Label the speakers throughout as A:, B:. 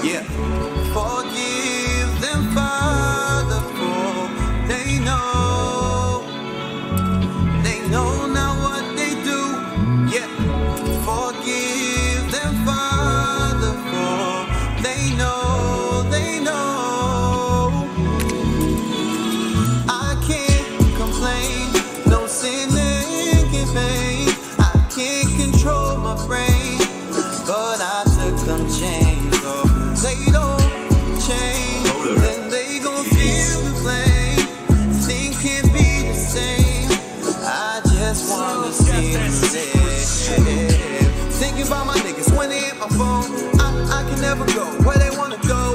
A: Yeah. Forgive them, Father, for they know not what they do. Yeah. Forgive them, Father, for they know. I can't complain, no sinning in vain. I can't control my brain, but I took some change. So they don't change, then they gon' feel the flame. Things can't be the same. I just wanna see them live. Thinking about my niggas when they hit my phone. I can never go where they wanna go.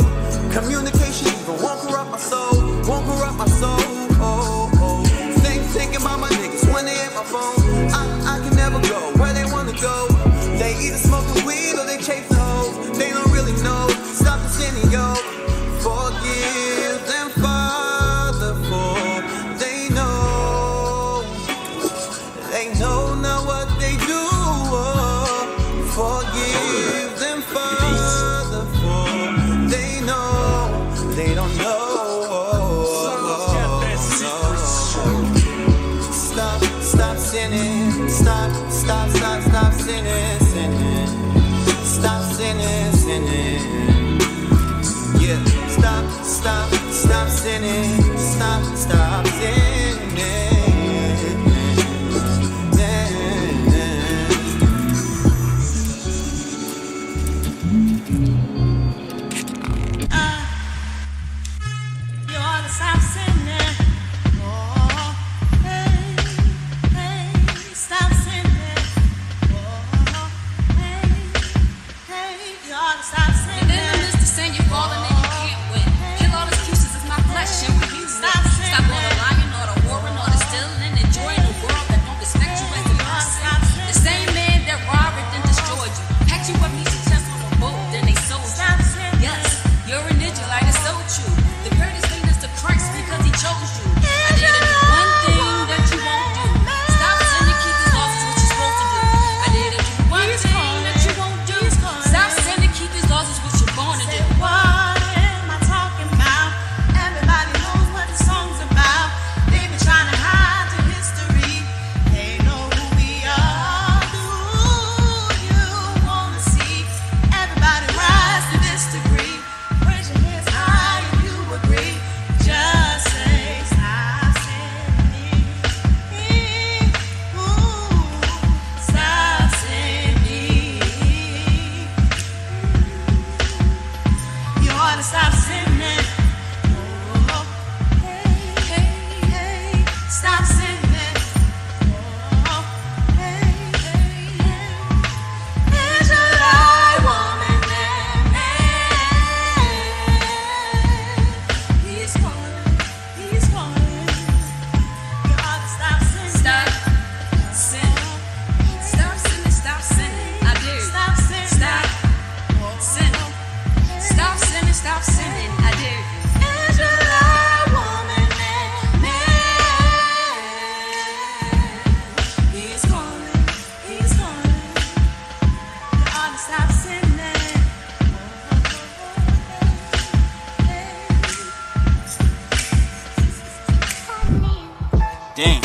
A: Communication even won't corrupt my soul. Won't corrupt my soul. Thinking about my niggas when they hit my phone. I can never go where they wanna go. They either smoking weed or they chasing hoes. They don't really know. Stop the sinning, yo. Forgive them, Father, for they know not what they do. Forgive them, Father, for they don't know. Stop sinning, stop sinning. Stop sinning. Yeah, stop sinning. Stop sinning.
B: You ought to stop sinning. Oh, hey, stop sinning. Oh, hey, you ought to stop sinning.
C: And in the midst of sin, you're falling and you can't win. Kill all excuses, it's my flesh and we use it. Stop all the lying, all the whoring, all the stealing, enjoying the world that don't respect you as a person. The same man that robbed and destroyed you, packed you up, needs your chest on a boat, then they sold you. Yes, you're an Israelite, it's so true. The greatest thing is to Christ because he chose you. I did it one thing that you won't do. Stop sinning, keep his laws, is what you're supposed to do. I did it one thing that you won't do. Stop sinning, keep his laws, is what you're born to do.
B: What am I talking about? Everybody knows what the song's about. They've been trying to hide the history. They know who we are. Do you wanna see everybody rise to this degree? Raise your hands high if you agree. Just say stop sinning. Ooh, stop sinning. You ought to stop sinning. Oh, hey, stop sinning. Oh, hey, Israelite woman and man. He's calling. You ought to stop sinning.
C: Stop sinning. Stop sinning. I dare you.
B: Stop sinning.
C: Stop sinning. I dare you.
B: Israelite woman and man. He's calling. You ought to stop sinning.
D: Damn,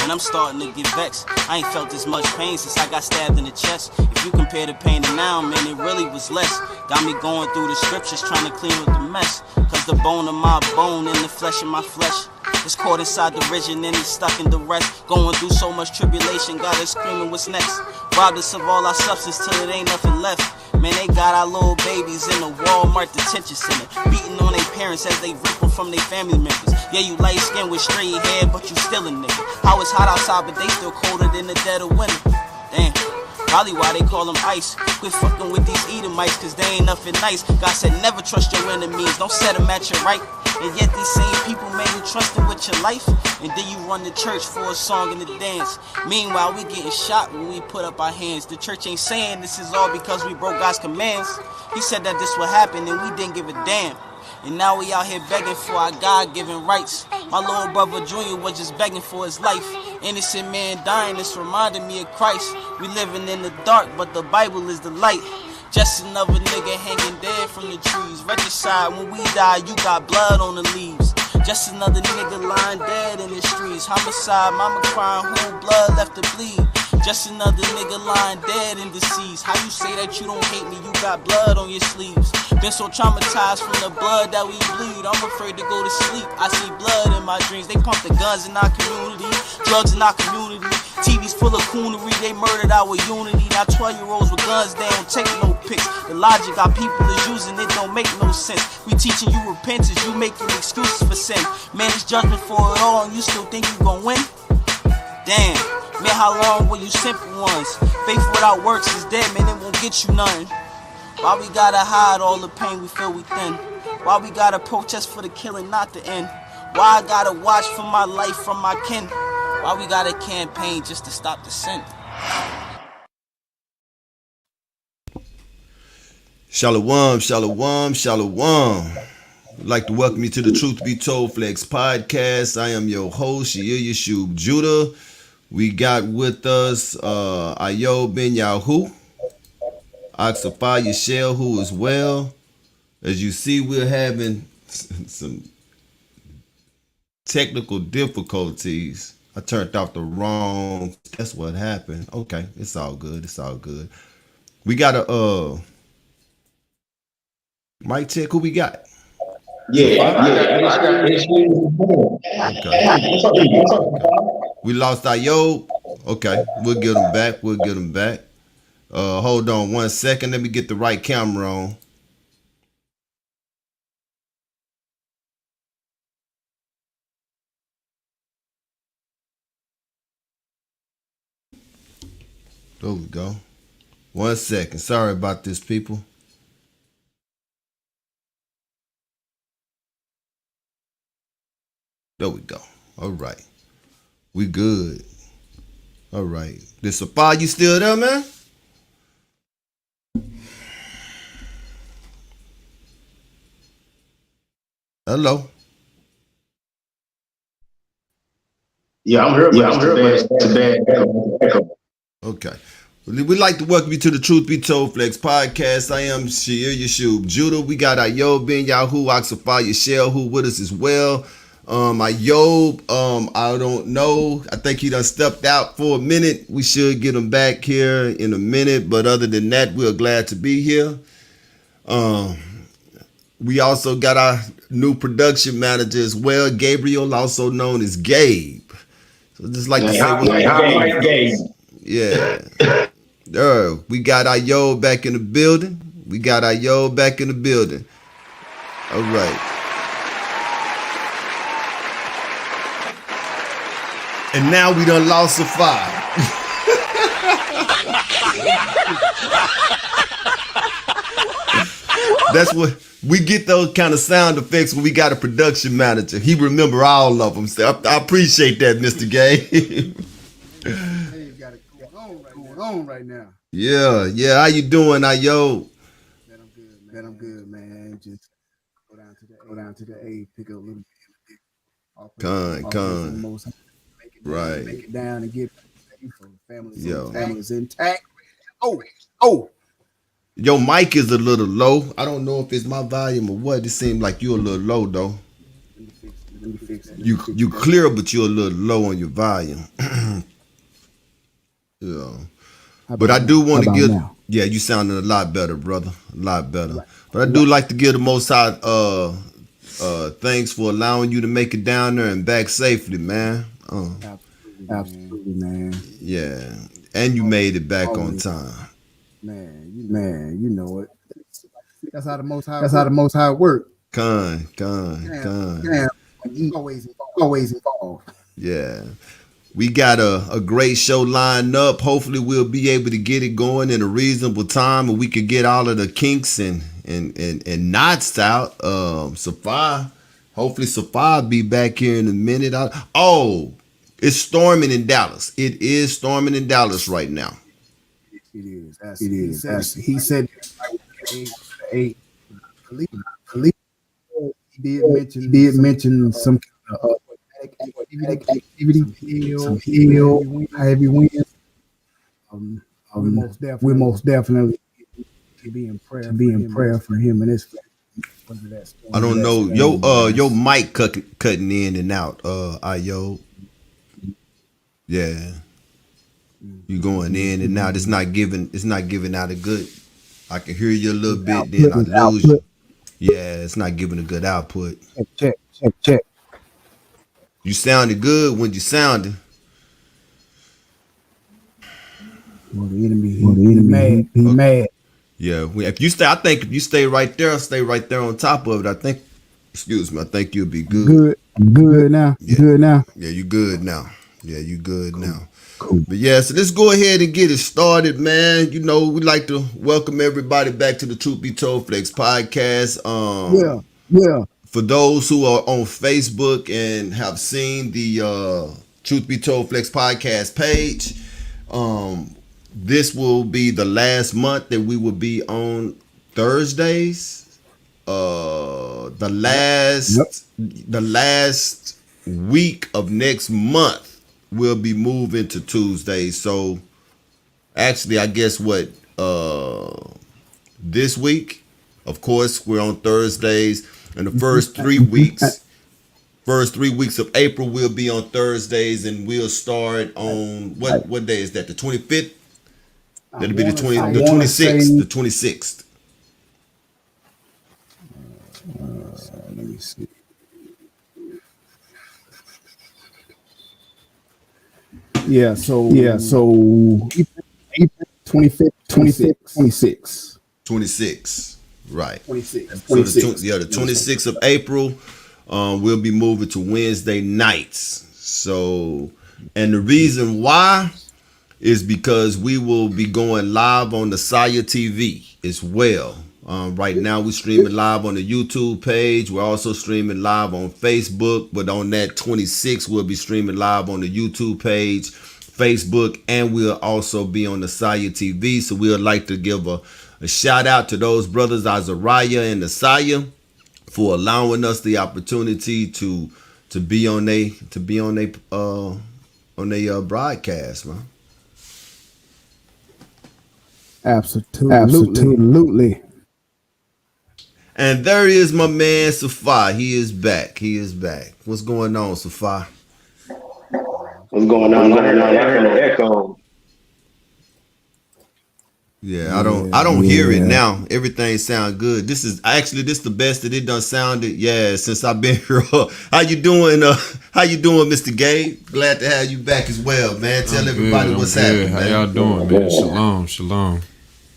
D: and I'm starting to get vexed. I ain't felt this much pain since I got stabbed in the chest. If you compare the pain to now, man, it really was less. Got me going through the scriptures trying to clean up the mess. Cause the bone of my bone and the flesh of my flesh is caught inside the region and it's stuck in the rest. Going through so much tribulation, got us screaming what's next. Robbed us of all our substance till it ain't nothing left. Man, they got our little babies in the Walmart detention center, beating on their parents as they rip them from their family members. Yeah, you light skinned with straight hair, but you still a nigga. How it's hot outside, but they still colder than the dead of winter. Damn, probably why they call them ice. Quit fucking with these Edomites, cause they ain't nothing nice. God said never trust your enemies, don't set them at your right. And yet these same people made you trust them with your life. And then you run to church for a song and a dance. Meanwhile, we getting shot when we put up our hands. The church ain't saying this is all because we broke God's commands. He said that this would happen and we didn't give a damn. And now we out here begging for our God-given rights. My little brother Junior was just begging for his life. Innocent man dying, this reminded me of Christ. We living in the dark, but the Bible is the light. Just another nigga hanging dead from the trees. Regicide, when we die, you got blood on the leaves. Just another nigga lying dead in the streets. Homicide, mama crying, who blood left to bleed. Just another nigga lying dead in disease. How you say that you don't hate me? You got blood on your sleeves. Been so traumatized from the blood that we bleed. I'm afraid to go to sleep. I see blood in my dreams. They pump the guns in our community, drugs in our community. TV's full of coonery. They murdered our unity. Now 12-year-olds with guns, they don't take no pics. The logic our people is using, it don't make no sense. We teaching you repentance, you making excuses for sin. Man, it's judgment for it all, and you still think you gon' win? Damn, man, how long will you simple ones? Faith without works is dead, man, it won't get you nothing. Why we gotta hide all the pain we feel within? Why we gotta protest for the killing, not the end? Why I gotta watch for my life from my kin? Why we gotta campaign just to stop the sin?
E: Shalom, shalom, shalom. I'd like to welcome you to the Truth Be Told Flex podcast. I am your host, Yeshub Judah. We got with us Ayob Ben Yahu, Oxafah Yeshel, who is well. As you see, we're having some technical difficulties. I turned off the wrong. That's what happened. Okay, it's all good. It's all good. We got a mic check. Who we got?
F: Okay.
E: We lost Ayob. Okay, we'll get him back. We'll get him back. Hold on 1 second. Let me get the right camera on. There we go. 1 second. Sorry about this, people. There we go. All right. We good. All right. This Safar, you still there, man? Hello.
F: Yeah, I'm here. It's a bad echo.
E: Okay. We'd like to welcome you to the Truth Be Told Flex podcast. I am Shir Yeshub Judah. We got Ayob Ben Yahu, Oxafah Yeshel, who with us as well. Ayob, I don't know. I think he done stepped out for a minute. We should get him back here in a minute. But other than that, we're glad to be here. We also got our new production manager as well, Gabriel, also known as Gabe. So just like to say,
F: Gabe.
E: Yeah. There, we got Ayob back in the building. All right. And now we done lost a fire. That's what we get, those kind of sound effects when we got a production manager. He remember all of them. So I appreciate that, Mr. Gabe.
G: Hey, you got it going on right now.
E: Yeah. How you doing, Ayob?
G: Man, I'm good, man. Just go down to the A, pick up a little bit.
E: Con. Right.
G: Make it down and get safe for families intact. Oh.
E: Your mic is a little low. I don't know if it's my volume or what. It seems like you're a little low though.
G: Let me fix it.
E: You clear, but you're a little low on your volume. Yeah. But I do want to give. Now? Yeah, you sounding a lot better, brother. A lot better. But I do like to give the Most High thanks for allowing you to make it down there and back safely, man.
G: Absolutely, man.
E: Yeah, and you made it back on time.
G: Man, you know it. That's how the Most High work.
E: Con.
G: Damn. Always involved.
E: Yeah. We got a great show lined up. Hopefully we'll be able to get it going in a reasonable time and we could get all of the kinks and knots out. Hopefully Safar be back here in a minute. It's storming in Dallas. It is storming in Dallas right now.
G: It is. He said he did mention some activity, some heavy winds. We most definitely to be in prayer for him and his family.
E: I don't know. Your mic cutting in and out. Ayo. Yeah. You going in and out. It's not giving out a good. I can hear you a little bit, then I lose you. Yeah, it's not giving a good output.
G: Check.
E: You sounded good when you sounded.
G: Well, the enemy, he mad.
E: Yeah, if you stay, I think if you stay right there on top of it, I think you'll be good.
G: Good now.
E: Yeah.
G: Good now.
E: Yeah, you good now. Yeah, you good now.
G: Cool.
E: But yeah, so let's go ahead and get it started, man. You know, we'd like to welcome everybody back to the Truth Be Told Flex podcast.
G: Yeah.
E: For those who are on Facebook and have seen the Truth Be Told Flex podcast page, this will be the last month that we will be on Thursdays. The last week of next month we'll be moving to Tuesdays. So actually, I guess this week, of course, we're on Thursdays, and the first 3 weeks of April we'll be on Thursdays, and we'll start on what day is that? The 25th. That'll be the 26th. The 26th.
G: Let me see. Yeah, so April 25th, 26.
E: 26, right.
G: 26.
E: So the 26th of April, we'll be moving to Wednesday nights. So, and the reason why is because we will be going live on the Saya TV as well. Right now we're streaming live on the YouTube page. We're also streaming live on Facebook, but on that 26th, we'll be streaming live on the YouTube page, Facebook, and we'll also be on the Saya TV. So we'd like to give a shout out to those brothers, Azariah and Asaya, for allowing us the opportunity to be on a broadcast, man.
G: Absolutely.
E: And there is my man Safa. He is back. What's going on, Safa?
F: What's going on? I heard the echo.
E: Yeah, I don't hear it now. Everything sounds good. This is the best that it done sounded. Yeah, since I've been here. How you doing? How you doing, Mr. Gabe? Glad to have you back as well, man. Tell everybody what's happening, man.
H: How y'all doing, man? Shalom.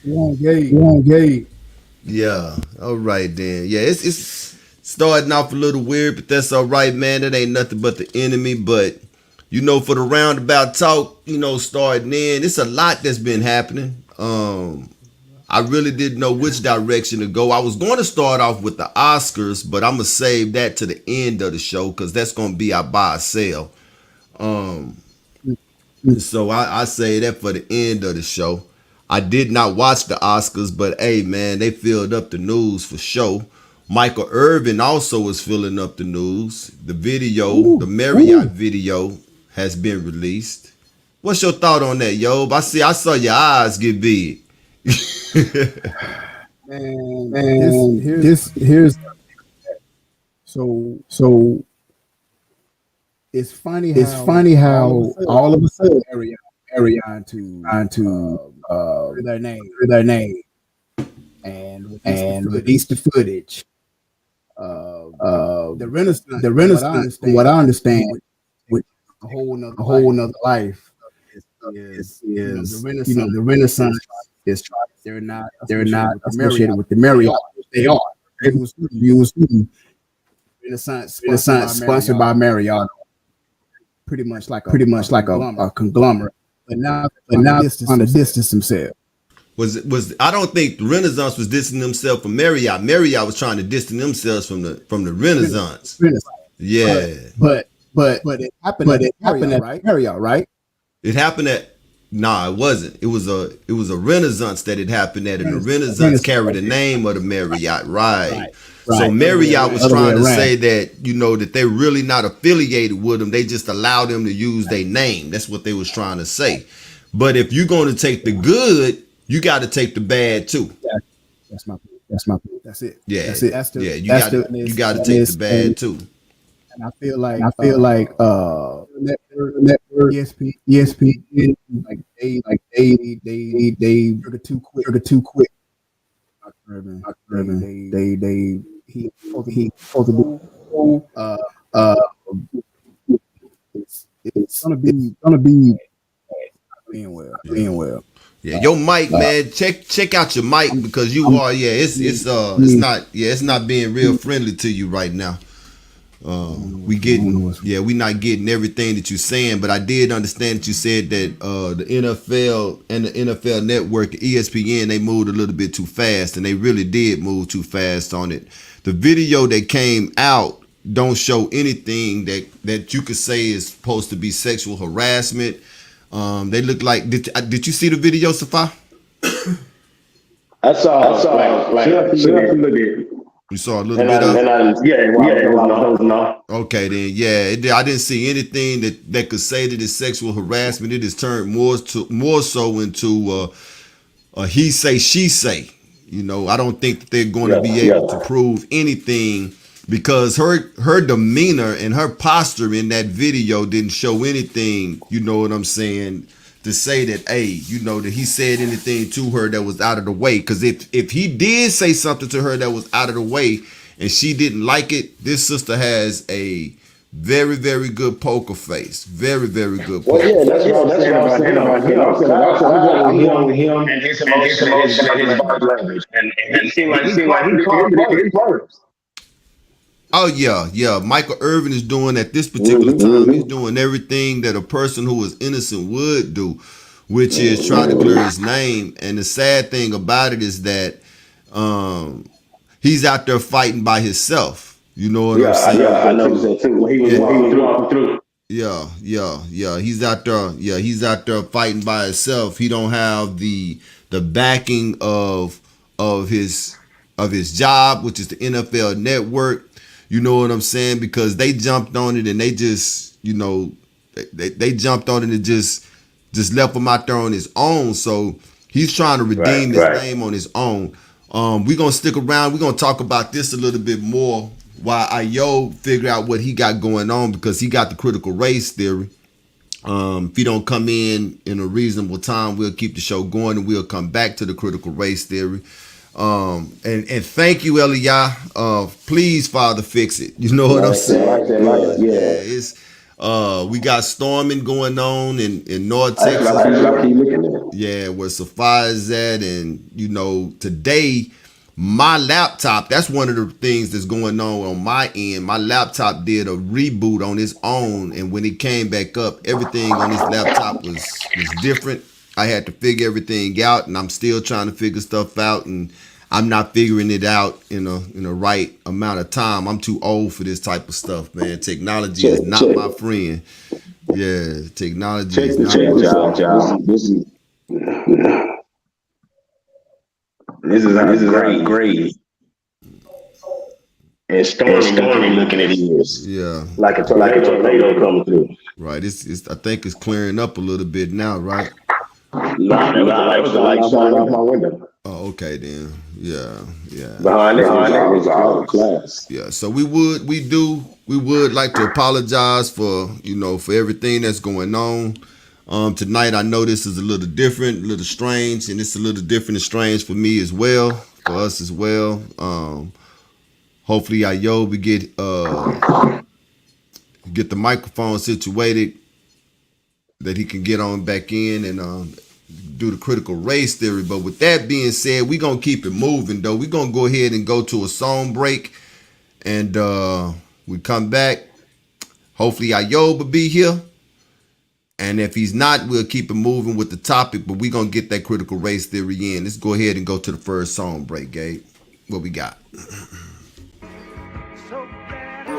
G: One Gabe.
E: Yeah. All right then. Yeah, it's starting off a little weird, but that's all right, man. It ain't nothing but the enemy. But you know, for the roundabout talk, you know, starting in, it's a lot that's been happening. I really didn't know which direction to go. I was going to start off with the Oscars, but I'm gonna save that to the end of the show because that's gonna be our buy or sell. So I say that for the end of the show. I did not watch the Oscars, but hey, man, they filled up the news for sure. Michael Irvin also is filling up the news. The video, the Marriott video, has been released. What's your thought on that, Yob? I saw your eyes get big.
G: Man, here's so it's funny how all of a sudden Arion to their name and release the footage of the Renaissance. From what I understand, with a whole nother life is the Renaissance is they're not associated with the Marriott. They are. Renaissance sponsored by Marriott. Pretty much like a conglomerate. But now on the distance themselves.
E: Was I don't think the Renaissance was distancing themselves from Marriott. Marriott was trying to distance themselves from the Renaissance. Yeah.
G: But it happened at Marriott, right?
E: It happened at it wasn't. It was a Renaissance that it happened at, and the Renaissance carried the name of the Marriott, right. So Marriott was trying to say that, you know, that they're really not affiliated with them. They just allow them to use their name. That's what they was trying to say. But if you're going to take the good, you got to take the bad too.
G: That's my that's it.
E: Yeah,
G: That's it. That's the
E: yeah. You
G: that's
E: got you got to take the bad too.
G: And I feel like ESPN like they trigger too quick. He supposed to do it's gonna be being well.
E: Yeah, your mic, man. Check out your mic because you are. Yeah, it's not being real friendly to you right now. We not getting everything that you're saying, but I did understand that you said that the NFL and the NFL Network, ESPN, they moved a little bit too fast, and they really did move too fast on it. The video that came out don't show anything that you could say is supposed to be sexual harassment. They look like. Did you see the video, Safa?
F: I saw like a little bit.
E: You saw a little bit of it?
F: No.
E: Okay, then, yeah. I didn't see anything that could say that it's sexual harassment. It has turned more so into a he say, she say. You know, I don't think that they're going to be able to prove anything because her demeanor and her posture in that video didn't show anything, you know what I'm saying, to say that, hey, you know, that he said anything to her that was out of the way. Because if he did say something to her that was out of the way and she didn't like it, this sister has a very, very good poker face. Very, very good poker face.
F: Well, yeah, that's what I'm saying about him. I'm going with him and his emotion and his body language. And he seemed like he called it first.
E: Oh, yeah. Michael Irvin is doing at this particular time, he's doing everything that a person who is innocent would do, which is trying to clear his name. And the sad thing about it is that he's out there fighting by himself. You know what I'm saying?
F: Yeah, I noticed that too. He was through.
E: Yeah. He's out there. Yeah, he's out there fighting by himself. He don't have the backing of his job, which is the NFL Network. You know what I'm saying? Because they jumped on it and they just, you know, they jumped on it and just left him out there on his own. So he's trying to redeem his name on his own. We're going to stick around. We're going to talk about this a little bit more while Ayo figure out what he got going on because he got the critical race theory. If he don't come in a reasonable time, we'll keep the show going and we'll come back to the critical race theory. And thank you, Elia. Please, Father, fix it. You know what I'm saying? It's we got storming going on in North Texas. Yeah, where Safa is at, and you know, today my laptop. That's one of the things that's going on my end. My laptop did a reboot on its own, and when it came back up, everything on this laptop was different. I had to figure everything out, and I'm still trying to figure stuff out, and I'm not figuring it out in a right amount of time. I'm too old for this type of stuff, man. Technology is not my friend. Yeah, technology is not my friend.
F: This is great. And stormy looking at ears.
E: Yeah,
F: like a tornado coming through.
E: Right. I think it's clearing up a little bit now, right?
F: It was the light shining off my window.
E: Oh, okay then. Yeah.
F: Behind it was all class.
E: Yeah. So we would like to apologize for everything that's going on. Tonight I know this is a little different, a little strange, and it's a little different and strange for me as well, for us as well. Hopefully Ayo we get the microphone situated that he can get on back in and do the critical race theory. But with that being said, we're going to keep it moving, though. We're going to go ahead and go to a song break. And we come back. Hopefully Ayo will be here. And if he's not, we'll keep it moving with the topic. But we're going to get that critical race theory in. Let's go ahead and go to the first song break, Gabe. What we got?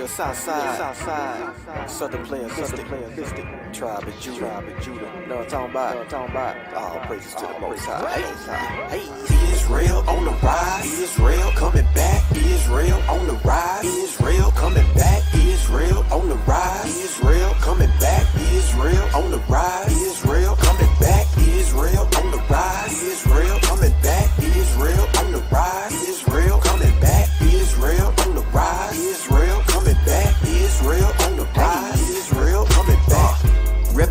A: Southside, Southern player, tribe of Judah. No, I'm talking about. All praises to the Most High. Hey, Israel on the rise. Israel coming back. Israel on the rise. Israel coming back. Israel on the rise. Israel coming back. Israel on the rise. Israel coming back. Israel on the rise. Israel coming back. Israel on the rise.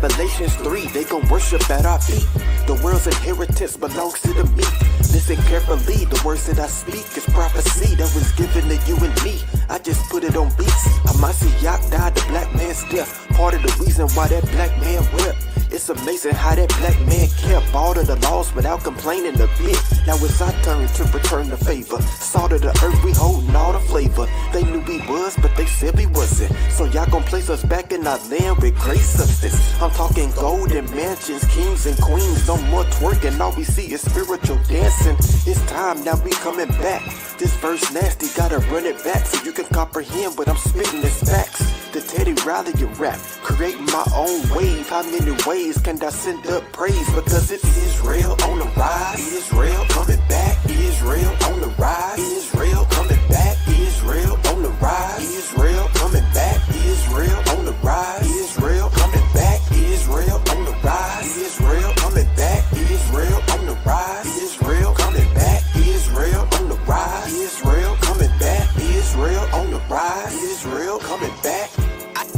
I: Revelations 3, they gon' worship at our feet. The world's inheritance belongs to the meek. Listen carefully, the words that I speak is prophecy that was given to you and me. I just put it on beats. Amasiak died the black man's death. Part of the reason why that black man wept. It's amazing how that black man kept all of the laws without complaining a bit. Now it's our turn to return the favor. Salt of the earth, we holding all the flavor. They knew we was, but they said we wasn't. So y'all gon' place us back in our land with great substance. I'm talking golden mansions, kings and queens. No more twerking, all we see is spiritual dancing. It's time, now we coming back. This verse nasty, gotta run it back so you can comprehend what I'm spitting as facts. The Teddy Riley rap, creating my own wave. How many ways can I send up praise? Because it's Israel on the rise. Israel coming back. Israel on the rise. Israel coming back. Israel on the rise. Israel coming back. Israel on the rise. Israel coming back. Israel on the rise. Israel coming back. Israel on the rise. Israel coming back. Israel on the rise. Israel coming back. Israel on the rise. Israel coming back.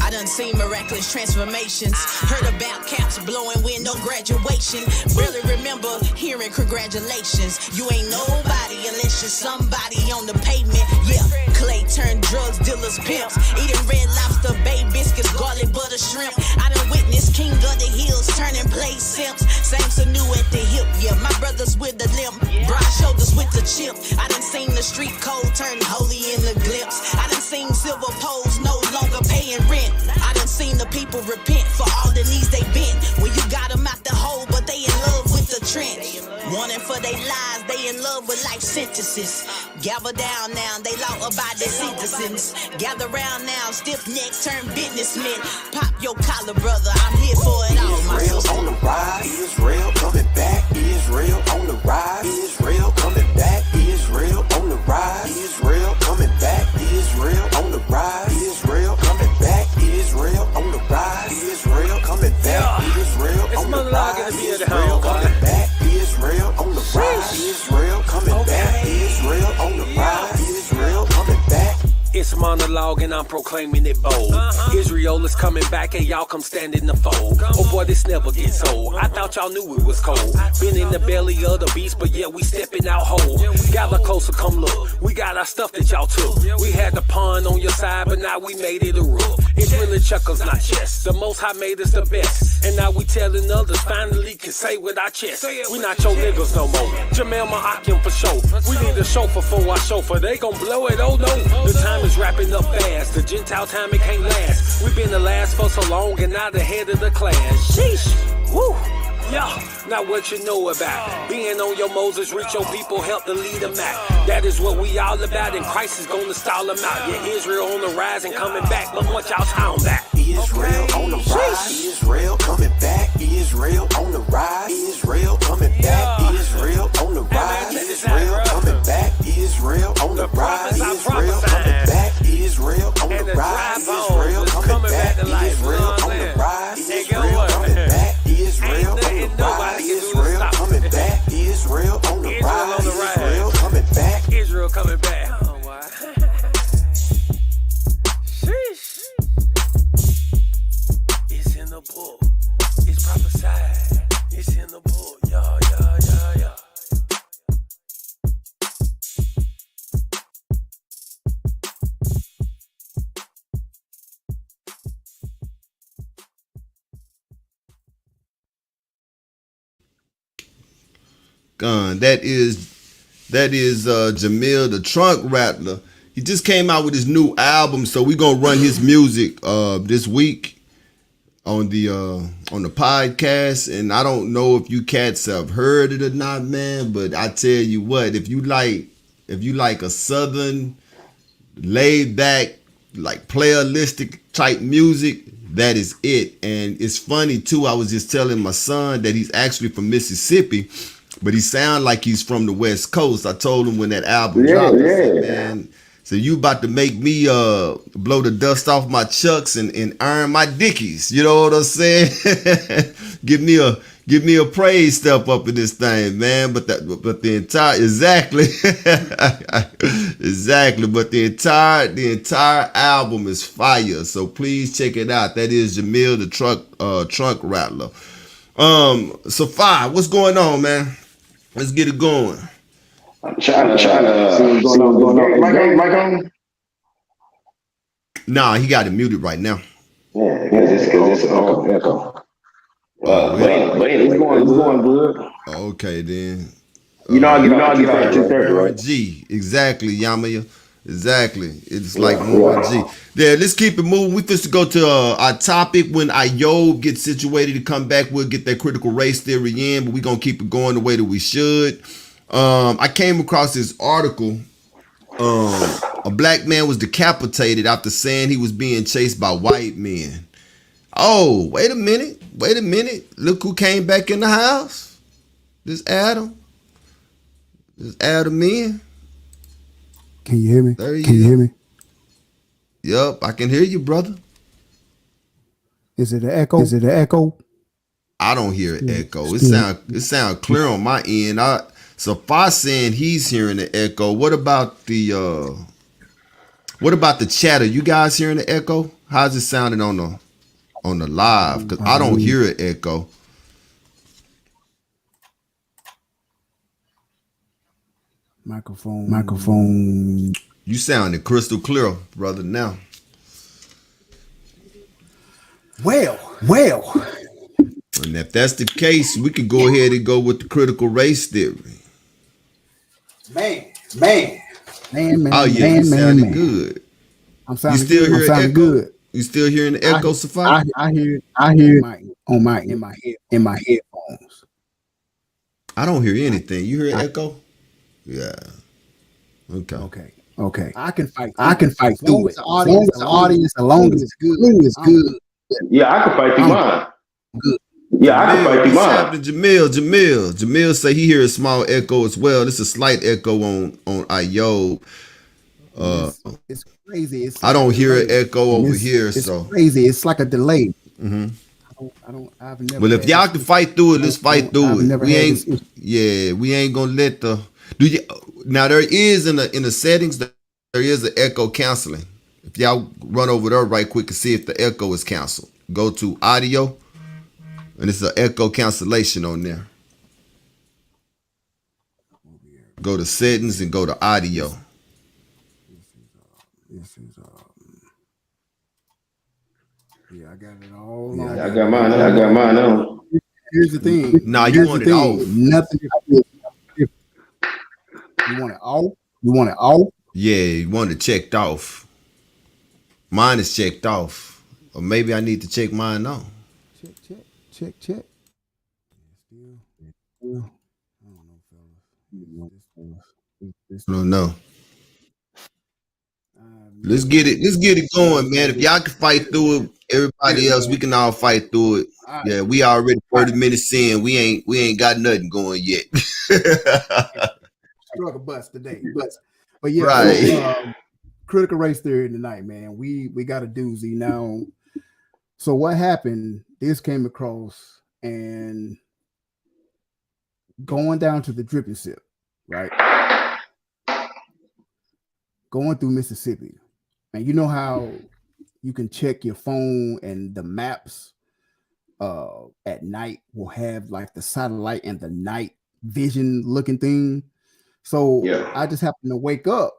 B: I done seen miraculous transformations. Heard about caps blowing with no graduation. Barely remember hearing congratulations. You ain't nobody unless you're somebody on the pavement. Yeah, clay turned drugs, dealers, pimps. Eating red lobster, bay biscuits, garlic butter, shrimp. I done witnessed king of the hills turning play simps. Same so new at the hip. Yeah, my brothers with the limp. Broad shoulders with the chip. I done seen the street code turn holy in the glimpse. I done seen silver poles no longer paying rent. I done seen the people repent for all the knees they bent. When you got them out the hole, but they in love with the trench. Wanting for their lives, they in love with life sentences. Gather down now, they law about their citizens. Gather round now, stiff necks turn businessmen. Pop your collar, brother, I'm here for it all, my
I: Israel
B: sister.
I: on the rise. Israel coming back. Israel on the rise. Israel coming back. Israel on the rise. Israel coming back. Israel on the rise. Israel coming back. Israel on the rise. Israel coming back. Israel on the rise. Israel coming back. Israel on the rise. Israel coming back. Israel on the rise. Israel coming back.
J: It's monologue and I'm proclaiming it bold. Israel is coming back and y'all come stand in the fold. Oh boy, this never gets old. I thought y'all knew it was cold. Been in the belly of the beast, but yeah, we stepping out whole. Gather closer, come look. We got our stuff that y'all took. We had the pawn on your side, but now we made it a rook. It's really chuckles, not chess. The most high made us the best. And now we telling others finally can say with our chest. We not your niggas no more. Jamel Ma'akim for sure. We need a chauffeur for our chauffeur. They gon' blow it, oh no. The time is wrapping up fast. The Gentile time, it can't last. We've been the last for so long and now the head of the class. Sheesh. Woo. Yeah, now what you know about being on your Moses, reach your people, help to lead them out. That is what we all about, and Christ is gonna stall them out. Yeah, Israel on the rise and coming back, but what y'all talking about?
I: Israel on the rise. Israel coming back. Israel on the rise. Israel coming back. Israel on the rise. Israel coming back. Israel on the rise. Israel coming back. Israel on the rise. Israel coming back. Israel on the rise. Israel coming back. Israel on the rise. Israel coming back. Israel on the rise. Israel coming back.
J: Israel coming back. Oh, wow. Sheesh. It's in the book. It's prophesied. It's in the book. Yeah, yeah, yeah, yeah.
E: That is Jamil the Trunk Rattler. He just came out with his new album, so we're gonna run his music this week on the podcast. And I don't know if you cats have heard it or not, man, but I tell you what, if you like a southern laid back, like playalistic type music, that is it. And it's funny too, I was just telling my son that he's actually from Mississippi, but he sound like he's from the West Coast. I told him when that album dropped, I said, man, so you about to make me blow the dust off my chucks and iron my dickies. You know what I'm saying? give me Give me a praise step up in this thing, man. But the entire exactly. But the entire album is fire. So please check it out. That is Jamil the trunk rattler. Safai, what's going on, man? Let's get it going.
F: I'm trying to see what's going on. Mic on?
E: Nah, he got it muted right now.
F: Yeah, because it's an echo. But anyway, it's going good.
E: Okay, then.
F: You know I get out at 2:30, right?
E: G, exactly, Yamaya. Exactly. It's like more G. Yeah, let's keep it moving. We just go to our topic. When Ayob gets situated to come back, we'll get that critical race theory in, but we're going to keep it going the way that we should. I came across this article. A black man was decapitated after saying he was being chased by white men. Oh, wait a minute. Look who came back in the house. This Adam in.
G: Can you hear me?
E: Can you hear me? Yup, I can hear you, brother.
G: Is it an echo?
E: I don't hear an echo. It sound clear on my end. Safai saying he's hearing the echo. What about the chatter? You guys hearing the echo? How's it sounding on the live? Because I don't hear an echo.
G: Microphone.
E: You sounding crystal clear, brother, now.
G: Well.
E: And if that's the case, we could go ahead and go with the critical race theory.
G: Man.
E: Oh yeah, you sounding good.
G: I'm sounding good.
E: You still hearing the echo, Safai?
G: I hear in my headphones.
E: I don't hear anything. You hear echo? Yeah. Okay.
G: I can fight through it. The audience, as long as it's good.
F: Yeah, I can fight through mine.
E: Good.
F: Yeah, I can fight through mine.
E: Jamil say he hears a small echo as well. This is a slight echo on Ayob.
G: It's crazy.
E: I don't hear an echo over here.
G: It's
E: so
G: crazy. It's like a delay.
E: Mm-hmm.
G: I've never.
E: Well, if y'all can fight through it, let's fight through it. We ain't gonna let the. Now there is in the settings there is an echo canceling. If y'all run over there right quick and see if the echo is canceled, go to audio, and it's an echo cancellation on there. Go to settings and go to audio.
G: Yeah, I got it all.
F: Yeah, I got mine on.
G: Here's the thing.
E: Nah, you want it off.
G: Nothing. You want it off?
E: Yeah, you want it checked off. Mine is checked off. Or maybe I need to check mine on.
G: Check. Still.
E: I don't know. Let's get it going, man. If y'all can fight through it, everybody else, we can all fight through it. Yeah, we already 30 minutes in. We ain't got nothing going yet.
G: Struggle bus today, but yeah,
E: right.
G: Critical race theory tonight, man. We got a doozy now. So what happened? This came across and going down to the dripping sip, right? Going through Mississippi, and you know how you can check your phone and the maps at night will have like the satellite and the night vision looking thing. So I just happened to wake up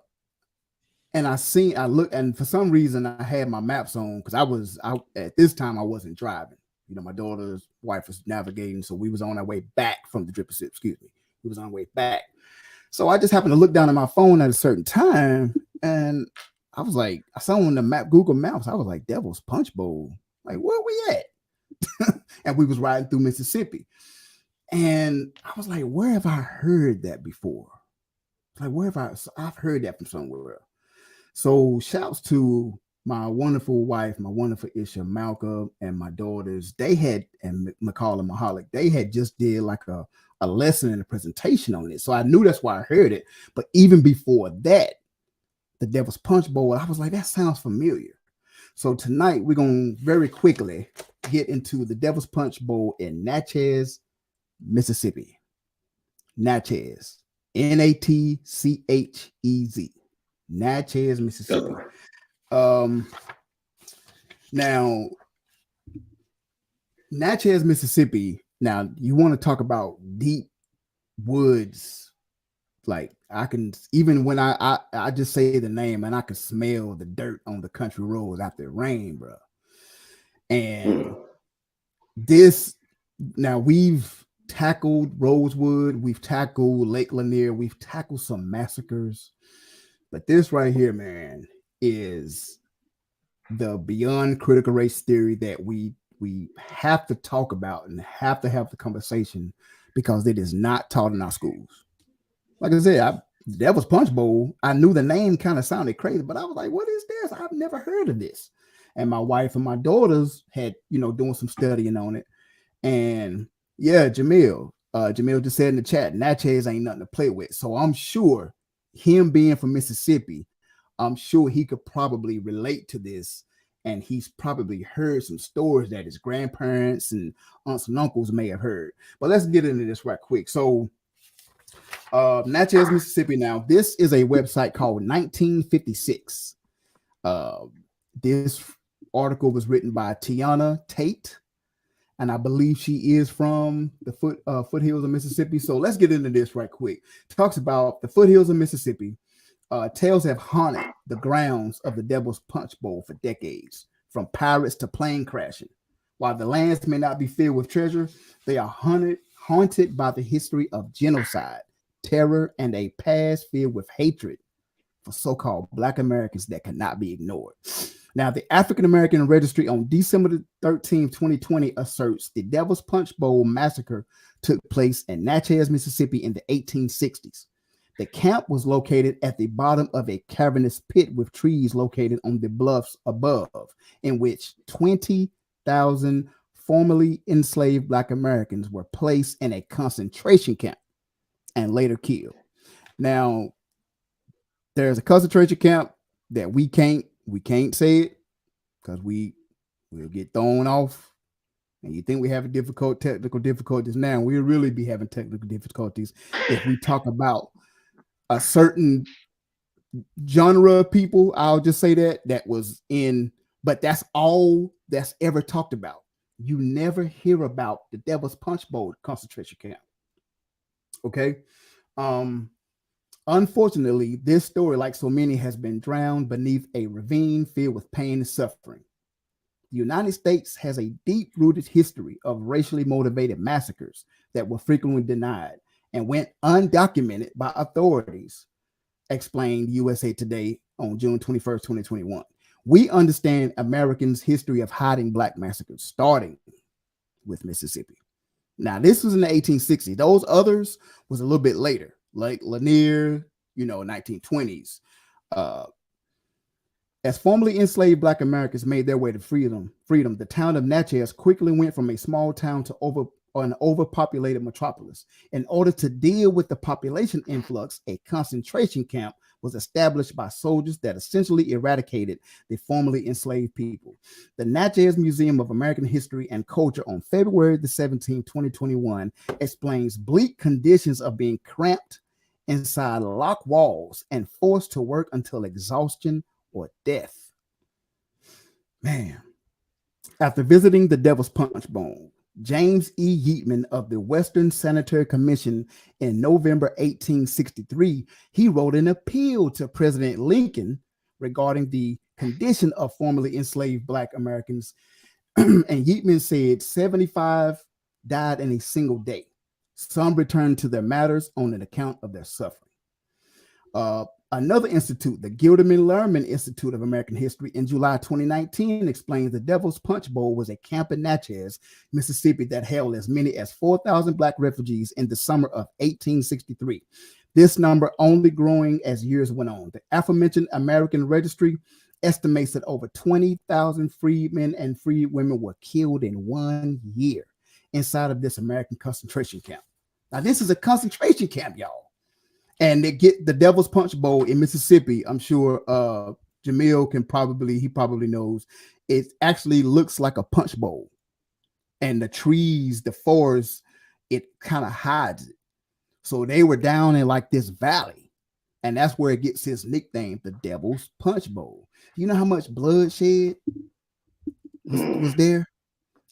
G: and I looked, and for some reason I had my maps on because at this time I wasn't driving. You know, my daughter's wife was navigating, so we was on our way back from the dripping sip. Excuse me, we was on our way back. So I just happened to look down at my phone at a certain time, and I was like, I saw on the map, Google Maps, I was like, Devil's Punch Bowl. Like, where we at? And we was riding through Mississippi. And I was like, where have I heard that before? Like, I've heard that from somewhere. So shouts to my wonderful wife, my wonderful Isha, Malcolm, and my daughters. They had, and McCall and Mahalik, they had just did like a lesson and a presentation on it. So I knew that's why I heard it. But even before that, the Devil's Punch Bowl, I was like, that sounds familiar. So tonight we're going to very quickly get into the Devil's Punch Bowl in Natchez, Mississippi. Natchez. Natchez. Natchez, Mississippi. Now, Natchez, Mississippi. Now, you want to talk about deep woods. Like I can, even when I just say the name and I can smell the dirt on the country roads after it rain, bro. And this, now we've tackled Rosewood, we've tackled Lake Lanier, we've tackled some massacres, but this right here, man, is the beyond critical race theory that we have to talk about and have to have the conversation because it is not taught in our schools. Like I said, Devil's Punch Bowl, I knew the name kind of sounded crazy, but I was like, what is this? I've never heard of this. And my wife and my daughters had, doing some studying on it. And yeah, Jamil just said in the chat, Natchez ain't nothing to play with. So I'm sure him being from Mississippi, I'm sure he could probably relate to this. And he's probably heard some stories that his grandparents and aunts and uncles may have heard. But let's get into this right quick. So Natchez, Mississippi. Now, this is a website called 1956. This article was written by Tiana Tate, and I believe she is from the foothills of Mississippi. So let's get into this right quick. Talks about the foothills of Mississippi. Tales have haunted the grounds of the Devil's Punch Bowl for decades, from pirates to plane crashing. While the lands may not be filled with treasure, they are haunted by the history of genocide, terror, and a past filled with hatred for so-called Black Americans that cannot be ignored. Now, the African American Registry on December 13, 2020 asserts the Devil's Punch Bowl massacre took place in Natchez, Mississippi in the 1860s. The camp was located at the bottom of a cavernous pit with trees located on the bluffs above, in which 20,000 formerly enslaved Black Americans were placed in a concentration camp and later killed. Now, there's a concentration camp that we can't say it because we'll get thrown off. And you think we have technical difficulties now? We'll really be having technical difficulties if we talk about a certain genre of people. I'll just say that was in, but that's all that's ever talked about. You never hear about the Devil's Punch Bowl concentration camp. Okay. Unfortunately, this story, like so many, has been drowned beneath a ravine filled with pain and suffering. The United States has a deep-rooted history of racially motivated massacres that were frequently denied and went undocumented by authorities, explained USA Today on June 21st, 2021. We understand Americans' history of hiding Black massacres, starting with Mississippi. Now, this was in the 1860s. Those others was a little bit later, like Lanier, 1920s. As formerly enslaved Black Americans made their way to freedom, the town of Natchez quickly went from a small town to an overpopulated metropolis. In order to deal with the population influx, a concentration camp was established by soldiers that essentially eradicated the formerly enslaved people. The Natchez Museum of American History and Culture on February the 17th, 2021 explains bleak conditions of being cramped inside locked walls and forced to work until exhaustion or death. Man, after visiting the Devil's Punch Bowl, James E. Yeatman of the Western Sanitary Commission in November 1863, he wrote an appeal to President Lincoln regarding the condition of formerly enslaved Black Americans. And Yeatman said 75 died in a single day. Some returned to their matters on an account of their suffering. Another institute, the Gilderman Lehrman Institute of American History, in July 2019 explains the Devil's Punch Bowl was a camp in Natchez, Mississippi that held as many as 4,000 Black refugees in the summer of 1863. This number only growing as years went on. The aforementioned American Registry estimates that over 20,000 freedmen and freedwomen were killed in 1 year inside of this American concentration camp. Now, this is a concentration camp, y'all. And they get the Devil's Punch Bowl in Mississippi. I'm sure Jamil he probably knows. It actually looks like a punch bowl. And the trees, the forest it kind of hides it. So they were down in like this valley, and that's where it gets its nickname, the Devil's Punch Bowl. You know how much bloodshed was there?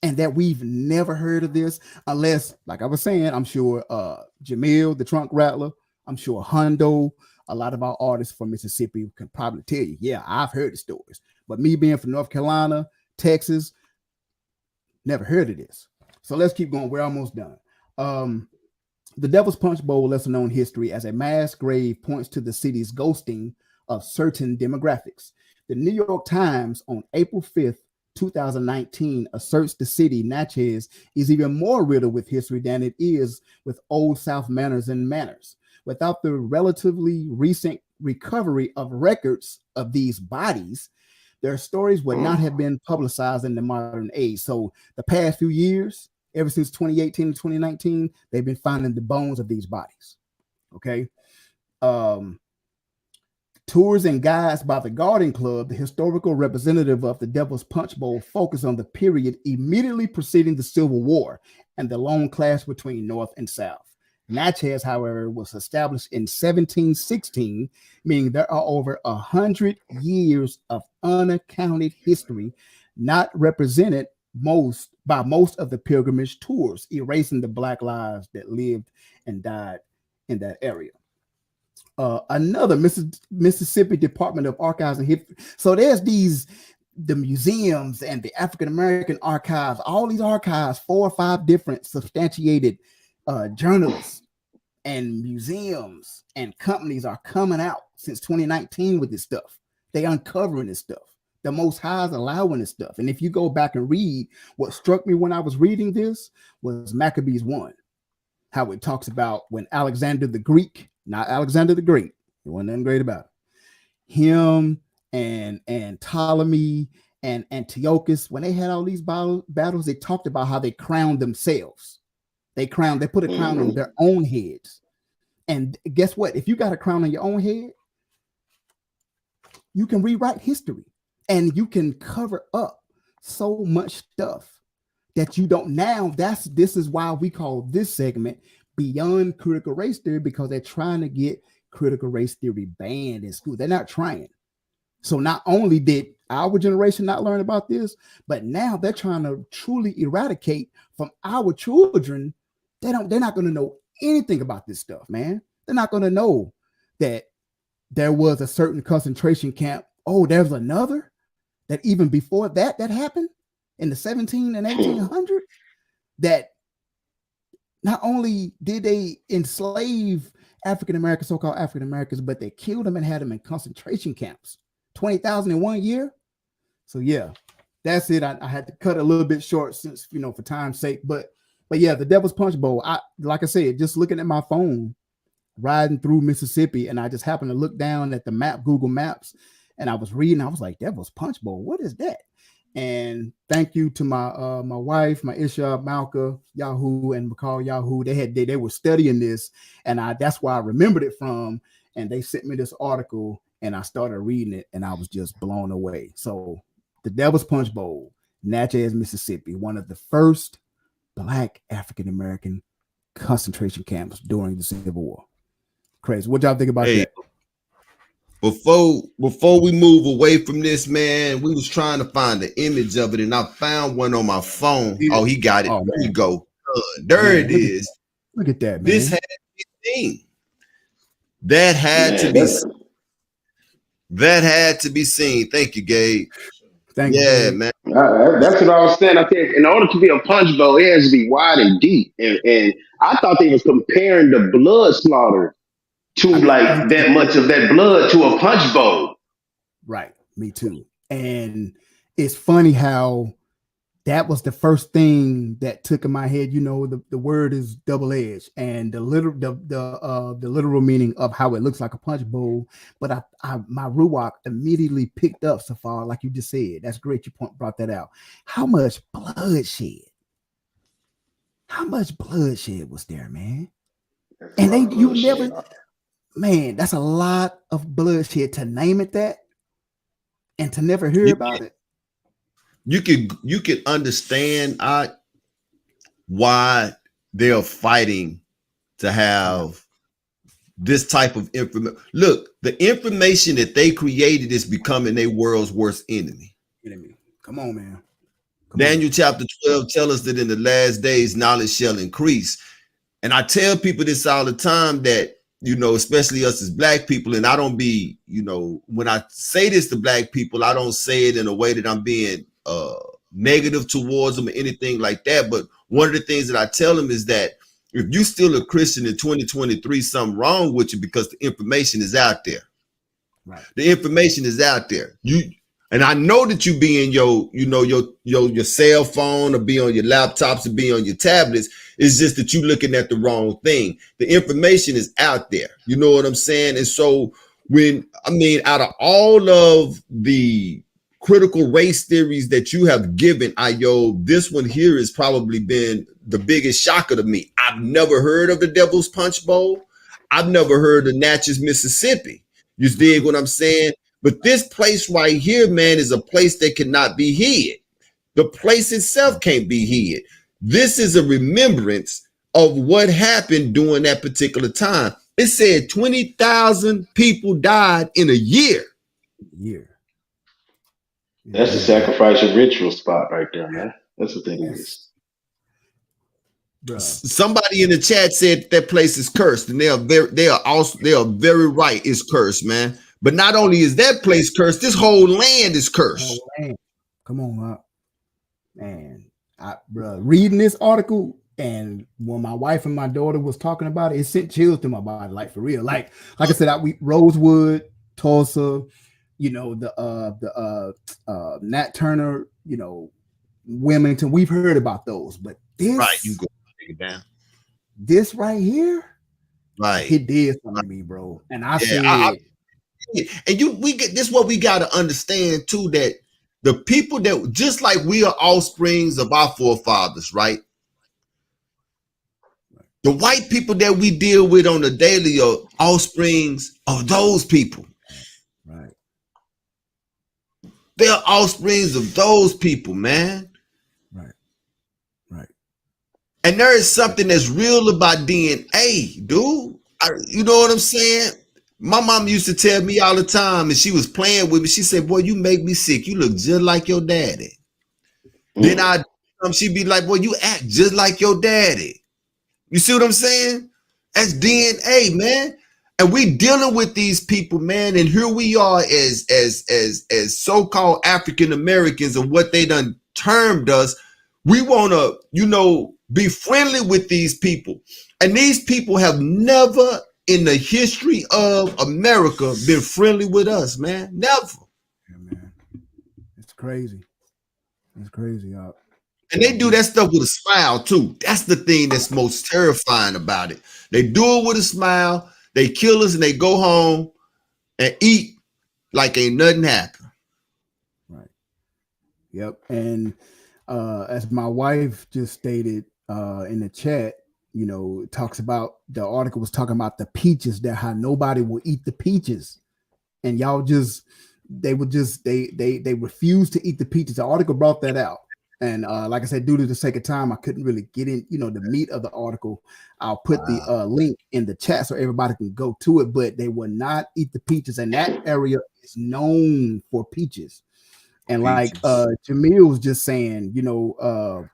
G: And that we've never heard of this unless, like I was saying, I'm sure Jamil, the trunk rattler, I'm sure Hondo, a lot of our artists from Mississippi can probably tell you, yeah, I've heard the stories. But me being from North Carolina, Texas, never heard of this. So let's keep going. We're almost done. The Devil's Punch Bowl, lesser known history as a mass grave, points to the city's ghosting of certain demographics. The New York Times on April 5th, 2019 asserts the city, Natchez, is even more riddled with history than it is with Old South manners and manners. Without the relatively recent recovery of records of these bodies, their stories would not have been publicized in the modern age. So the past few years, ever since 2018 and 2019, they've been finding the bones of these bodies. Okay. Tours and guides by the Garden Club, the historical representative of the Devil's Punch Bowl, focus on the period immediately preceding the Civil War and the long clash between North and South. Natchez, however, was established in 1716, meaning there are over 100 years of unaccounted history not represented by most of the pilgrimage tours, erasing the Black lives that lived and died in that area. Another Mississippi Department of Archives and History. So there's the museums and the African American archives, all these archives, 4 or 5 different substantiated journalists and museums and companies are coming out since 2019 with this stuff. They uncovering this stuff. The Most High is allowing this stuff. And if you go back and read, what struck me when I was reading this was Maccabees 1, how it talks about when Alexander the Greek, not Alexander the Great, there wasn't nothing great about it, him and Ptolemy and Antiochus, when they had all these battles, they talked about how they crowned themselves. They put a crown on their own heads. And guess what? If you got a crown on your own head, you can rewrite history and you can cover up so much stuff that you don't now. This is why we call this segment Beyond Critical Race Theory, because they're trying to get critical race theory banned in school. They're not trying. So not only did our generation not learn about this, but now they're trying to truly eradicate from our children. They're not going to know anything about this stuff, man. They're not going to know that there was a certain concentration camp. Oh, there's another that even before that happened in the 17 and 1800s, that not only did they enslave African Americans, so-called African Americans, but they killed them and had them in concentration camps. 20,000 in 1 year. So yeah, that's it. I had to cut a little bit short since, for time's sake, but yeah, the Devil's Punch Bowl. Like I said, just looking at my phone, riding through Mississippi, and I just happened to look down at the map, Google Maps, and I was reading. I was like, Devil's Punch Bowl, what is that? And thank you to my my wife, my Isha, Malka, Yahoo, and McCall Yahoo. They were studying this, and that's where I remembered it from. And they sent me this article, and I started reading it, and I was just blown away. So, the Devil's Punch Bowl, Natchez, Mississippi, one of the first Black African American concentration camps during the Civil War. Crazy. What y'all think about that?
E: Before we move away from this, man, we was trying to find the image of it, and I found one on my phone. Oh, he got it. There you go. There it is.
G: Look at that, man.
E: This had to be seen. That had to be seen. Thank you, Gabe.
G: Thank you,
E: man.
F: That's what I was saying. I think in order to be a punch bowl, it has to be wide and deep. And I thought they was comparing the blood slaughter to like that much of that blood to a punch bowl.
G: Right. Me too. And it's funny how that was the first thing that took in my head. The word is double-edged, and the literal meaning of how it looks like a punch bowl. But my ruach immediately picked up, Safar, like you just said. That's great. You brought that out. How much bloodshed? How much bloodshed was there, man? And man, that's a lot of bloodshed to name it that, and to never hear about it.
E: You could understand why they are fighting to have this type of information. Look, the information that they created is becoming their world's worst enemy.
G: Come on, man.
E: Daniel chapter 12 tells us that in the last days, knowledge shall increase. And I tell people this all the time that, you know, especially us as black people, and I don't be, you know, when I say this to black people, I don't say it in a way that I'm being negative towards them or anything like that. But one of the things that I tell them is that if you still a Christian in 2023, something wrong with you, because the information is out there.
G: Right.
E: The information is out there. And I know that you be in your cell phone, or be on your laptops, or be on your tablets. It's just that you looking at the wrong thing. The information is out there. You know what I'm saying? And so out of all of the critical race theories that you have given, this one here has probably been the biggest shocker to me. I've never heard of the Devil's Punch Bowl. I've never heard of Natchez, Mississippi. You dig what I'm saying? But this place right here, man, is a place that cannot be hid. The place itself can't be hid. This is a remembrance of what happened during that particular time. It said 20,000 people died in a year.
F: That's the sacrificial ritual spot right there, man. That's what that is.
E: Bruh. Somebody in the chat said that place is cursed, and they are very right. It's cursed, man. But not only is that place cursed, this whole land is cursed.
G: Come on, man. Reading this article, and when my wife and my daughter was talking about it, it sent chills to my body, like for real. Like I said, Rosewood, Tulsa, you know, the Nat Turner, you know, Wilmington. We've heard about those, but this,
E: right? You go take it down.
G: This right here,
E: right?
G: It did something to me, bro. And I said.
E: And we get this, what we got to understand too, that the people that, just like we are offsprings of our forefathers, right? The white people that we deal with on the daily are offsprings of those people.
G: Right.
E: They're offsprings of those people, man.
G: Right.
E: And there is something that's real about DNA, dude. You know what I'm saying? My mom used to tell me all the time, and she was playing with me. She said, boy, you make me sick. You look just like your daddy. Then she'd be like, boy, you act just like your daddy. You see what I'm saying? That's DNA, man. And we dealing with these people, man. And here we are as so-called African Americans, and what they done termed us. We want to, you know, be friendly with these people. And these people have never in the history of America been friendly with us, man. Never.
G: Yeah, man. It's crazy. It's crazy.
E: And they do that stuff with a smile too. That's the thing that's most terrifying about it. They do it with a smile. They kill us and they go home and eat like ain't nothing happened.
G: Right. Yep. And as my wife just stated in the chat, you know, it talks about, the article was talking about the peaches, that how nobody will eat the peaches, and y'all they refuse to eat the peaches. The article brought that out, and like I said, due to the sake of time, I couldn't really get in, you know, the meat of the article. I'll put the link in the chat so everybody can go to it, but they will not eat the peaches, and that area is known for peaches. And like Jamil was just saying, you know,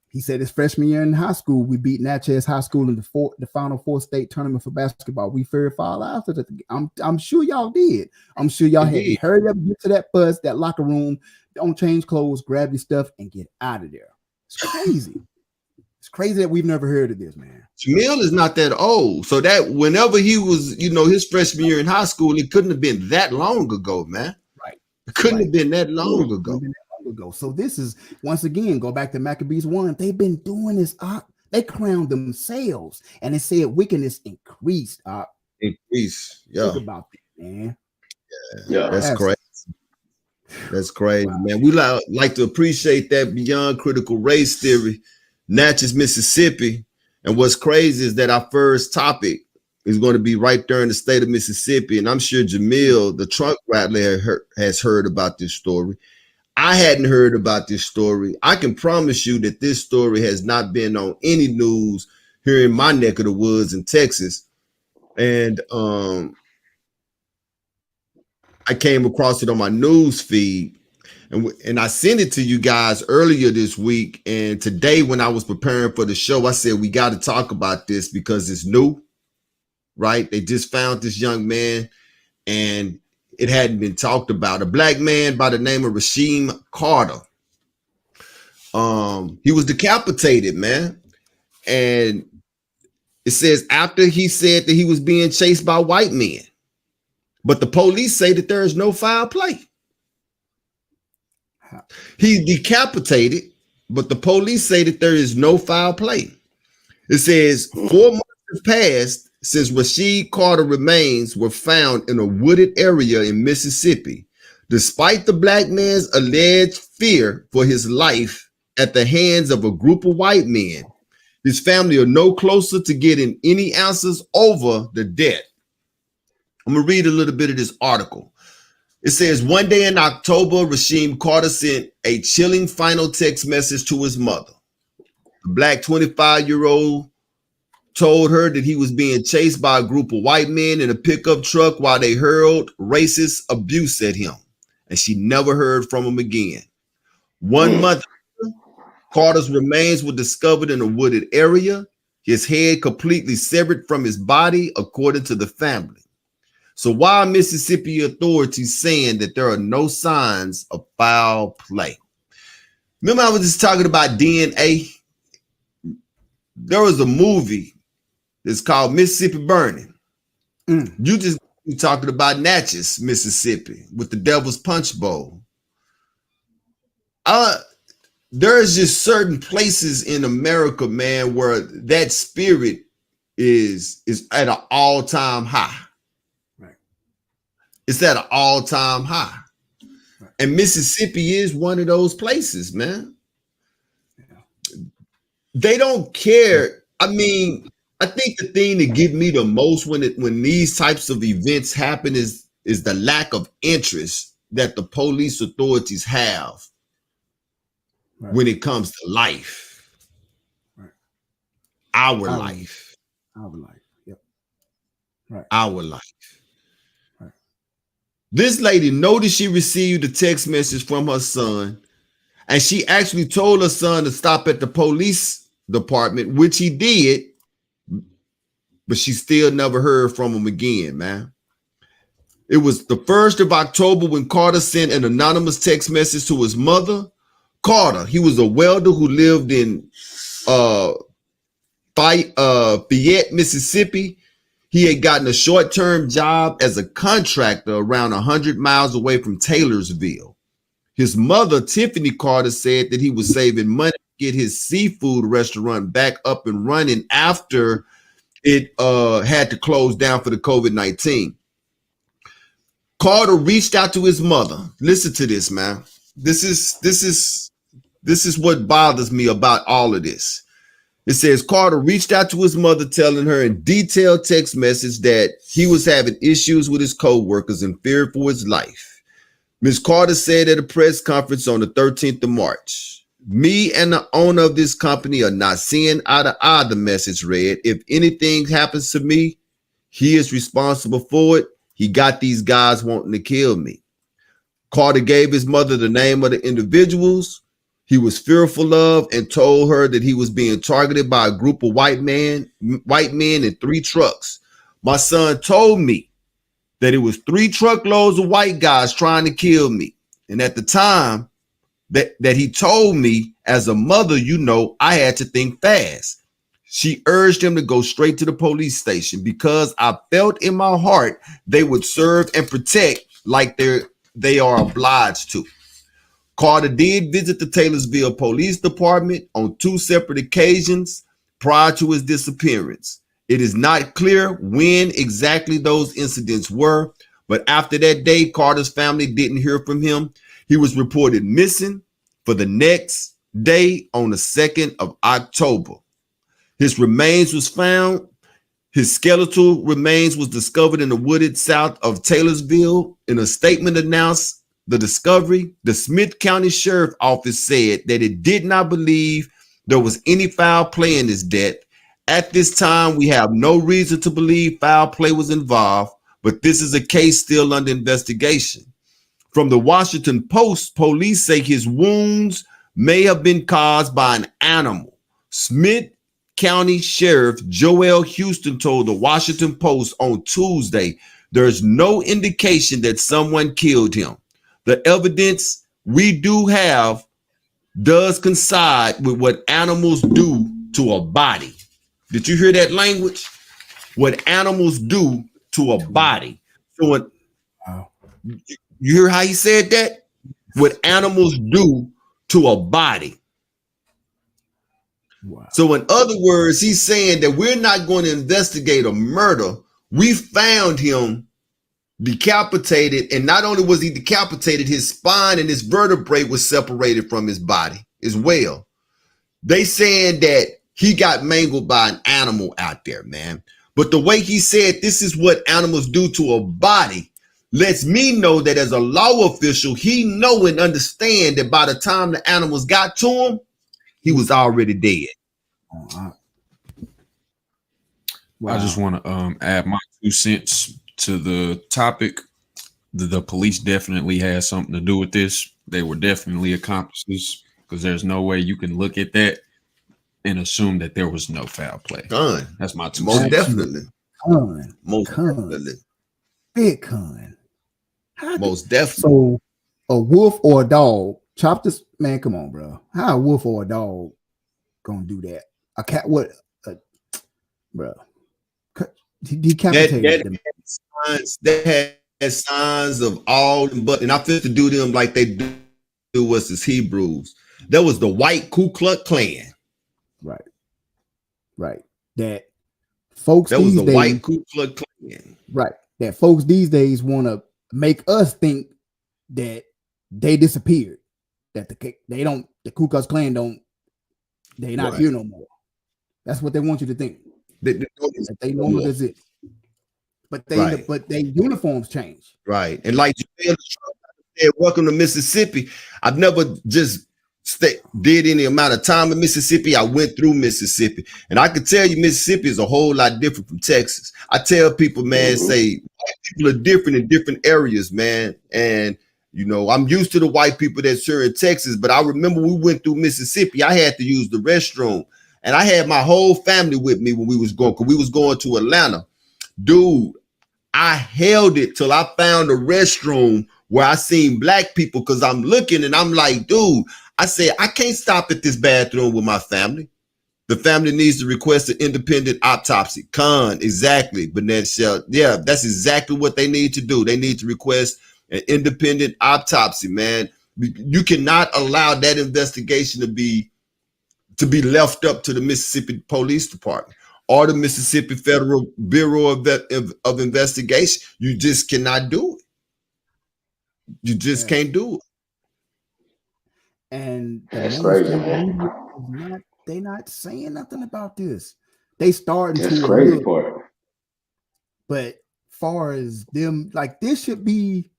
G: he said his freshman year in high school, we beat Natchez High School in the Final Four state tournament for basketball. We fared far after that. I'm sure y'all did. I'm sure y'all had to hurry up, get to that bus, that locker room, don't change clothes, grab your stuff, and get out of there. It's crazy. It's crazy that we've never heard of this, man.
E: Jamil is not that old. So that whenever he was, you know, his freshman year in high school, it couldn't have been that long ago, man.
G: Right.
E: It couldn't have been that long ago.
G: So this is, once again, go back to Maccabees 1. They've been doing this. They crowned themselves, and it said wickedness increased.
E: Increase. Yeah.
G: Think about that, man.
E: Yeah. That's crazy. That's crazy, man. We like to appreciate that beyond critical race theory, Natchez, Mississippi. And what's crazy is that our first topic is going to be right there in the state of Mississippi. And I'm sure Jamil, the trunk rattler, has heard about this story. I hadn't heard about this story. I can promise you that this story has not been on any news here in my neck of the woods in Texas. And I came across it on my news feed, and I sent it to you guys earlier this week. And today, when I was preparing for the show, I said we got to talk about this because it's new, right? They just found this young man, and it hadn't been talked about. A black man by the name of Rasheem Carter. He was decapitated, man, and it says after he said that he was being chased by white men. But the police say that there is no foul play. He's decapitated, but the police say that there is no foul play. It says 4 months have passed since Rasheed Carter remains were found in a wooded area in Mississippi. Despite the black man's alleged fear for his life at the hands of a group of white men, his family are no closer to getting any answers over the death. I'm going to read a little bit of this article. It says, one day in October, Rasheem Carter sent a chilling final text message to his mother. The black 25-year-old told her that he was being chased by a group of white men in a pickup truck while they hurled racist abuse at him, and she never heard from him again. 1 month later, Carter's remains were discovered in a wooded area, his head completely severed from his body, according to the family. So why are Mississippi authorities saying that there are no signs of foul play? Remember I was just talking about DNA? There was a movie that's called Mississippi Burning. You talking about Natchez, Mississippi, with the Devil's Punch Bowl. There's just certain places in America, man, where that spirit is at an all-time high. It's at an all-time high. Right. And Mississippi is one of those places, man. Yeah. They don't care. I mean, I think the thing that gives me the most when these types of events happen is the lack of interest that the police authorities have when it comes to life. Right. Our life. Yep. Right. Our life. This lady noticed she received a text message from her son, and she actually told her son to stop at the police department, which he did, but she still never heard from him again, man. It was the 1st of October when Carter sent an anonymous text message to his mother. Carter, he was a welder who lived in Fayette, Mississippi. He had gotten a short-term job as a contractor around 100 miles away from Taylorsville. His mother, Tiffany Carter, said that he was saving money to get his seafood restaurant back up and running after it had to close down for the COVID-19. Carter reached out to his mother. Listen to this, man. This is what bothers me about all of this. It says Carter reached out to his mother, telling her in detailed text message that he was having issues with his co-workers and feared for his life. Ms. Carter said at a press conference on the 13th of March, me and the owner of this company are not seeing eye to eye, the message read. If anything happens to me, he is responsible for it. He got these guys wanting to kill me. Carter gave his mother the name of the individuals he was fearful of and told her that he was being targeted by a group of white men in 3 trucks. My son told me that it was 3 truckloads of white guys trying to kill me. And at the time that he told me, as a mother, I had to think fast. She urged him to go straight to the police station because I felt in my heart they would serve and protect like they are obliged to. Carter did visit the Taylorsville Police Department on 2 separate occasions prior to his disappearance. It is not clear when exactly those incidents were, but after that day, Carter's family didn't hear from him. He was reported missing for the next day on the 2nd of October. His remains was found. His skeletal remains was discovered in the wooded south of Taylorsville. In a statement announced the discovery, the Smith County Sheriff Office said that it did not believe there was any foul play in this death. At this time, we have no reason to believe foul play was involved, but this is a case still under investigation. From the Washington Post, police say his wounds may have been caused by an animal. Smith County Sheriff Joel Houston told the Washington Post on Tuesday, there's no indication that someone killed him. The evidence we do have does coincide with what animals do to a body. Did you hear that language? What animals do to a body. So what, you hear how he said that? What animals do to a body. Wow. So in other words, he's saying that we're not going to investigate a murder. We found him decapitated, and not only was he decapitated, his spine and his vertebrae was separated from his body as well. They saying that he got mangled by an animal out there, man. But the way he said this is what animals do to a body lets me know that as a law official, he know and understand that by the time the animals got to him, he was already dead.
H: Wow. I just want to add my 2 cents to the topic. The police definitely had something to do with this. They were definitely accomplices, because there's no way you can look at that and assume that there was no foul play. That's my 2
E: Most
H: cents.
E: definitely. Most definitely.
G: Big con.
E: Most definitely.
G: So a wolf or a dog, chop this, man, come on, bro. How a wolf or a dog gonna do that? A cat, what? Bro. Decapitated them.
E: That had signs of all, but, and I feel to do them like they do us as Hebrews. That was the white Ku Klux Klan.
G: Right. That folks
E: that was
G: these
E: the
G: days,
E: white Ku Klux Klan.
G: Right. That folks these days want to make us think that they disappeared. That the Ku Klux Klan they not here no more. That's what they want you to think. They no longer exist. But their uniforms change.
E: Right. And like Jamel said, welcome to Mississippi. I've never just did any amount of time in Mississippi. I went through Mississippi. And I can tell you Mississippi is a whole lot different from Texas. I tell people, man, say people are different in different areas, man. And you know, I'm used to the white people that's here in Texas, but I remember we went through Mississippi. I had to use the restroom. And I had my whole family with me when we was going, because we was going to Atlanta. Dude, I held it till I found a restroom where I seen black people, because I'm looking and I'm like, dude, I said, I can't stop at this bathroom with my family. The family needs to request an independent autopsy. Exactly. Burnett Shell. Yeah, that's exactly what they need to do. They need to request an independent autopsy, man. You cannot allow that investigation to be left up to the Mississippi Police Department or the Mississippi Federal Bureau of Investigation. You just cannot do it. You just can't do it.
G: And
F: that's crazy,
G: they not saying nothing about this. They starting
F: that's
G: to
F: crazy part.
G: But far as them, like this should be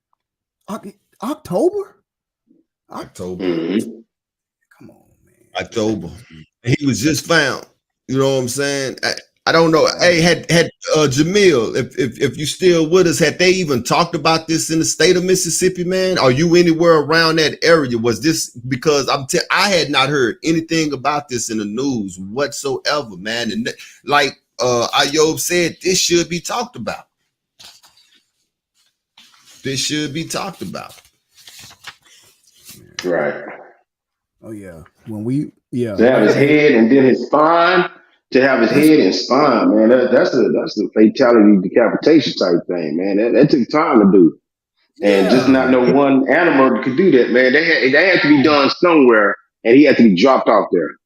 G: October.
E: Mm-hmm.
G: Come on, man.
E: October. He was just found. You know what I'm saying? I don't know. Hey, had Jamil, if you still with us, had they even talked about this in the state of Mississippi, man? Are you anywhere around that area? Was this, because I had not heard anything about this in the news whatsoever, man. And like Ayob said, this should be talked about. This should be talked about.
F: Right.
G: Oh yeah. To
F: have his head and then his spine. To have his head and spine, man, that's a fatality decapitation type thing, man. That took time to do, and just not no one animal could do that, man. They had to be done somewhere, and he had to be dropped off there.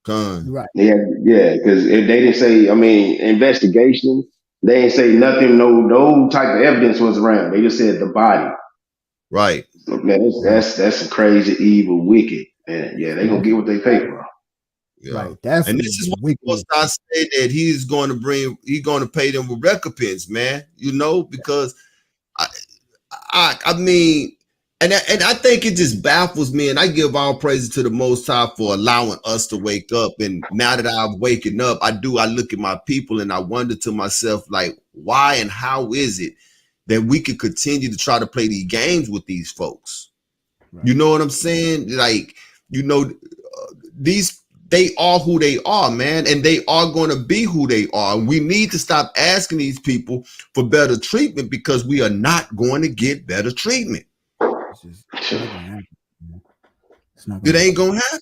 G: Right.
F: Yeah, because if they didn't say, investigation, they didn't say nothing. No type of evidence was around. They just said the body.
E: Right.
F: So, man, that's some crazy, evil, wicked, and yeah, they gonna get what they pay for.
E: Yeah.
G: Right. That's
E: and this is what I say that he's going to pay them with recompense, man. You know, because I mean, And I think it just baffles me, and I give all praises to the Most High for allowing us to wake up. And now that I've waken up, I look at my people and I wonder to myself, like, why and how is it that we could continue to try to play these games with these folks? Right. You know what I'm saying? Like, they are who they are, man, and they are going to be who they are. And we need to stop asking these people for better treatment because we are not going to get better treatment. It's not gonna happen. It ain't gonna happen.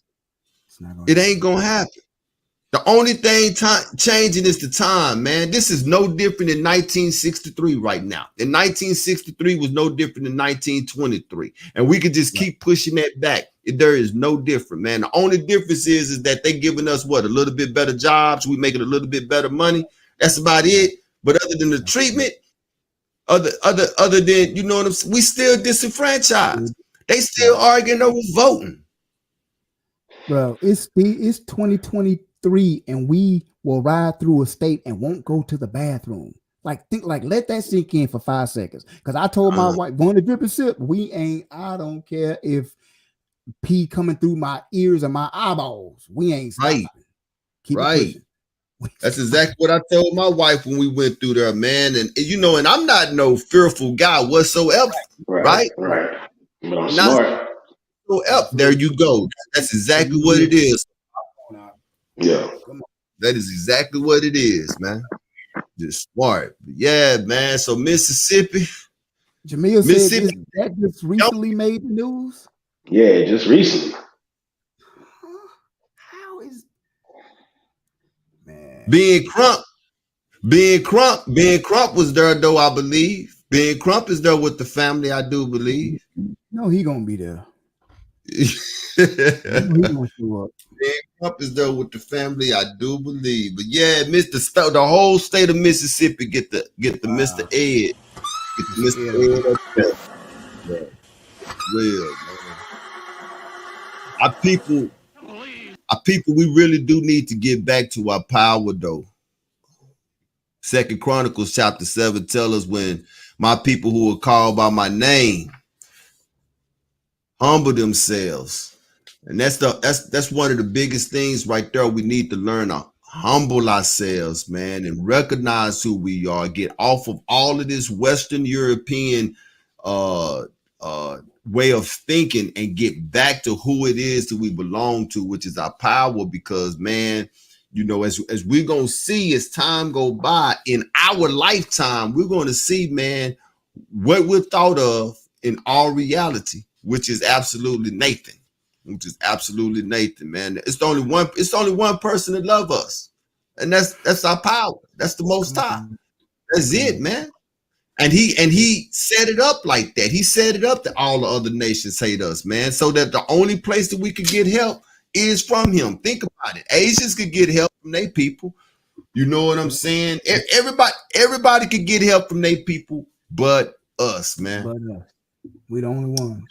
E: It ain't gonna happen. The only thing changing is the time, man. This is no different than 1963 right now. And 1963 was no different than 1923. And we could just keep pushing that back. There is no different, man. The only difference is that they giving us a little bit better jobs. We making a little bit better money. That's about it. But other than the treatment, other than, you know what I'm saying, we still disenfranchised. They still arguing over voting.
G: Bro, it's 2023 and we will ride through a state and won't go to the bathroom. Let that sink in for 5 seconds. Because I told my wife, going to drip and sip, I don't care if pee coming through my ears and my eyeballs. We ain't stopping. Keep it pushing.
E: That's exactly what I told my wife when we went through there, man. And and I'm not no fearful guy whatsoever. Right.
F: But I'm smart.
E: There you go. That's exactly what it is.
F: Yeah.
E: That is exactly what it is, man. Just smart. But yeah, man. So Mississippi.
G: Jamil said that just recently made the news.
F: Yeah, just recently.
G: How is man
E: being Crump was there though, I believe. Being Crump is there with the family, I do believe.
G: No, he gonna be there.
E: Trump is there with the family, I do believe. But yeah, the whole state of Mississippi get the Mr. Ed. Get the Mr. Ed up there. Yeah. Well, man. Our people, we really do need to get back to our power though. 2 Chronicles chapter 7 tell us, when my people who are called by my name humble themselves. And that's one of the biggest things right there. We need to learn to humble ourselves, man, and recognize who we are. Get off of all of this Western European way of thinking and get back to who it is that we belong to, which is our power. Because, man, as we're going to see as time go by in our lifetime, we're going to see, man, what we're thought of in our reality, which is absolutely Nathan, man. It's only one person that love us. And that's our power. That's the Most High. That's it, man. And he set it up like that. He set it up that all the other nations hate us, man. So that the only place that we could get help is from him. Think about it. Asians could get help from their people. You know what I'm saying? Everybody could get help from their people, but us, man.
G: But we the only one.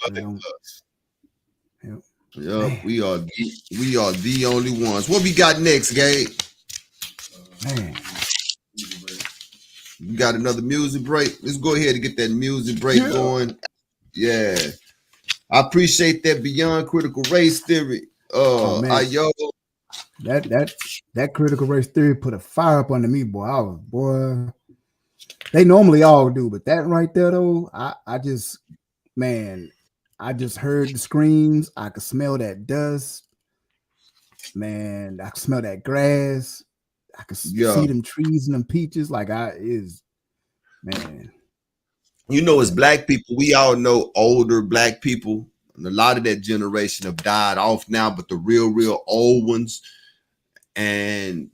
E: Yep, we are the only ones. What we got next, Gabe?
G: Man,
E: we got another music break. Let's go ahead and get that music break going. Yeah, I appreciate that Beyond Critical Race Theory.
G: That critical race theory put a fire up under me, boy. They normally all do, but that right there though, I just heard the screams. I could smell that dust. Man, I could smell that grass. I could see them trees and them peaches. Man.
E: As black people, we all know older black people, and a lot of that generation have died off now, but the real old ones, and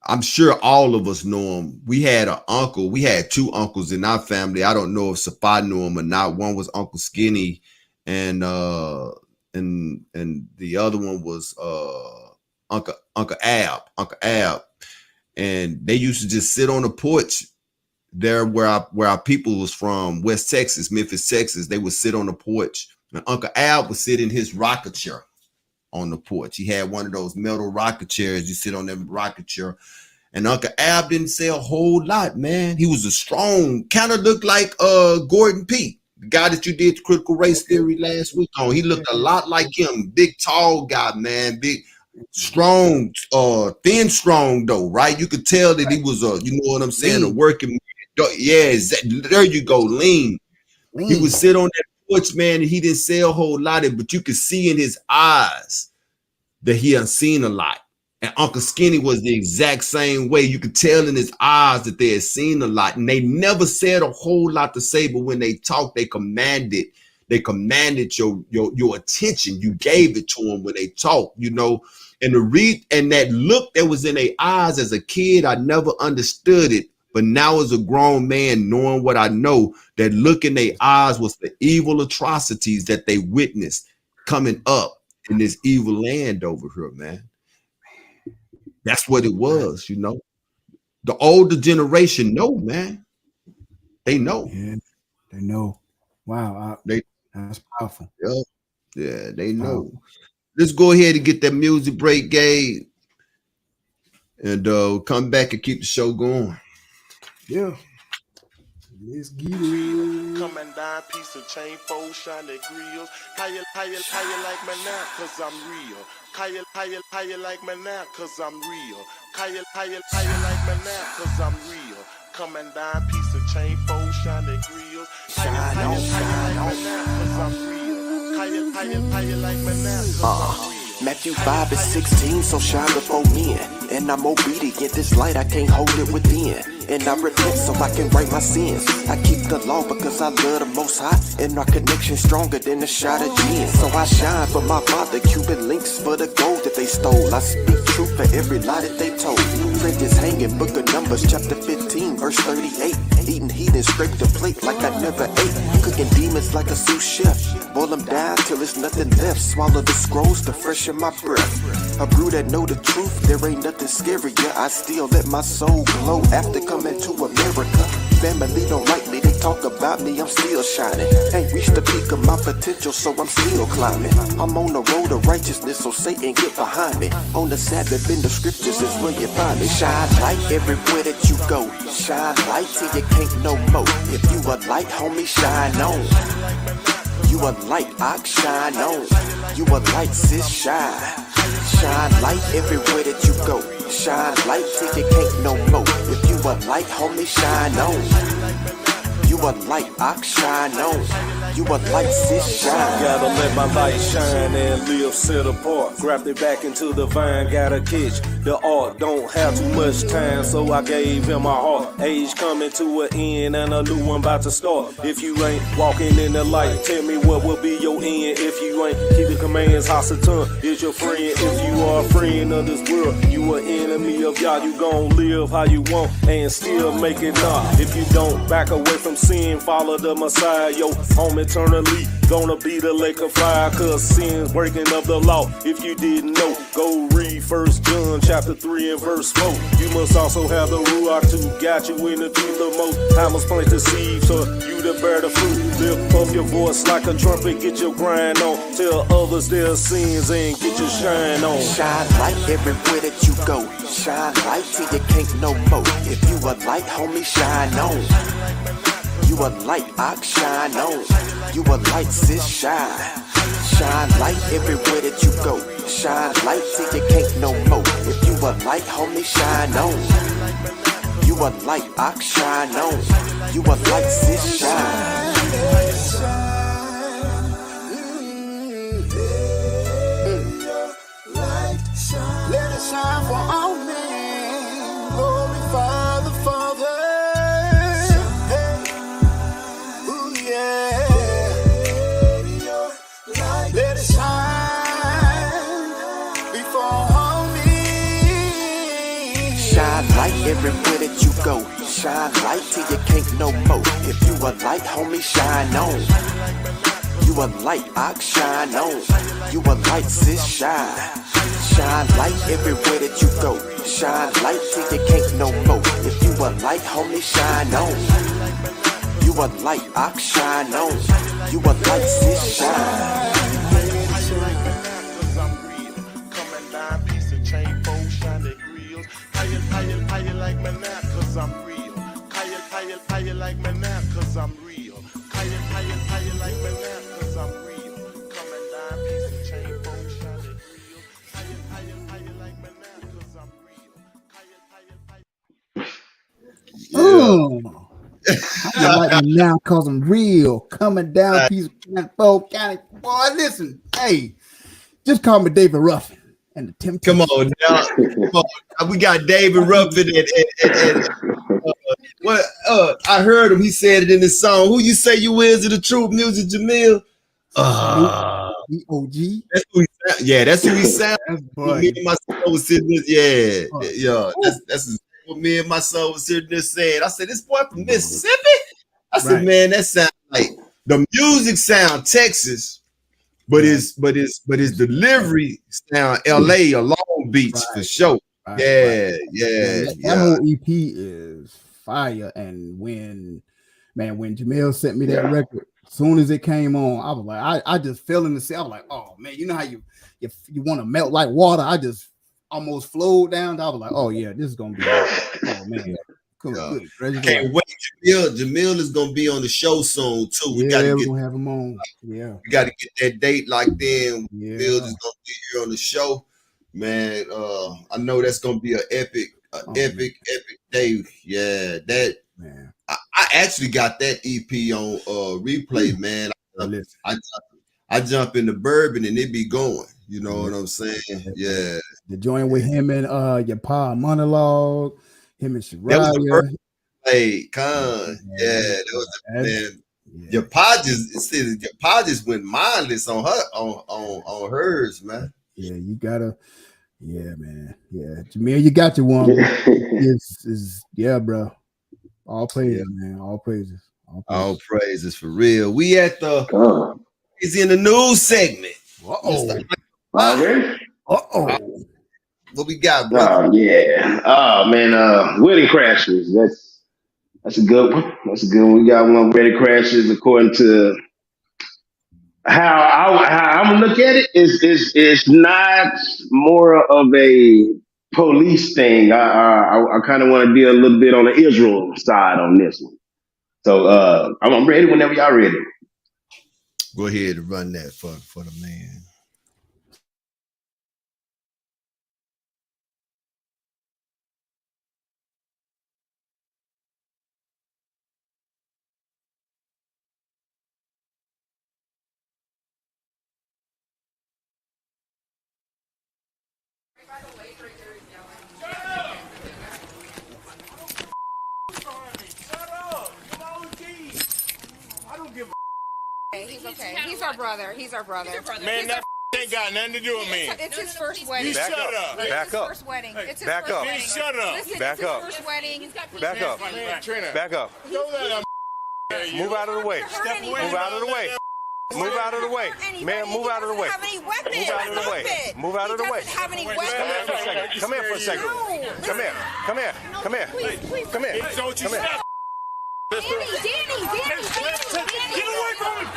E: I'm sure all of us know him. We had an uncle. We had 2 uncles in our family. I don't know if Safa knew him or not. One was Uncle Skinny, and the other one was Uncle Ab. And they used to just sit on the porch there where our people was from, West Texas, Memphis, Texas. They would sit on the porch, and Uncle Ab would sit in his rocker chair on the porch. He had one of those metal rocker chairs. You sit on that rocker chair. And Uncle Ab didn't say a whole lot, man. He was a strong, kind of looked like Gordon P. The guy that you did the critical race theory last week on, he looked a lot like him. Big, tall guy, man. Big, strong, thin, strong though, right? You could tell that he was you know what I'm saying, a working man. Yeah, there you go, lean. He would sit on that porch, man, and he didn't say a whole lot, but you could see in his eyes that he had seen a lot. And Uncle Skinny was the exact same way. You could tell in his eyes that they had seen a lot, and they never said a whole lot to say, but when they talked, they commanded your attention. You gave it to them when they talked, you know. And and that look that was in their eyes as a kid, I never understood it. But now as a grown man, knowing what I know, that look in their eyes was the evil atrocities that they witnessed coming up in this evil land over here, man. That's what it was, you know. The older generation know, man. They know.
G: Yeah, they know. Wow. That's powerful.
E: Yeah, they know. Let's go ahead and get that music break, Gabe. And come back and keep the show going.
G: Yeah. Let's get it.
K: Coming down, piece of chain, fold, shiny grills. How you like me now? Cause I'm real. How you like me now? Cause I'm real. How you like me now? Cause I'm real. Coming down, piece of chain, fold, shiny grills. How you like me now? Cause I'm real. How you like me now? Cause I'm real.
I: Matthew 5:16, so shine before men. And I'm obedient, this light I can't hold it within. And I repent so I can write my sins. I keep the law because I love the Most High. And our connection stronger than a shot of gin. So I shine for my father, Cuban links for the gold that they stole. I speak truth for every lie that they told. Print is hanging, book of Numbers, chapter 15, verse 38. Eating heathen, scrape the plate like I never ate. Cooking demons like a sous chef. Boil them down till there's nothing left. Swallow the scrolls to freshen my breath. A brew that know the truth, there ain't nothing scary. Yeah, I still let my soul glow after coming to America. Family don't like me, they talk about me, I'm still shining. Ain't reached the peak of my potential, so I'm still climbing. I'm on the road of righteousness, so Satan get behind me. On the Sabbath in the scriptures is where you find me. Shine light everywhere that you go. Shine light till you can't no more. If you a light, homie, shine on. You a light, ox, shine on. You a light, sis, shine. Shine light everywhere that you go. Shine light till you can't no more. If you a light, homie, shine on. You a light, ox, shine on. You a light, sis, shine.
J: Gotta let my light shine and live set apart. Grabbed it back into the vine, gotta catch the art. Don't have too much time, so I gave him my heart. Age coming to an end and a new one about to start. If you ain't walking in the light, tell me what will be your end. If you ain't keep the commands, Hasatan is your friend. If you are a friend of this world, you an enemy of y'all. You gon' live how you want and still make it not. If you don't back away from sin, follow the Messiah. Yo, home eternally gonna be the lake of fire, cause sin's breaking of the law. If you didn't know, go read 1 John chapter 3 and verse 4. You must also have the Ruach to guide you in the truth the most. I must plant the seed so you to bear the fruit. Lift up your voice like a trumpet, get your grind on. Tell others their sins and get your shine on.
I: Shine light everywhere that you go. Shine light till you can't no more. If you a light, homie, shine on. You a light, ox, shine on. You a light, sis, shine. Shine light everywhere that you go. Shine light till you can't no more. If you a light, homie, shine on. You a light, ox, shine on. You a light, sis, shine.
A: Let it shine for all men. Glorify the Father. Hey. Ooh, yeah. Let it shine before all men.
I: Shine light everywhere that you go. Shine light till you can't no more. If you a light, homie, shine on. You a light, ox, shine on. You a light, sis, shine. Shine light everywhere that you go. Shine light till you can't no more. If you a light, homie, shine on. You a light, ox, shine on. You a light, sis, shine.
K: How you like me now? Cause I'm real. How you like me now? Cause I'm real. How you
G: How you like me now? Cause I'm real. Coming down, piece of Folk County. Boy, listen, hey, just call me David Ruffin and the Temptations.
E: Come on now. Come on. We got David Ruffin and what I heard him. He said it in his song. Who you say you is of the truth music, Jamil?
G: OG.
E: That's who he sound. Yeah, that's who he sound. Me and my son was sitting there. Yeah. That's what me and my son was sitting there saying. I said, this boy from Mississippi? I said, man, that sounds like the music sound Texas, but his delivery sound LA or Long Beach for sure. That
G: whole EP is fire. And when Jamil sent me that record, as soon as it came on, I was like, I just fell in the sea. I was like, oh man, you know how you want to melt like water? I just almost flowed down. I was like, oh yeah, this is gonna be oh man. Good.
E: Can't wait. Jamil is gonna be on the show soon too.
G: We're gonna have him on. Yeah,
E: we got to get that date locked in. Jamil is gonna be here on the show, man. I know that's gonna be an epic day. Yeah, that man. I actually got that EP on replay, man. I jump in the bourbon and it be going. You know what I'm saying? Yeah.
G: The joint with him and your pa monologue. Him and Shariah.
E: That was the first play, Con. That was man. Your pa just went mindless on her on hers, man.
G: Yeah, you gotta. Yeah, man. Yeah, Jamil, you got your one. Bro. All praises, man. All praises.
E: All praises for real. We at the is in the news segment.
F: Already?
E: What we got, bro?
F: Wedding crashes. That's a good one. We got one. Wedding crashes, according to how I'm gonna look at it, is not more of a police thing. I kind of want to deal a little bit on the Israel side on this one. So I'm ready whenever y'all ready.
E: Go ahead and run that for the man.
L: He's okay. He's our brother.
K: Man, that ain't got nothing to do with me.
L: It's his first wedding.
K: Shut up.
L: Back up. First wedding. It's his first wedding.
K: Shut up.
L: Listen,
K: Back
L: it's
K: up.
L: his first wedding.
K: Back up. Back up. Move out of the way. Move out of the way. Move out of the way. Man, move out of the way. Move out of the way. Move out of the way. Come here for a second. Come here. Come here. Come here. Come here. Don't you stop. Danny. Get away from him.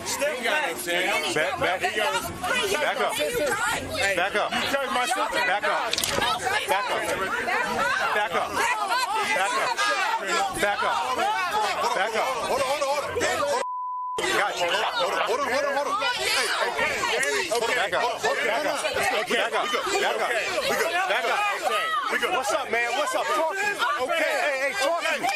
K: Step back. Back up. Back up. Back up. You touch my sister. Back up. Back up. Back up. Back up. Back up. Hold on. Got you. Hold on. Hey, back up. Back up. What's up, man? What's up? Talk to me. Okay. Hey, talk to me.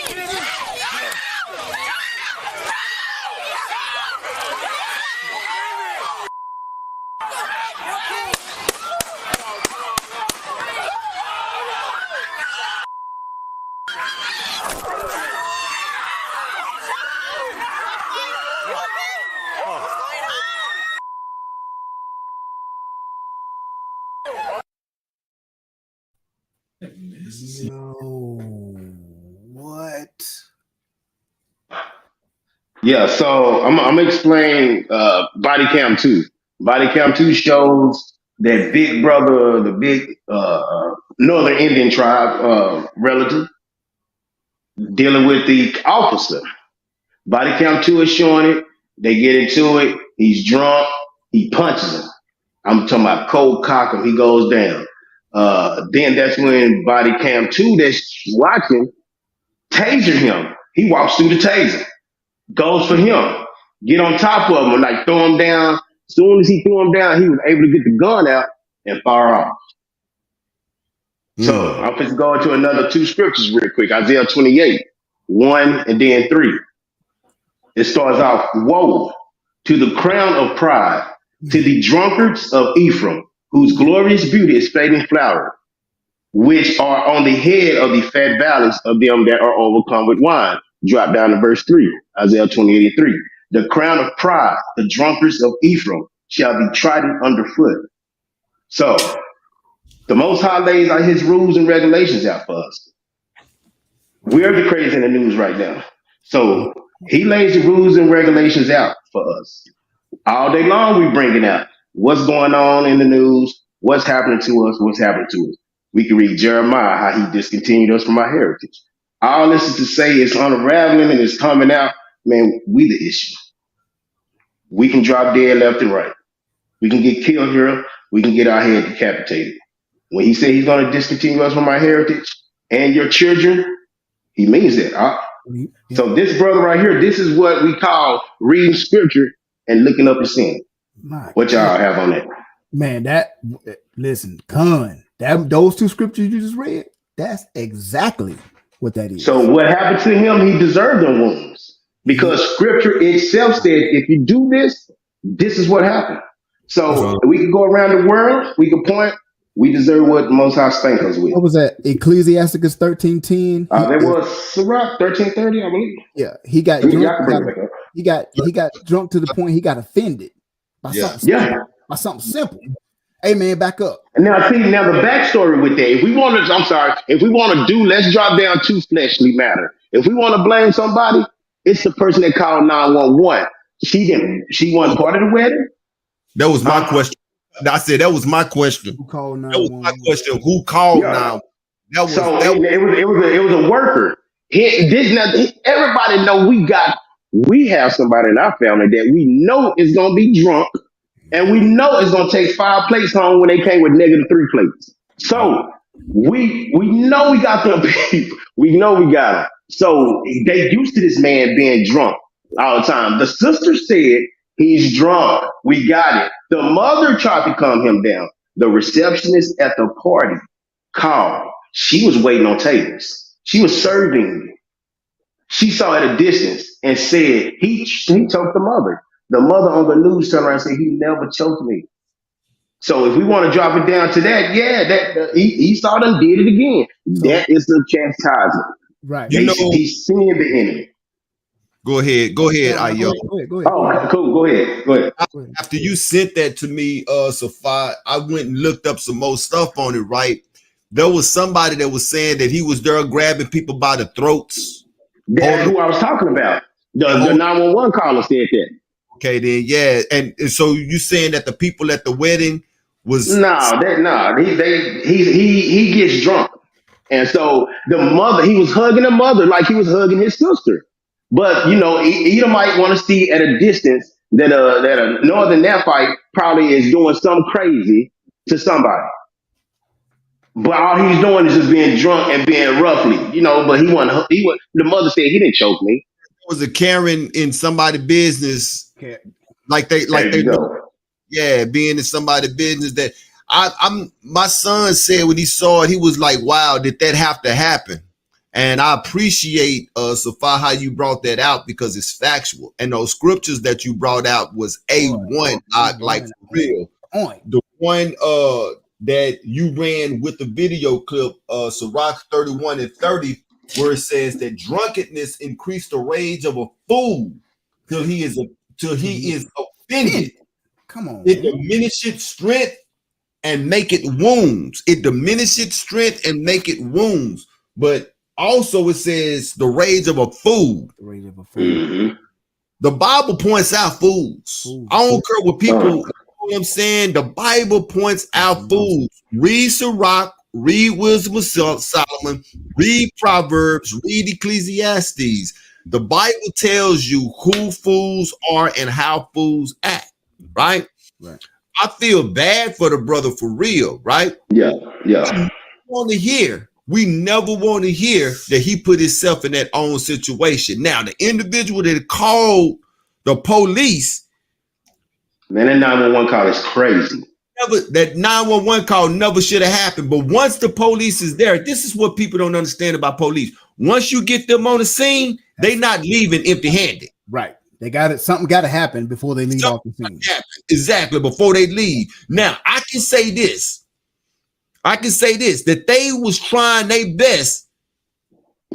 G: What?
F: Yeah, so I'm gonna explain Body Cam 2. Body Cam 2 shows that big brother, the big Northern Indian tribe relative, dealing with the officer. Body Cam 2 is showing it. They get into it. He's drunk. He punches him. I'm talking about cold cock him. He goes down. Then that's when Body Cam 2 that's watching taser him. He walks through the taser. Goes for him. Get on top of him, like throw him down. As soon as he threw him down, he was able to get the gun out and fire off. So I'm going to go into another 2 scriptures real quick. Isaiah 28, 1 and then 3. It starts off, woe to the crown of pride, to the drunkards of Ephraim, whose glorious beauty is fading flower, which are on the head of the fat valleys of them that are overcome with wine. Drop down to verse 3, Isaiah 28 and 3. The crown of pride, the drunkards of Ephraim, shall be trodden underfoot. So the Most High lays out his rules and regulations out for us. We're the crazy in the news right now. So he lays the rules and regulations out for us. All day long, we bring it out. What's going on in the news? What's happening to us? What's happening to us? We can read Jeremiah, how he discontinued us from our heritage. All this is to say it's unraveling and it's coming out. Man, we the issue. We can drop dead left and right. We can get killed here. We can get our head decapitated. When he said he's going to discontinue us from our heritage and your children, he means that. So this brother right here, this is what we call reading scripture and looking up and sin. What y'all have on that?
G: Man, listen, those 2 scriptures you just read, that's exactly what that is.
F: So what happened to him, he deserved them wounds. Because scripture itself said, if you do this, this is what happened. So we can go around the world, we can point, we deserve what the Most High spank us with.
G: What was that? Ecclesiasticus 13:10.
F: There was Sirach 13:30, I believe.
G: Yeah, he got drunk. He got drunk to the point he got offended by something simple. Hey man, back up.
F: And now the backstory with that. If we want to let's drop down to fleshly matter. If we want to blame somebody, it's the person that called 911. She wasn't part of the wedding.
E: That was my question. I said that was my question.
G: Who called 911?
E: That was my question. Who called 911?
F: It was a worker. Everybody know we have somebody in our family that we know is gonna be drunk, and we know it's gonna take 5 plates home when they came with -3 plates. So we know we got them people. We know we got them. So they used to this man being drunk all the time. The sister said he's drunk. We got it. The mother tried to calm him down. The receptionist at the party called. She was waiting on tables. She was serving. She saw at a distance and said he choked the mother. The mother on the news turned around and said he never choked me. So if we want to drop it down to that, he saw them did it again. That is the chastisement.
G: Right.
F: He's seeing the enemy.
E: Go ahead, Ayo.
G: Go ahead.
F: Oh, cool. Go ahead.
E: After you sent that to me, Safa, I went and looked up some more stuff on it, right? There was somebody that was saying that he was there grabbing people by the throats.
F: That's who I was talking about. The 911 caller said that.
E: Okay, then, yeah. And so you saying that the people at the wedding was...
F: He gets drunk. And so the mother, he was hugging the mother like he was hugging his sister. But, Edom might want to see at a distance that a northern Nephite probably is doing something crazy to somebody. But all he's doing is just being drunk and being roughly, but he wasn't, the mother said he didn't choke me.
E: It was a Karen in somebody's business. Being in somebody's business that my son said when he saw it, he was like, wow, did that have to happen? And I appreciate, Safa, how you brought that out because it's factual. And those scriptures that you brought out was A1, like for real. The one that you ran with the video clip, Sirach 31 and 30, where it says that drunkenness increased the rage of a fool till he is offended.
G: Come on.
E: It diminishes strength and make it wounds. It diminishes strength and make it wounds. But also it says the rage of a fool.
G: The rage of a fool.
F: Mm-hmm.
E: The Bible points out fools. I don't care what people, you know what I'm saying? The Bible points out fools. Read Sirach, read Wisdom of Solomon, read Proverbs, read Ecclesiastes. The Bible tells you who fools are and how fools act, right? I feel bad for the brother for real, right?
F: Yeah.
E: We never want to hear that he put himself in that own situation. Now, the individual that called the police,
F: man, that 911 call is crazy.
E: that 911 call never should have happened. But once the police is there, this is what people don't understand about police. Once you get them on the scene, they not leaving empty-handed.
G: Right. They got it. Something got to happen before they leave off the scene.
E: Exactly, before they leave. Now, I can say this, that they was trying their best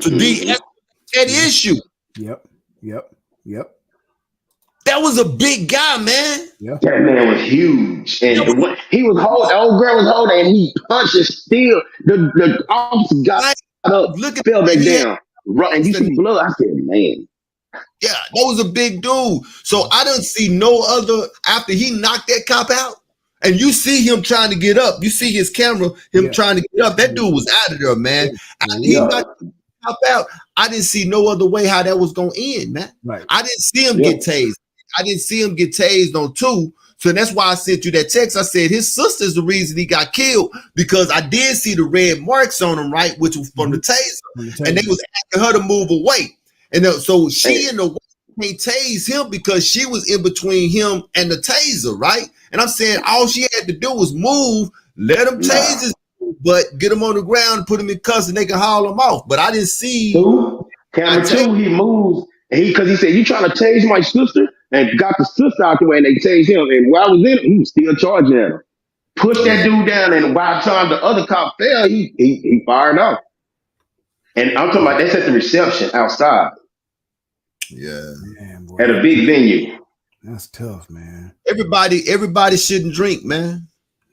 E: to de-escalate that issue.
G: Yep.
E: That was a big guy, man.
G: Yeah.
F: That man was huge. And what he was holding, the old girl was holding, and he punched and still. The officer got up, fell back down. And you see blood. I said, man.
E: Yeah, that was a big dude. So I didn't see no other, after he knocked that cop out, and you see him trying to get up. You see his camera, trying to get up. That dude was out of there, man. After he knocked the cop out, I didn't see no other way how that was going to end, man.
G: Right.
E: I didn't see him get tased. I didn't see him get tased on 2. So that's why I sent you that text. I said his sister's the reason he got killed, because I did see the red marks on him, right, which was from the taser. And they was asking her to move away. And so she in the way can't tase him because she was in between him and the taser, right? And I'm saying all she had to do was move, let him tase his, but get him on the ground and put him in cuffs and they can haul him off. But I didn't see.
F: Camera 2, he moves. And because he said, you trying to tase my sister? And got the sister out the way and they tased him. And while I was in it, he was still charging at him. Pushed that dude down, and by the time the other cop fell, he fired off. And I'm talking about that's at the reception outside.
E: Yeah.
G: Man, boy,
F: at a big venue.
G: That's tough, man.
E: Everybody shouldn't drink, man.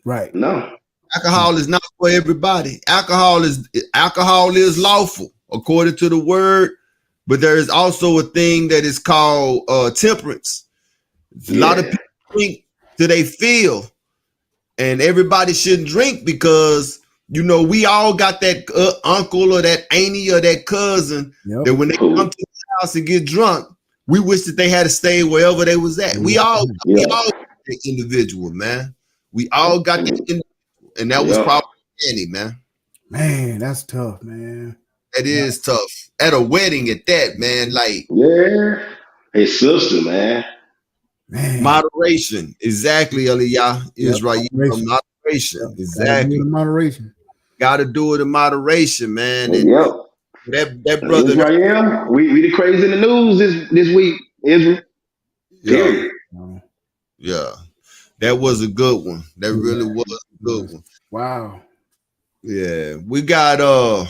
G: Right.
F: No.
E: Alcohol is not for everybody. Alcohol is lawful according to the word. But there is also a thing that is called temperance. A lot of people drink till they feel, and everybody shouldn't drink because, you know, we all got that uncle or that auntie or that cousin that when they come to the house and get drunk, we wish that they had to stay wherever they was at. We all got the individual, man. We all got the individual, and that was probably Annie, man.
G: Man, that's tough, man.
E: It is tough. At a wedding at that, man, like
F: his sister, man.
E: Moderation. Exactly, Aliyah is right. Moderation. Exactly.
G: Moderation.
E: Gotta do it in moderation, man. And that brother.
F: Israel, we the crazy in the news this week, Israel.
E: Yeah. That was a good one. That really was a good one.
G: Wow.
E: Yeah. We got oh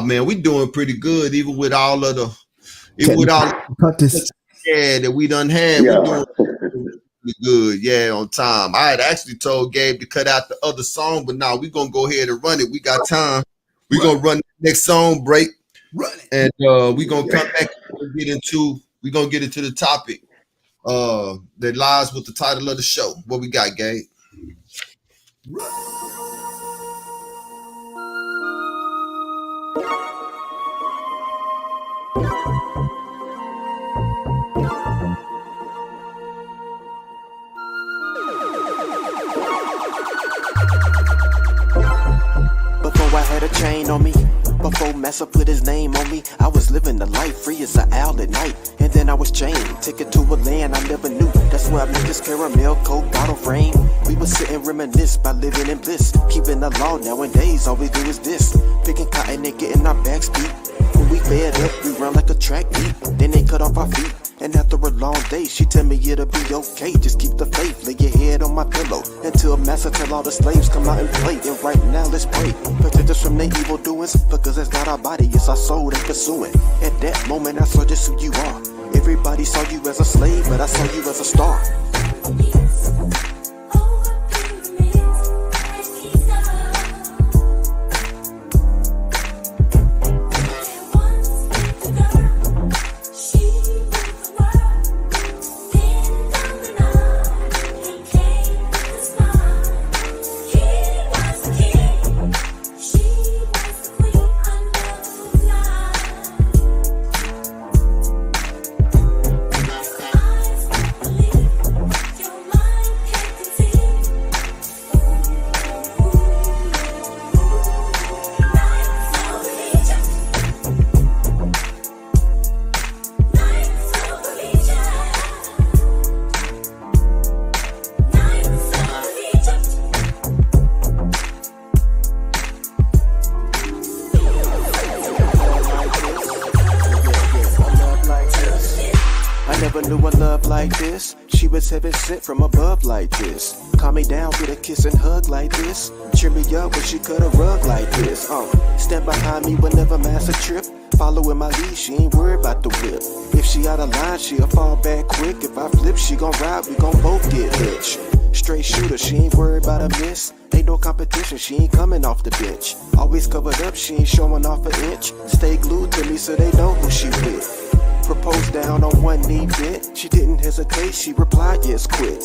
E: man, we doing pretty good, even with all of the that we done had. We doing pretty good, on time. I had actually told Gabe to cut out the other song, but now we're gonna go ahead and run it. We got time. We're gonna run the next song break. And we're gonna come back and get into the topic that lies with the title of the show. What we got, Gabe?
I: Before I had a chain on me, before Massa put his name on me, I was living the life free as an owl at night. And then I was chained, taken to a land I never knew. That's where I met this caramel coke bottle frame. We would sit and reminisce by living in bliss. Keeping the law nowadays, all we do is this. Picking cotton and getting our backs beat. When we fed up, we run like a track beat. Then they cut off our feet. And after a long day, she tell me it'll be okay. Just keep the faith, lay your head on my pillow. Until Massa tell all the slaves come out and play. And right now, let's pray. Protect us from their evil doings. Because that's not our body, it's our soul they pursuing. At that moment, I saw just who you are. Everybody saw you as a slave, but I saw you as a star. like this. She was heaven sent from above like this. Calm me down with a kiss and hug like this. Cheer me up when she cut a rug like this. Stand behind me whenever master trip. Following my lead, she ain't worried about the whip. If she out of line, she'll fall back quick. If I flip, she gon' ride, we gon' both get hitched. Straight shooter, she ain't worried about a miss. Ain't no competition, she ain't coming off the bench. Always covered up, she ain't showing off an inch. Stay glued to me so they know who she with. Proposed down on one knee bent. She didn't hesitate, she replied, yes, quit.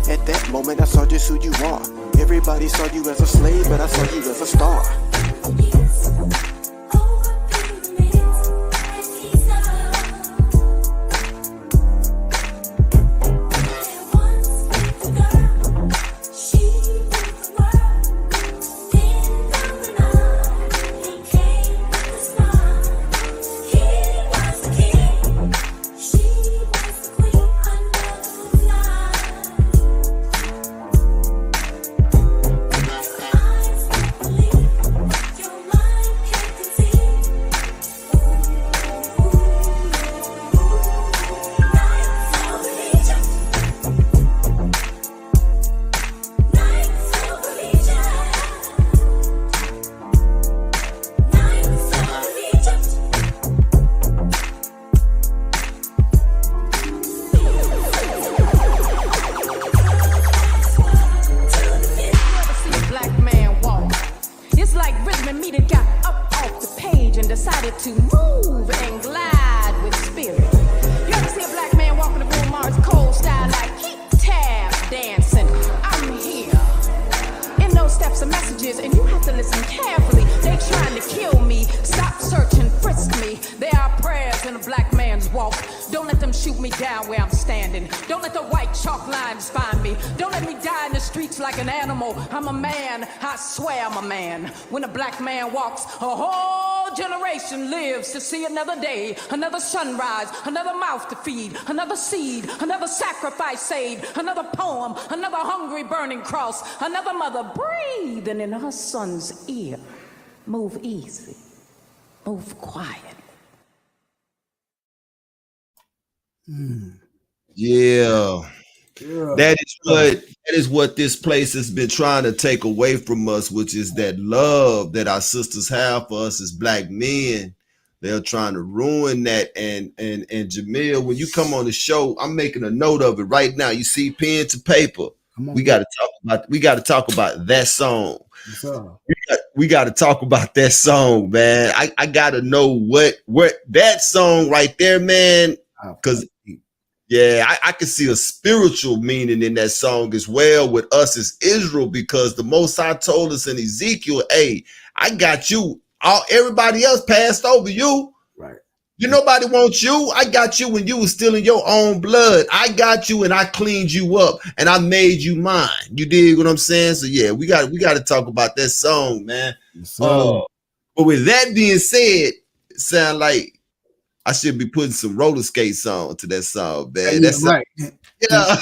I: At that moment, I saw just who you are. Everybody saw you as a slave, but I saw you as a star.
M: When a black man walks, a whole generation lives to see another day, another sunrise, another mouth to feed, another seed, another sacrifice saved, another poem, another hungry burning cross, another mother breathing in her son's ear. Move easy, move quiet.
E: Yeah. That is what this place has been trying to take away from us, which is that love that our sisters have for us as black men. They're trying to ruin that. And Jamil, when you come on the show, I'm making a note of it right now. You see, pen to paper. We got to talk about that song. We got to talk about that song, man. I got to know what that song right there, man, because yeah, I can see a spiritual meaning in that song as well with us as Israel, because the Most High told us in Ezekiel, hey, I got you. Everybody else passed over you.
G: Right.
E: Nobody wants you. I got you when you was still in your own blood. I got you and I cleaned you up and I made you mine. You dig what I'm saying? So yeah, we got to talk about that song, man. But with that being said, it sound like I should be putting some roller skates on to that song, man. That's
G: right. Yeah,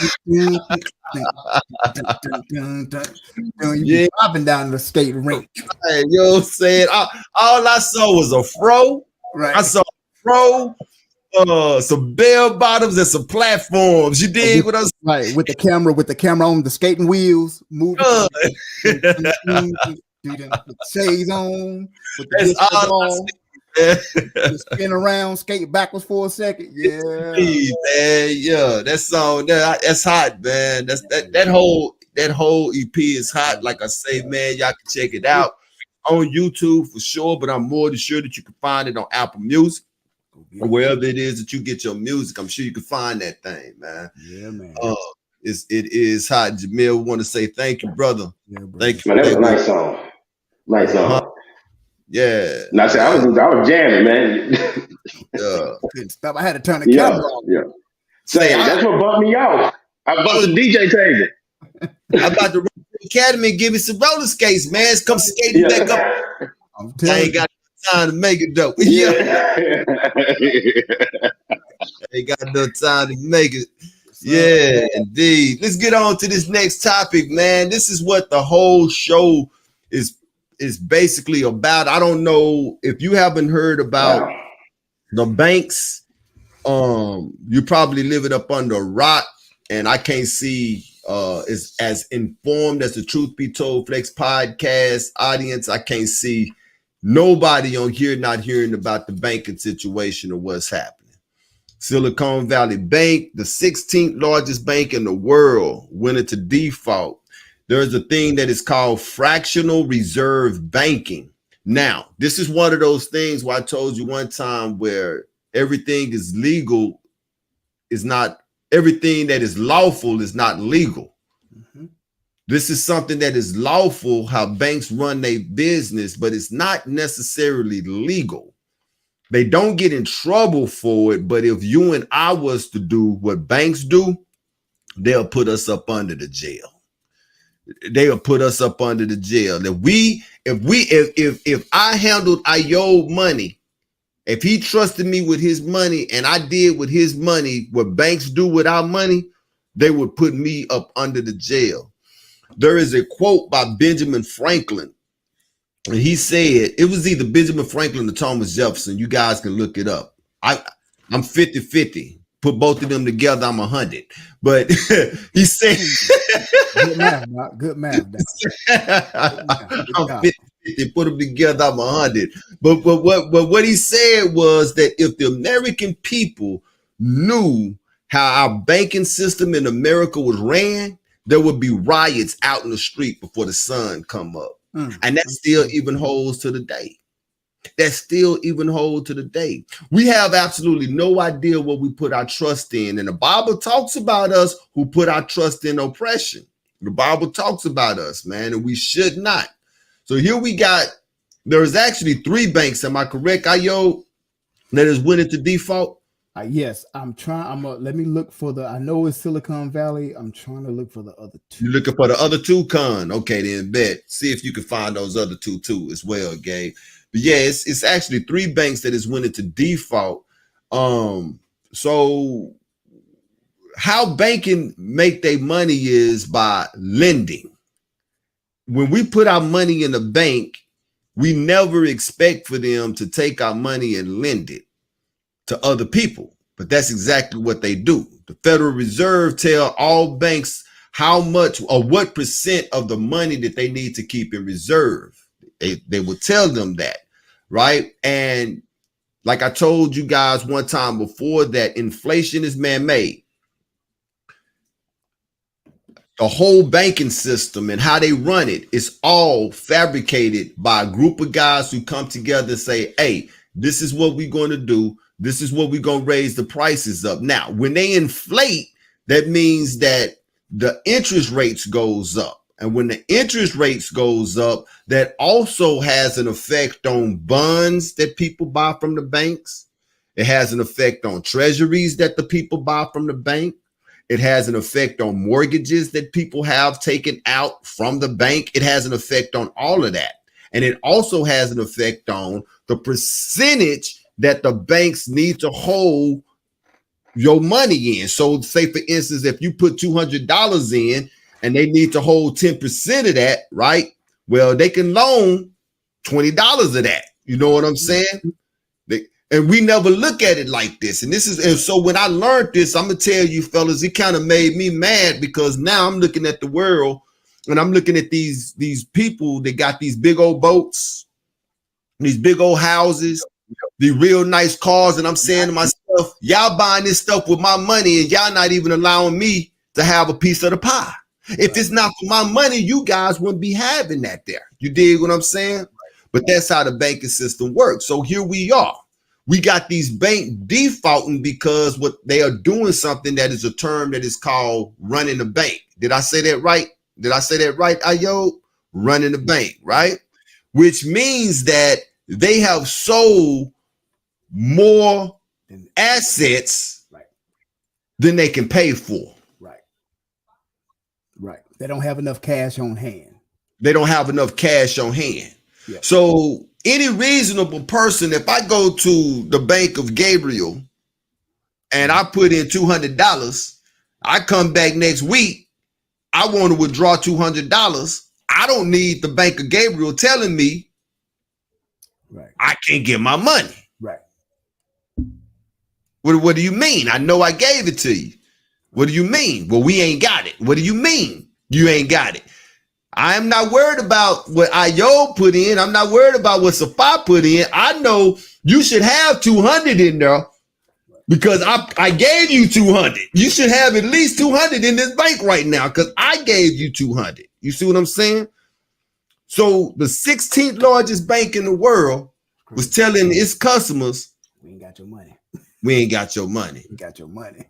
G: dropping down the skate rink.
E: Hey, you know what I'm saying? All I saw was a fro.
G: Right.
E: I saw a fro, some bell bottoms and some platforms. You dig what I'm saying?
G: Right, with the camera on the skating wheels, moving. Shades on. With the
E: that's all I see.
G: Just spin around, skate backwards for a second. Yeah,
E: man. Yeah, that song that's hot, man. That whole EP is hot. Like I say, man, y'all can check it out on YouTube for sure. But I'm more than sure that you can find it on Apple Music or wherever it is that you get your music. I'm sure you can find that thing, man.
G: Yeah, man.
E: It is hot. Jamil, want to say thank you, brother.
G: Yeah, brother.
E: Thank you.
F: Man, that was a nice song. Nice song.
E: Yeah.
F: And I said I was jamming, man.
G: Couldn't stop. I had to turn the camera on.
F: Yeah. Say that's what bumped me off. I bumped the DJ table.
E: I'm about to run to the academy and give me some roller skates, man. Come skating back up. I ain't got time to make it though. I ain't got no time to make it. Yeah, indeed. Let's get on to this next topic, man. This is what the whole show is basically about. I don't know if you haven't heard about the banks You probably living up under a rock, and I can't see is as informed as the Truth Be Told Flex podcast audience. I can't see nobody on here not hearing about the banking situation or what's happening. Silicon Valley Bank, the 16th largest bank in the world, went into default. There's a thing that is called fractional reserve banking. Now, this is one of those things where I told you one time where everything is legal is not, everything that is lawful is not legal. Mm-hmm. This is something that is lawful, how banks run their business, but it's not necessarily legal. They don't get in trouble for it, but if you and I was to do what banks do, they'll put us up under the jail. They'll put us up under the jail. If I handled Ayo money, if he trusted me with his money and I did with his money what banks do with our money, they would put me up under the jail. There is a quote by Benjamin Franklin. And he said, it was either Benjamin Franklin or Thomas Jefferson. You guys can look it up. I'm 50-50. Put both of them together, I'm 100. But he said,
G: good math, Doc. Good math, Doc.
E: I'm 50-50. Put them together, I'm 100. But what he said was that if the American people knew how our banking system in America was ran, there would be riots out in the street before the sun come up. And that still even holds to the day. That still even holds to the day. We have absolutely no idea what we put our trust in. And the Bible talks about us who put our trust in oppression. The Bible talks about us, man, and we should not. So here we got, there's actually 3 banks, am I correct, Ayo, that has went into default?
G: Yes, let me look for I know it's Silicon Valley. I'm trying to look for the other 2.
E: You're looking for the other 2, Con. Okay, then bet. See if you can find those other 2 too as well, Gabe. But yeah, it's actually 3 banks that has went into default. So how banking make their money is by lending. When we put our money in the bank, we never expect for them to take our money and lend it to other people, but that's exactly what they do. The Federal Reserve tell all banks how much or what percent of the money that they need to keep in reserve. They will tell them that, right? And like I told you guys one time before, that inflation is man-made. The whole banking system and how they run it is all fabricated by a group of guys who come together and say, hey, this is what we're going to do. This is what we're going to raise the prices up. Now, when they inflate, that means that the interest rates goes up. And when the interest rates goes up, that also has an effect on bonds that people buy from the banks. It has an effect on treasuries that the people buy from the bank. It has an effect on mortgages that people have taken out from the bank. It has an effect on all of that. And it also has an effect on the percentage that the banks need to hold your money in. So say, for instance, if you put $200 in and they need to hold 10% of that, right? Well, they can loan $20 of that. You know what I'm saying? And we never look at it like this. And so when I learned this, I'm going to tell you fellas, it kind of made me mad, because now I'm looking at the world and I'm looking at these people that got these big old boats, these big old houses, the real nice cars, and I'm saying to myself, y'all buying this stuff with my money and y'all not even allowing me to have a piece of the pie. If it's not for my money, you guys wouldn't be having that there. You dig what I'm saying? But that's how the banking system works. So here we are. We got these banks defaulting because what they are doing something that is a term that is called running the bank. Did I say that right? Ayo? Running the bank, right? Which means that they have sold more assets than they can pay for.
G: Right. They don't have enough cash on hand.
E: Yeah. So any reasonable person, if I go to the Bank of Gabriel and I put in $200, I come back next week, I want to withdraw $200. I don't need the Bank of Gabriel telling me I can't get my money.
G: Right.
E: What do you mean? I know I gave it to you. What do you mean? Well, we ain't got it. What do you mean? You ain't got it. I am not worried about what Ayo put in. I'm not worried about what Safa put in. I know you should have 200 in there because I gave you 200. You should have at least 200 in this bank right now because I gave you 200. You see what I'm saying? So the 16th largest bank in the world was telling its customers,
G: we ain't got your money.
E: We ain't got your money.
G: We got your money.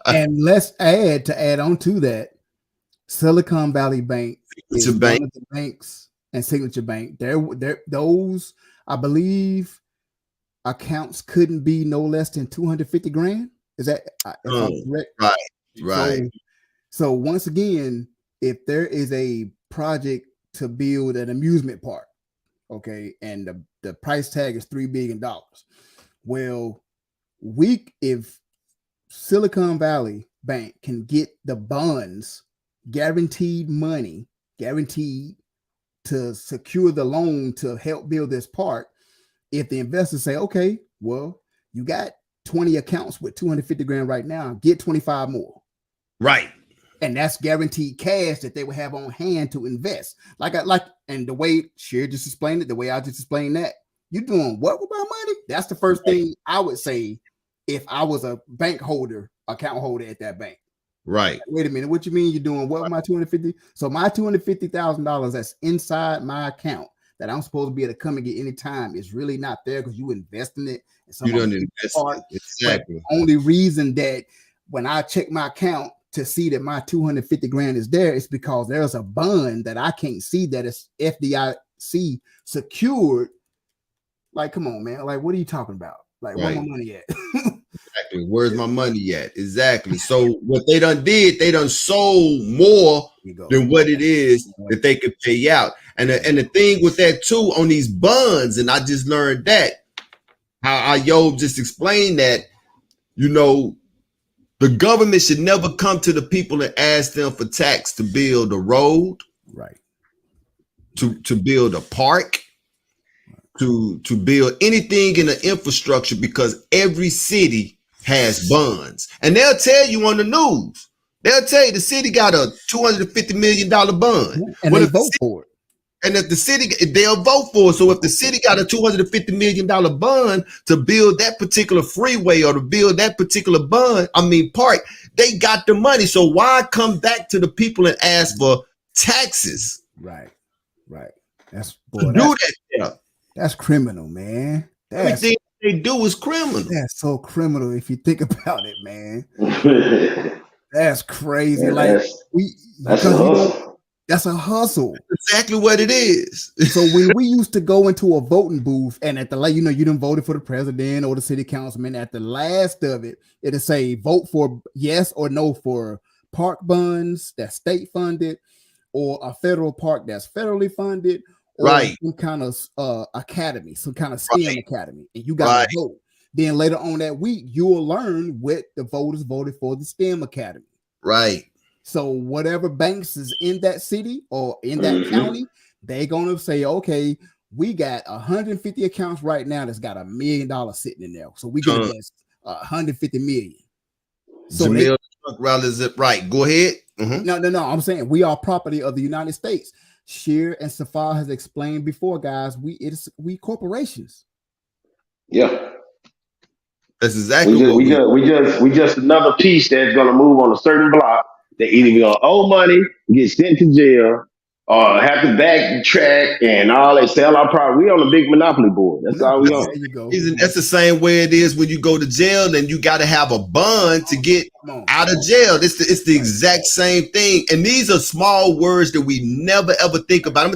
G: and let's add on to that, Silicon Valley Bank is one of the banks, and Signature Bank. Those, I believe, accounts couldn't be no less than 250 grand. Is that correct?
E: Right.
G: So once again, if there is a project to build an amusement park, okay, and the price tag is $3 billion, well, if Silicon Valley Bank can get the bonds, guaranteed money, guaranteed to secure the loan to help build this park, if the investors say, okay, well, you got 20 accounts with 250 grand right now, get 25 more.
E: Right.
G: And that's guaranteed cash that they will have on hand to invest. And the way Sher just explained it, the way I just explained that, you doing what with my money? That's the first thing I would say if I was a bank holder, account holder at that bank.
E: Right.
G: Wait a minute. What you mean you're doing what with my 250? So my $250,000 that's inside my account that I'm supposed to be able to come and get anytime is really not there because you invest in it.
E: You don't invest in it. Exactly.
G: But the only reason that when I check my account to see that my 250 grand is there, it's because there's a bond that I can't see that is FDIC secured. Like, come on, man. Like, what are you talking about? Like, where's my money at?
E: Exactly. Where's my money at? Exactly. So what they done did, they done sold more than what it is that they could pay out. And the thing with that too, on these bonds, and I just learned that, how Ayob just explained that, the government should never come to the people and ask them for tax to build a road,
G: right?
E: To build a park, to build anything in the infrastructure, because every city has bonds. And they'll tell you on the news, they'll tell you the city got a $250 million bond.
G: And they vote for it.
E: And if the city, they'll vote for it. So if the city got a $250 million bond to build that particular freeway or to build that particular park, they got the money. So why come back to the people and ask for taxes?
G: Right.
E: That's
G: criminal, man.
E: Everything they do is criminal.
G: That's so criminal if you think about it, man. That's crazy. That's a hustle.
E: Exactly what it is.
G: So when we used to go into a voting booth and at the you done voted for the president or the city councilman, at the last of it, it'll say vote for yes or no for park bonds that's state funded, or a federal park that's federally funded, or some kind of academy, some kind of STEM academy, and you got to vote. Then later on that week, you'll learn what the voters voted for the STEM academy.
E: Right.
G: So whatever banks is in that city or in that county, they're gonna say, okay, we got 150 accounts right now that's got $1 million sitting in there. So we gonna invest 150 million. So
E: right. Go ahead.
G: No. I'm saying we are property of the United States. Sher and Safa has explained before, guys. We corporations.
F: Yeah.
E: That's exactly
F: we just another piece that's gonna move on a certain block. They either gonna owe money, get sent to jail, or have to backtrack and all that, sell our property. We on a big monopoly board. That's all we on.
G: There you go.
E: That's the same way it is when you go to jail and you got to have a bond to get out of jail. It's the exact same thing. And these are small words that we never ever think about. I'm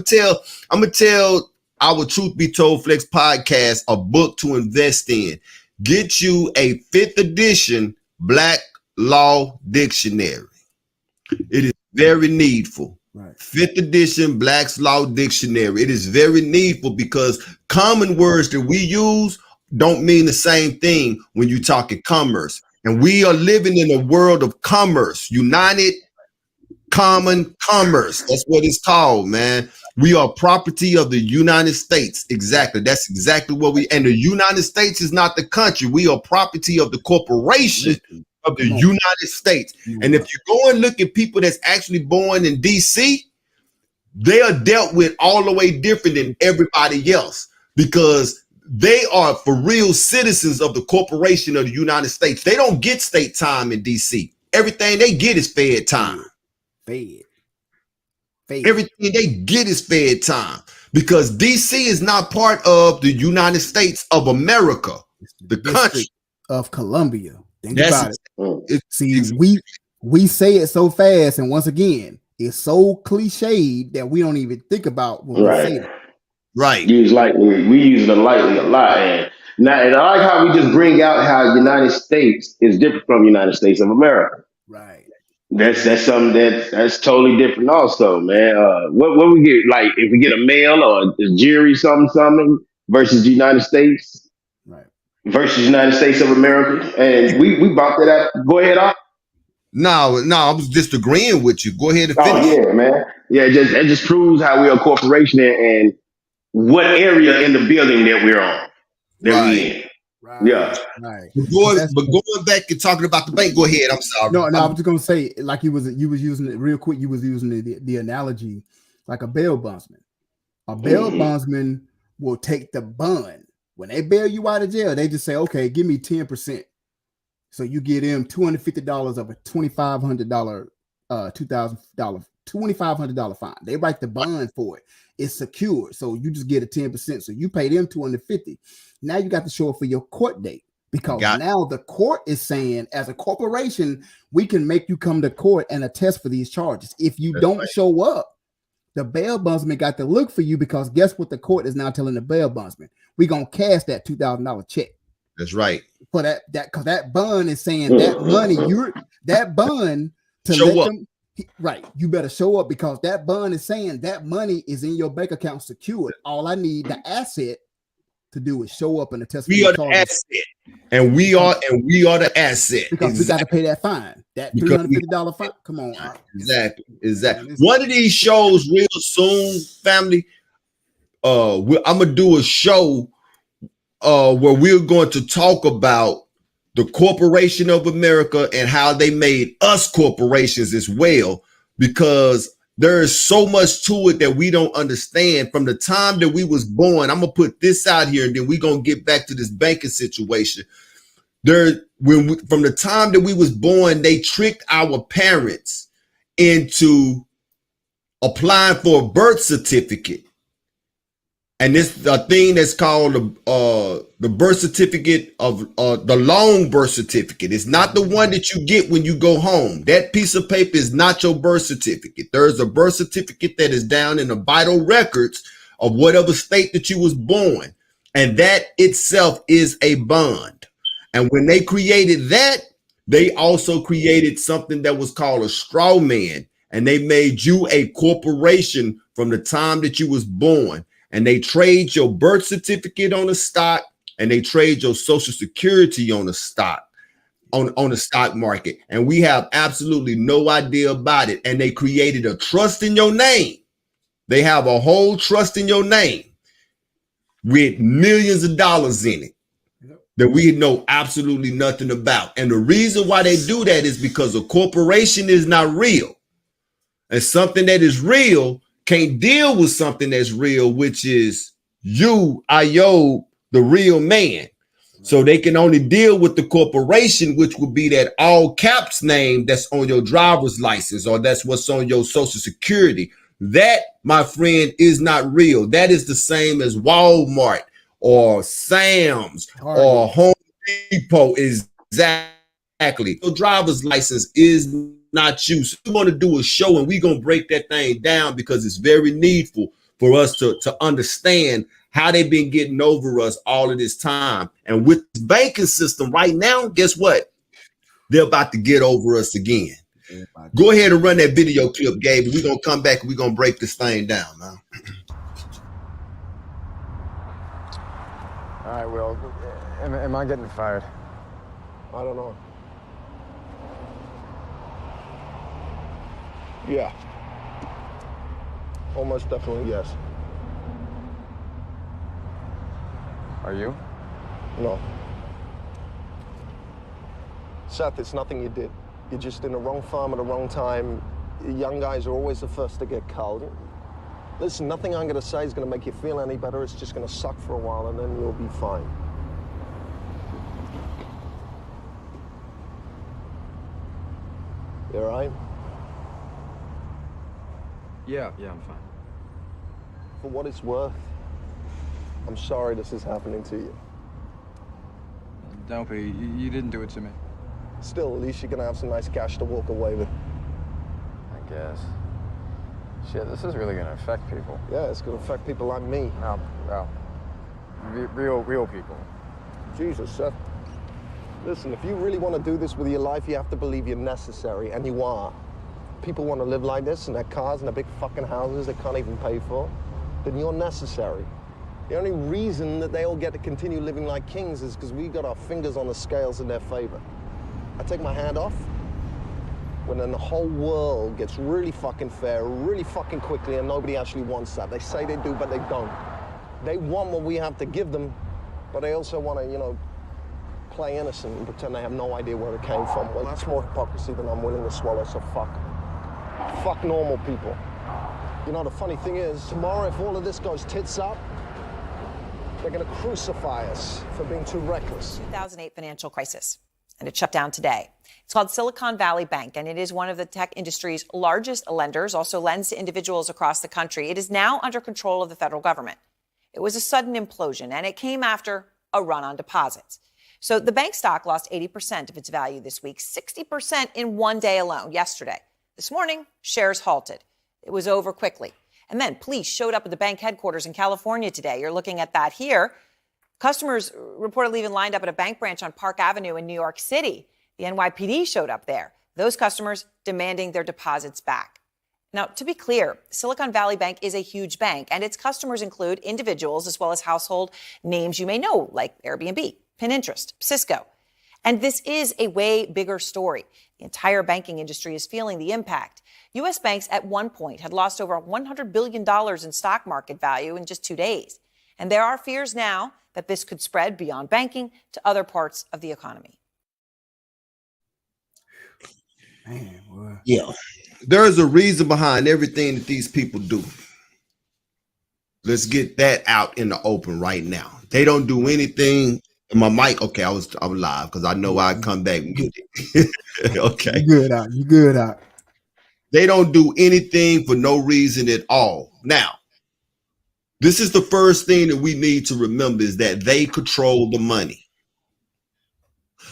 E: gonna tell our Truth Be Told Flex podcast a book to invest in. Get you a 5th edition Black Law Dictionary. It is very needful.
G: Right.
E: 5th edition Black's Law Dictionary. It is very needful because common words that we use don't mean the same thing when you talk in commerce. And we are living in a world of commerce, united common commerce. That's what it's called, man. We are property of the United States. Exactly. That's exactly what we, and the United States is not the country. We are property of the corporation of the United States. And if you go and look at people that's actually born in DC, they are dealt with all the way different than everybody else because they are for real citizens of the corporation of the United States. They don't get state time in DC. Everything they get is fed time.
G: Fed.
E: Everything they get is fed time because DC is not part of the United States of America, the country
G: of Columbia. Think about it. See, we say it so fast, and once again, it's so cliched that we don't even think about when we say it.
E: Right.
F: We use it lightly a lot. And I like how we just bring out how United States is different from United States of America.
G: Right.
F: That's something that's totally different also, man. What we get, like if we get a mail or a jury something versus the United States,
G: right?
F: Versus United States of America, and we bought that out. Go ahead, Op.
E: No, I was just agreeing with you. Go ahead and finish.
F: Oh yeah, man. Yeah, that just proves how we're a corporation and what area in the building that we're on. That we in.
G: Right.
F: Yeah.
G: Right.
E: But going back and talking about the bank, go ahead. I'm sorry.
G: No, I was just gonna say, like you was using it real quick. You was using the analogy like a bail bondsman. A bail bondsman will take the bond when they bail you out of jail. They just say, "Okay, give me 10%." So you get them $250 of a $2,500, $2,500 fine. They write the bond for it. It's secured, so you just get a 10%. So you pay them $250. Now you got to show up for your court date because now the court is saying, as a corporation, we can make you come to court and attest for these charges. If you don't show up, the bail bondsman got to look for you because guess what? The court is now telling the bail bondsman, we're gonna cash that $2,000 check.
E: That's right.
G: For that because that bond is saying that money that bond to
E: show
G: let
E: up.
G: them. Right, you better show up because that bond is saying that money is in your bank account secured. All I need the asset to do is show up and attest.
E: We are the asset, and we are the asset
G: because we got to pay that fine, that $350 fine. Come on,
E: exactly. One of these shows real soon, family. I'm gonna do a show where we're going to talk about the corporation of America and how they made us corporations as well, because there is so much to it that we don't understand from the time that we was born. I'm gonna put this out here and then we're gonna get back to this banking situation. From the time that we was born, they tricked our parents into applying for a birth certificate. And this a thing that's called the birth certificate of the long birth certificate. It's not the one that you get when you go home. That piece of paper is not your birth certificate. There's a birth certificate that is down in the vital records of whatever state that you was born. And that itself is a bond. And when they created that, they also created something that was called a straw man. And they made you a corporation from the time that you was born. And they trade your birth certificate on the stock, and they trade your social security on the stock, on the stock market. And we have absolutely no idea about it. And they created a trust in your name. They have a whole trust in your name with millions of dollars in it that we know absolutely nothing about. And the reason why they do that is because a corporation is not real. And something that is real can't deal with something that's real, which is you, Ayo, the real man. So they can only deal with the corporation, which would be that all caps name that's on your driver's license, or that's what's on your social security. That, my friend, is not real. That is the same as Walmart or Sam's or Home Depot. Exactly. Your driver's license is not you. So we're going to do a show and we're going to break that thing down because it's very needful for us to understand how they've been getting over us all of this time. And with the banking system right now, guess what? They're about to get over us again. Go ahead and run that video clip, Gabe. We're going to come back and we're going to break this thing down, man.
N: All right, Will. Am I getting fired? I don't know. Yeah. Almost definitely, yes. Are you? No. Seth, it's nothing you did. You're just in the wrong firm at the wrong time. Young guys are always the first to get culled. Listen, nothing I'm gonna say is gonna make you feel any better. It's just gonna suck for a while and then you'll be fine. You all right?
O: Yeah, I'm fine.
N: For what it's worth, I'm sorry this is happening to you.
O: Don't be. You didn't do it to me.
N: Still, at least you're gonna have some nice cash to walk away with.
O: I guess. Shit, this is really gonna affect people.
N: Yeah, it's gonna affect people like me.
O: No. Real people.
N: Jesus, Seth. Listen, if you really want to do this with your life, you have to believe you're necessary, and you are. People want to live like this in their cars and their big fucking houses they can't even pay for, then you're necessary. The only reason that they all get to continue living like kings is because we got our fingers on the scales in their favor. I take my hand off when then the whole world gets really fucking fair, really fucking quickly, and nobody actually wants that. They say they do, but they don't. They want what we have to give them, but they also want to, play innocent and pretend they have no idea where it came from. Well, that's more hypocrisy than I'm willing to swallow, so fuck. Fuck normal people. The funny thing is, tomorrow if all of this goes tits up, they're gonna crucify us for being too reckless.
P: 2008 financial crisis, and it shut down today. It's called Silicon Valley Bank, and it is one of the tech industry's largest lenders, also lends to individuals across the country. It is now under control of the federal government. It was a sudden implosion, and it came after a run on deposits. So the bank stock lost 80% of its value this week, 60% in one day alone, yesterday. This morning, shares halted. It was over quickly. And then police showed up at the bank headquarters in California today. You're looking at that here. Customers reportedly even lined up at a bank branch on Park Avenue in New York City. The NYPD showed up there. Those customers demanding their deposits back. Now, to be clear, Silicon Valley Bank is a huge bank, and its customers include individuals as well as household names you may know, like Airbnb, Pinterest, Cisco. And this is a way bigger story. The entire banking industry is feeling the impact. U.S. banks at one point had lost over $100 billion in stock market value in just 2 days. And there are fears now that this could spread beyond banking to other parts of the economy.
G: Man, boy.
E: Yeah. There is a reason behind everything that these people do. Let's get that out in the open right now. They don't do anything. My mic, okay, I'm live because I know I come back and get it. Okay.
G: You good out.
E: They don't do anything for no reason at all. Now, this is the first thing that we need to remember is that they control the money.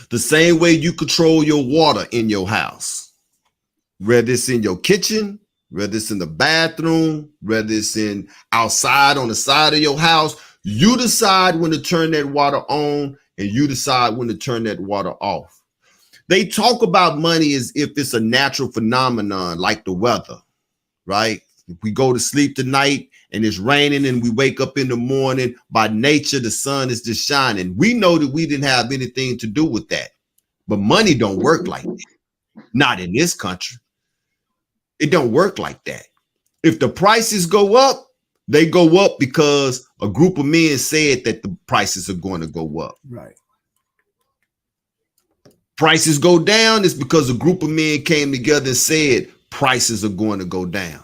E: The same way you control your water in your house, whether it's in your kitchen, whether it's in the bathroom, whether it's in outside on the side of your house, you decide when to turn that water on and you decide when to turn that water off. They talk about money as if it's a natural phenomenon like the weather, right? If we go to sleep tonight and it's raining and we wake up in the morning, by nature, the sun is just shining. We know that we didn't have anything to do with that, but money don't work like that. Not in this country. It don't work like that. If the prices go up, they go up because a group of men said that the prices are going to go up.
G: Right.
E: Prices go down, it's because a group of men came together and said prices are going to go down.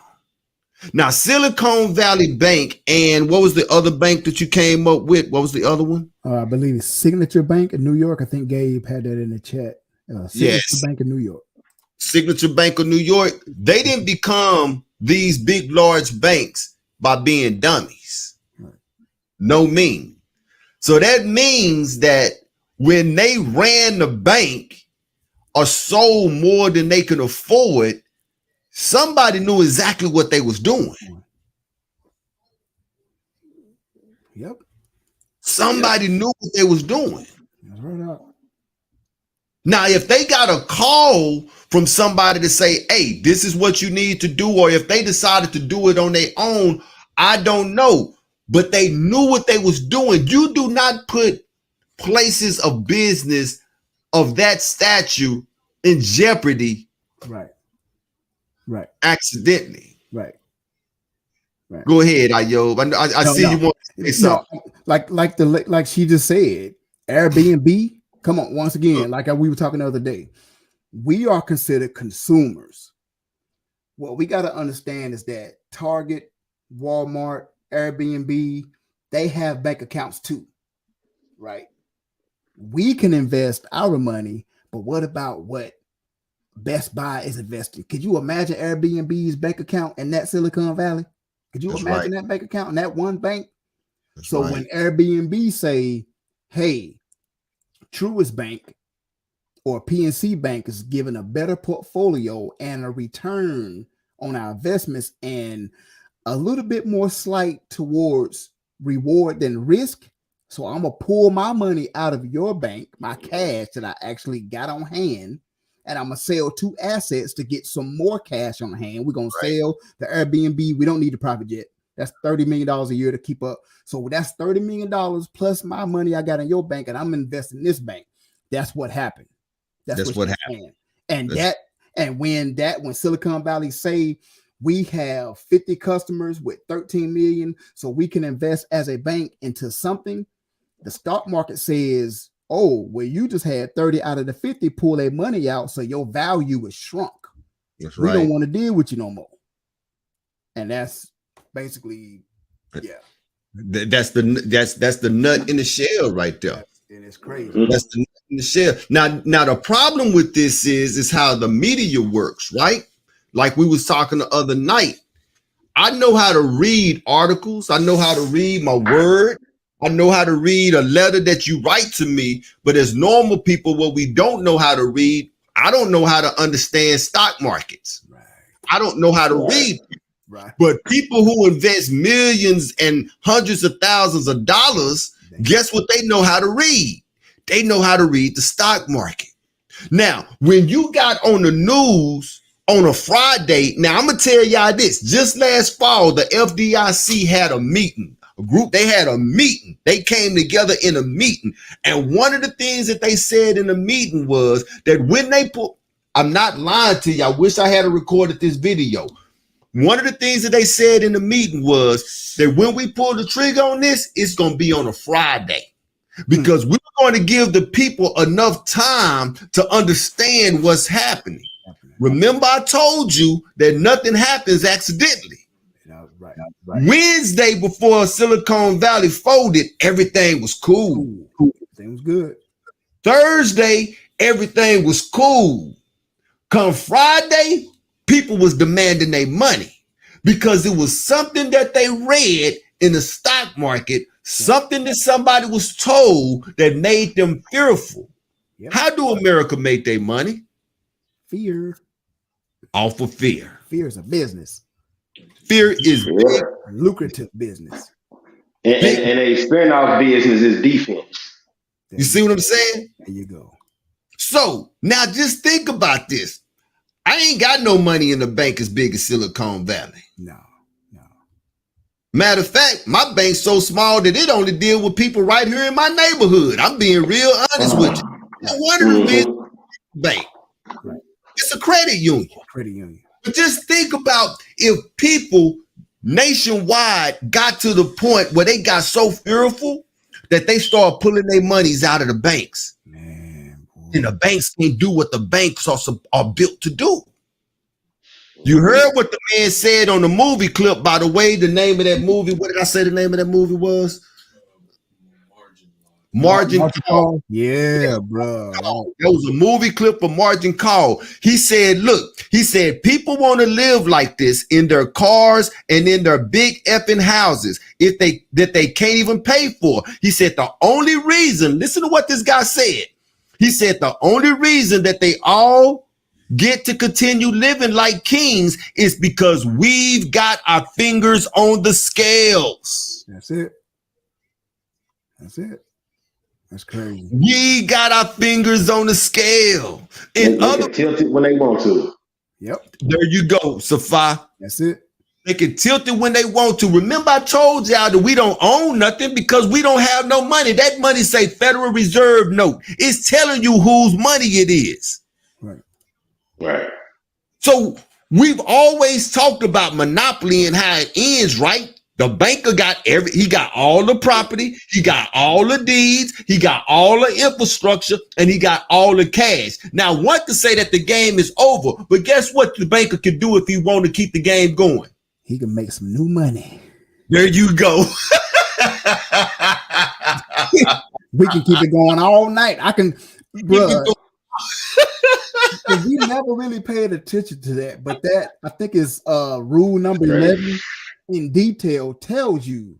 E: Now, Silicon Valley Bank and what was the other bank that you came up with? What was the other one?
G: I believe it's Signature Bank in New York. I think Gabe had that in the chat. Signature Bank of New York.
E: Signature Bank of New York. They didn't become these big, large banks by being dummies. Right. No mean. So that means that when they ran the bank or sold more than they could afford, somebody knew exactly what they was doing.
G: Yep.
E: Somebody knew what they was doing.
G: Right.
E: Now, if they got a call from somebody to say, hey, this is what you need to do, or if they decided to do it on their own, I don't know. But they knew what they was doing. You do not put places of business of that statue in jeopardy.
G: Right.
E: accidentally.
G: Right.
E: Go ahead, Ayob. I see you want to say something.
G: Like she just said, Airbnb. Come on, once again, like we were talking the other day, we are considered consumers. What we got to understand is that Target, Walmart, Airbnb, they have bank accounts too, right? We can invest our money, but what about what Best Buy is investing? Could you imagine Airbnb's bank account in that Silicon Valley? Could you imagine that bank account in that one bank? When Airbnb say, hey, Truist Bank or PNC Bank is giving a better portfolio and a return on our investments and a little bit more slight towards reward than risk. So I'm going to pull my money out of your bank, my cash that I actually got on hand, and I'm going to sell 2 assets to get some more cash on hand. We're going to sell the Airbnb. We don't need the private jet. That's $30 million a year to keep up. So that's $30 million plus my money I got in your bank, and I'm investing in this bank. That's what happened. That's what happened. And when Silicon Valley say we have 50 customers with 13 million, so we can invest as a bank into something, the stock market says, oh, well, you just had 30 out of the 50 pull their money out, so your value is shrunk. We don't want to deal with you no more. And that's basically,
E: that's the nut in the shell right there.
G: And it's crazy.
E: That's the nut in the shell. Now the problem with this is how the media works, right? Like we was talking the other night. I know how to read articles. I know how to read my word. I know how to read a letter that you write to me. But as normal people, what we don't know how to read, I don't know how to understand stock markets. I don't know how to read. But people who invest millions and hundreds of thousands of dollars, guess what they know how to read? They know how to read the stock market. Now, when you got on the news on a Friday, now I'm going to tell y'all this. Just last fall, the FDIC had a meeting. They had a meeting. They came together in a meeting. And one of the things that they said in the meeting was that when they I'm not lying to you. I wish I had recorded this video. One of the things that they said in the meeting was that when we pull the trigger on this, it's going to be on a Friday because we're going to give the people enough time to understand what's happening. Remember, I told you that nothing happens accidentally. Wednesday, before Silicon Valley folded, everything was cool.
G: Everything was good.
E: Thursday, everything was cool. Come Friday, people was demanding their money because it was something that they read in the stock market, something that somebody was told that made them fearful. How do America make their money?
G: Fear.
E: Off of fear.
G: Fear is a business.
E: Fear is big,
G: lucrative business.
F: And a spin-off business is defense.
E: You see what I'm saying?
G: There you go.
E: So now just think about this. I ain't got no money in the bank as big as Silicon Valley.
G: No.
E: Matter of fact, my bank's so small that it only deal with people right here in my neighborhood. I'm being real honest with you. One of the biggest bank. It's a credit union. But just think about if people nationwide got to the point where they got so fearful that they start pulling their monies out of the banks. And the banks can't do what the banks are built to do. You heard what the man said on the movie clip, by the way. The name of that movie, what did I say the name of that movie was? Margin Call.
G: Yeah, bro.
E: That was a movie clip of Margin Call. He said, people want to live like this in their cars and in their big effing houses that they can't even pay for. He said the only reason, listen to what this guy said. He said the only reason that they all get to continue living like kings is because we've got our fingers on the scales.
G: That's it. That's crazy.
E: We got our fingers on the scale. And
F: they can tilt it when they want to.
G: Yep.
E: There you go, Safa.
G: That's it.
E: They can tilt it when they want to. Remember, I told y'all that we don't own nothing because we don't have no money. That money say Federal Reserve note. It's telling you whose money it is.
F: Right.
E: So We've always talked about monopoly and how it ends, right? The banker he got all the property, he got all the deeds, he got all the infrastructure, and he got all the cash. Now, one could say that the game is over, but guess what the banker can do if he want to keep the game going?
G: He can make some new money.
E: There you go.
G: We can keep it going all night. Bro. We never really paid attention to that, but that I think is rule number 11 in detail tells you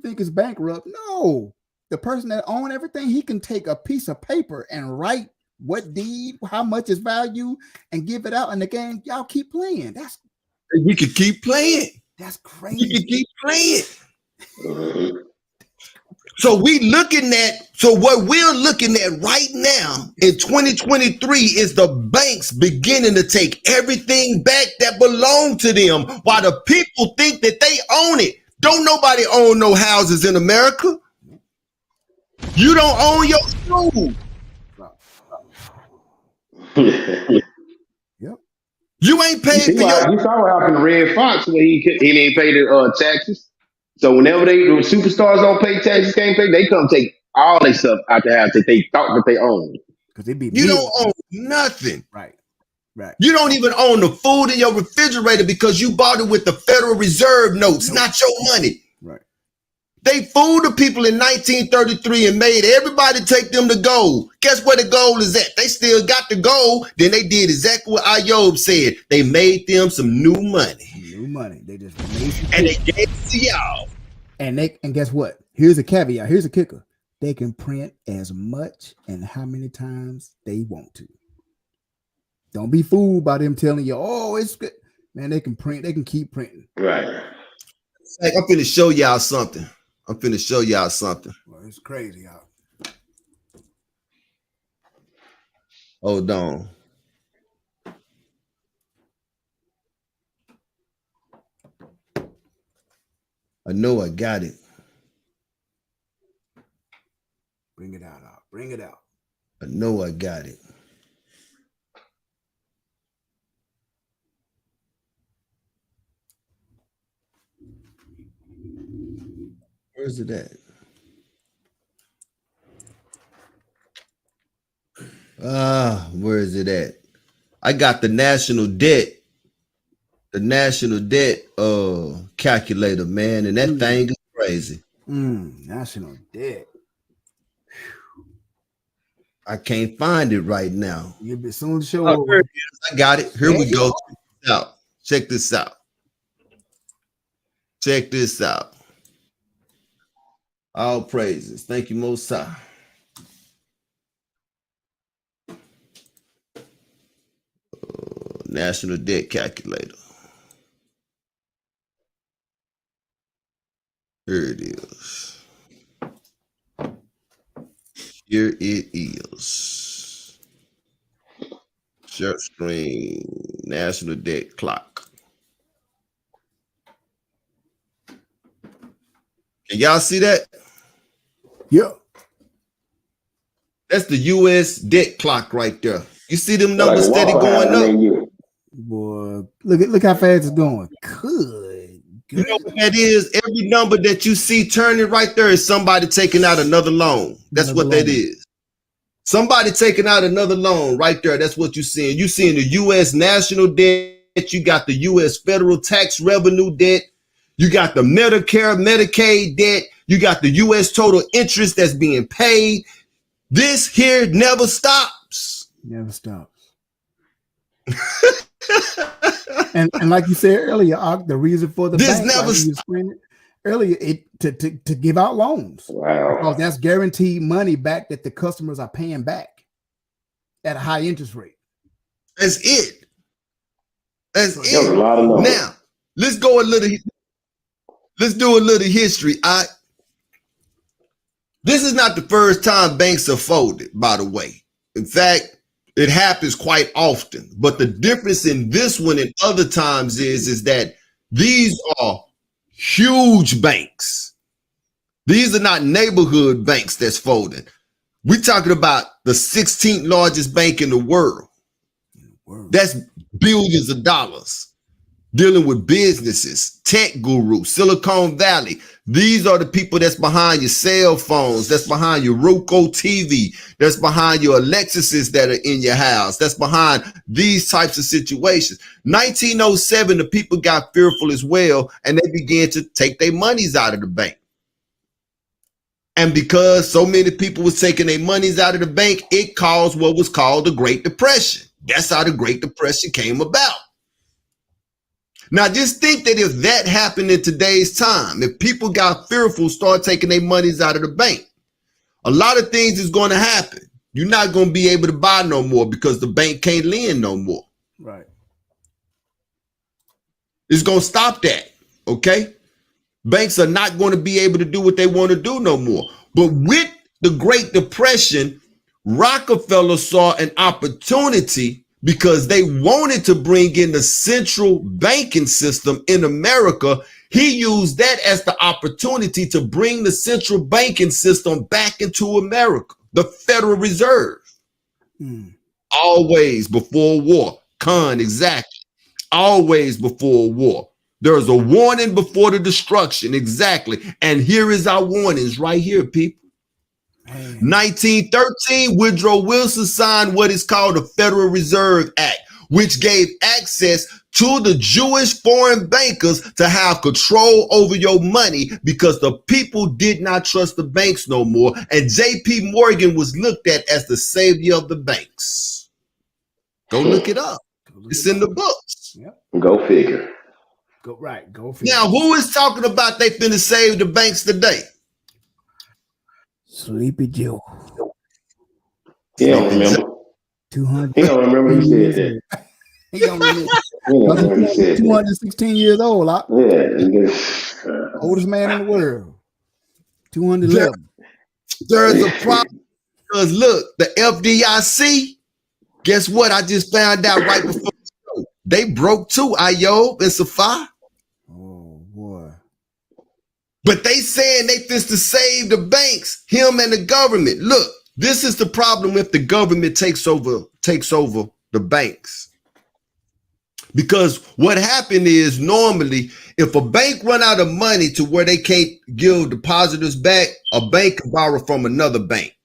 G: think it's bankrupt. No, the person that owns everything, he can take a piece of paper and write what deed, how much is value, and give it out in the game. Y'all keep playing.
E: We could keep playing.
G: That's crazy.
E: We could keep playing. So what we're looking at right now in 2023 is the banks beginning to take everything back that belonged to them while the people think that they own it. Don't nobody own no houses in America. You don't own your food.
G: Yep.
E: You ain't paid for your.
F: You saw what happened to Red Fox when he didn't pay the taxes. So whenever the superstars don't pay taxes, can't pay, they come take all their stuff out the house that they thought that they owned.
E: You don't own nothing.
G: Right.
E: You don't even own the food in your refrigerator because you bought it with the Federal Reserve notes, not your money.
G: Right.
E: They fooled the people in 1933 and made everybody take them to gold. Guess where the gold is at? They still got the gold. Then they did exactly what Ayob said. They made them some new money.
G: New money. They just made
E: and they gave it to y'all.
G: And guess what? Here's a caveat. Here's a kicker. They can print as much and how many times they want to. Don't be fooled by them telling you, oh, it's good. Man, they can print. They can keep printing.
F: Right.
E: Like, I'm finna show y'all something.
G: Well, it's crazy, y'all.
E: Hold on. I know I got it.
G: Bring it out. Bring it out.
E: I know I got it. Where's it at? Where is it at? I got the national debt calculator, man, and that thing is crazy.
G: National debt.
E: I can't find it right now.
G: You'll be soon show.
E: Here it is. I got it. Here we go. Check this out. All praises. Thank you, Most High. National debt calculator. Here it is. Share screen. National debt clock. Can y'all see that?
G: Yeah.
E: That's the U.S. debt clock right there. You see them numbers steady going up?
G: Boy, look how fast it's going. Good.
E: You know what that is? Every number that you see turning right there is somebody taking out another loan. That's what that is. Somebody taking out another loan right there. That's what you're seeing. You're seeing the U.S. national debt. You got the U.S. federal tax revenue debt. You got the Medicare, Medicaid debt. You got the U.S. total interest that's being paid. This here never stops.
G: Never stops. and like you said earlier, the reason for the
E: this
G: bank,
E: never
G: earlier, to give out loans.
F: Wow.
G: Because that's guaranteed money back that the customers are paying back at a high interest rate.
E: That's it. That's
F: That's
E: it.
F: a lot of money.
E: Now, let's do a little history. This is not the first time banks have folded, by the way. In fact, it happens quite often. But the difference in this one and other times is that these are huge banks. These are not neighborhood banks that's folding. We're talking about the 16th largest bank in the world. That's billions of dollars. Dealing with businesses, tech gurus, Silicon Valley. These are the people that's behind your cell phones, that's behind your Roku TV, that's behind your Alexuses that are in your house, that's behind these types of situations. 1907, the people got fearful as well, and they began to take their monies out of the bank. And because so many people was taking their monies out of the bank, it caused what was called the Great Depression. That's how the Great Depression came about. Now, just think that if that happened in today's time, if people got fearful, start taking their monies out of the bank, a lot of things is going to happen. You're not going to be able to buy no more because the bank can't lend no more.
G: Right.
E: It's going to stop that, okay? Banks are not going to be able to do what they want to do no more. But with the Great Depression, Rockefeller saw an opportunity because they wanted to bring in the central banking system in America. He used that as the opportunity to bring the central banking system back into America, the Federal Reserve. Always before war. Exactly. Always before war. There's a warning before the destruction. Exactly. And here is our warnings right here, people. 1913, Woodrow Wilson signed what is called the Federal Reserve Act, which gave access to the Jewish foreign bankers to have control over your money because the people did not trust the banks no more. And J.P. Morgan was looked at as the savior of the banks. Go look it up. It's in the books.
G: Yep.
F: Go figure.
G: Go figure.
E: Now, who is talking about they finna save the banks today?
G: Sleepy Joe.
F: He don't remember.
G: 200.
F: He don't remember who said that.
G: He don't remember. He's 216 years old.
F: Yeah.
G: Oldest man in the world. 211.
E: There's a problem because look, the FDIC, guess what? I just found out right before the show. They broke too, Ayob and Safar.
G: Oh boy.
E: But they saying they fist to save the banks, him and the government. Look, this is the problem if the government takes over the banks. Because what happened is normally if a bank run out of money to where they can't give depositors back, a bank can borrow from another bank.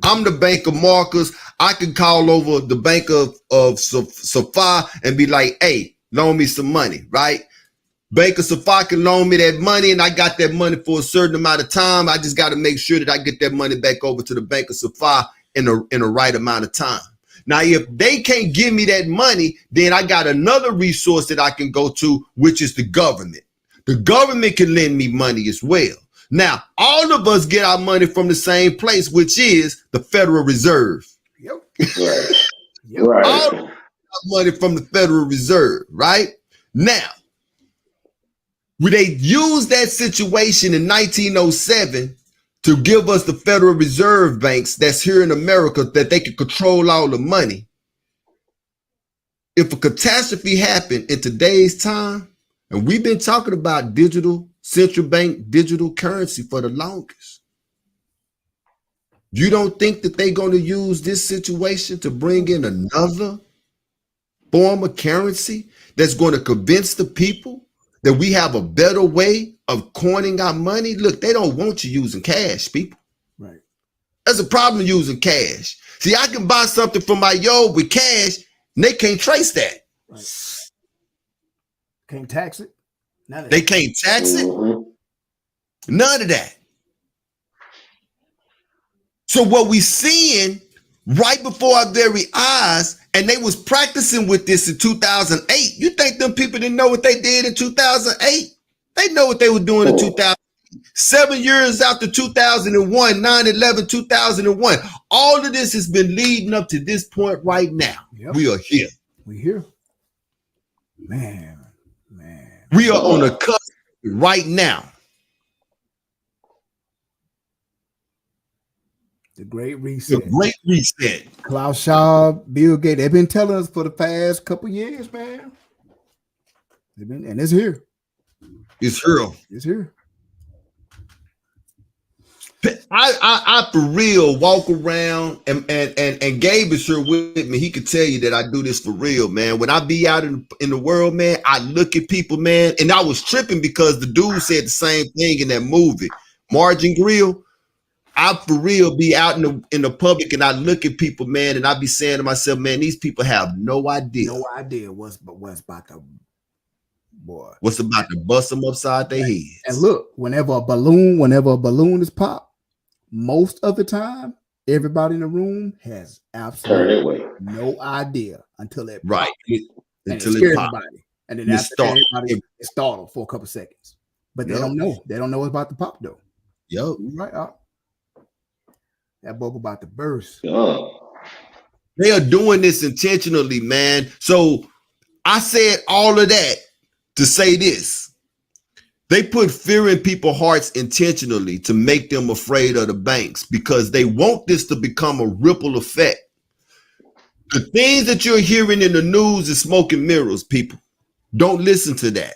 E: I'm the bank of Marcus. I can call over the bank of Safar and be like, hey, loan me some money, right? Bank of Safar can loan me that money and I got that money for a certain amount of time. I just got to make sure that I get that money back over to the Bank of Safar in a right amount of time. Now, if they can't give me that money, then I got another resource that I can go to, which is the government. The government can lend me money as well. Now, all of us get our money from the same place, which is the Federal Reserve.
G: Yep.
F: Right.
E: All of us get our money from the Federal Reserve, right? Now, when they used that situation in 1907 to give us the Federal Reserve banks that's here in America that they could control all the money. If a catastrophe happened in today's time, and we've been talking about digital central bank digital currency for the longest. You don't think that they're going to use this situation to bring in another form of currency that's going to convince the people that we have a better way of coining our money? Look, they don't want you using cash, people.
G: Right.
E: There's a problem using cash. See, I can buy something from my with cash, and they can't trace that.
G: Right. Can't tax it.
E: They can't tax it. None of that. So what we seeing right before our very eyes, and they was practicing with this in 2008. You think them people didn't know what they did in 2008? They know what they were doing in 2008. 7 years after 2001, 9/11, 2001. All of this has been leading up to this point right now.
G: Yep.
E: We are here.
G: We here. Man.
E: We are on a cusp right now.
G: The Great Reset.
E: The Great Reset.
G: Klaus Schwab, Bill Gates, they've been telling us for the past couple years, man. And it's here.
E: It's here.
G: It's here.
E: I for real walk around and Gabe is here with me. He could tell you that I do this for real, man. When I be out in the world, man, I look at people, man, and I was tripping because the dude said the same thing in that movie, Margin Grill. I for real be out in the public and I look at people, man, and I be saying to myself, man, these people have no idea
G: what's about to
E: what's about to bust them upside their heads.
G: And look, whenever a balloon is popped, most of the time, everybody in the room has absolutely no idea until it
E: right
G: pops.
E: Until
G: it scares
E: pops.
G: everybody, and then after everybody is startled for a couple seconds. But they don't know. They don't know it's about to pop though.
E: Yo,
G: right up. That bubble about to burst.
E: They are doing this intentionally, man. So I said all of that to say this. They put fear in people's hearts intentionally to make them afraid of the banks because they want this to become a ripple effect. The things that you're hearing in the news is smoke and mirrors, people. Don't listen to that.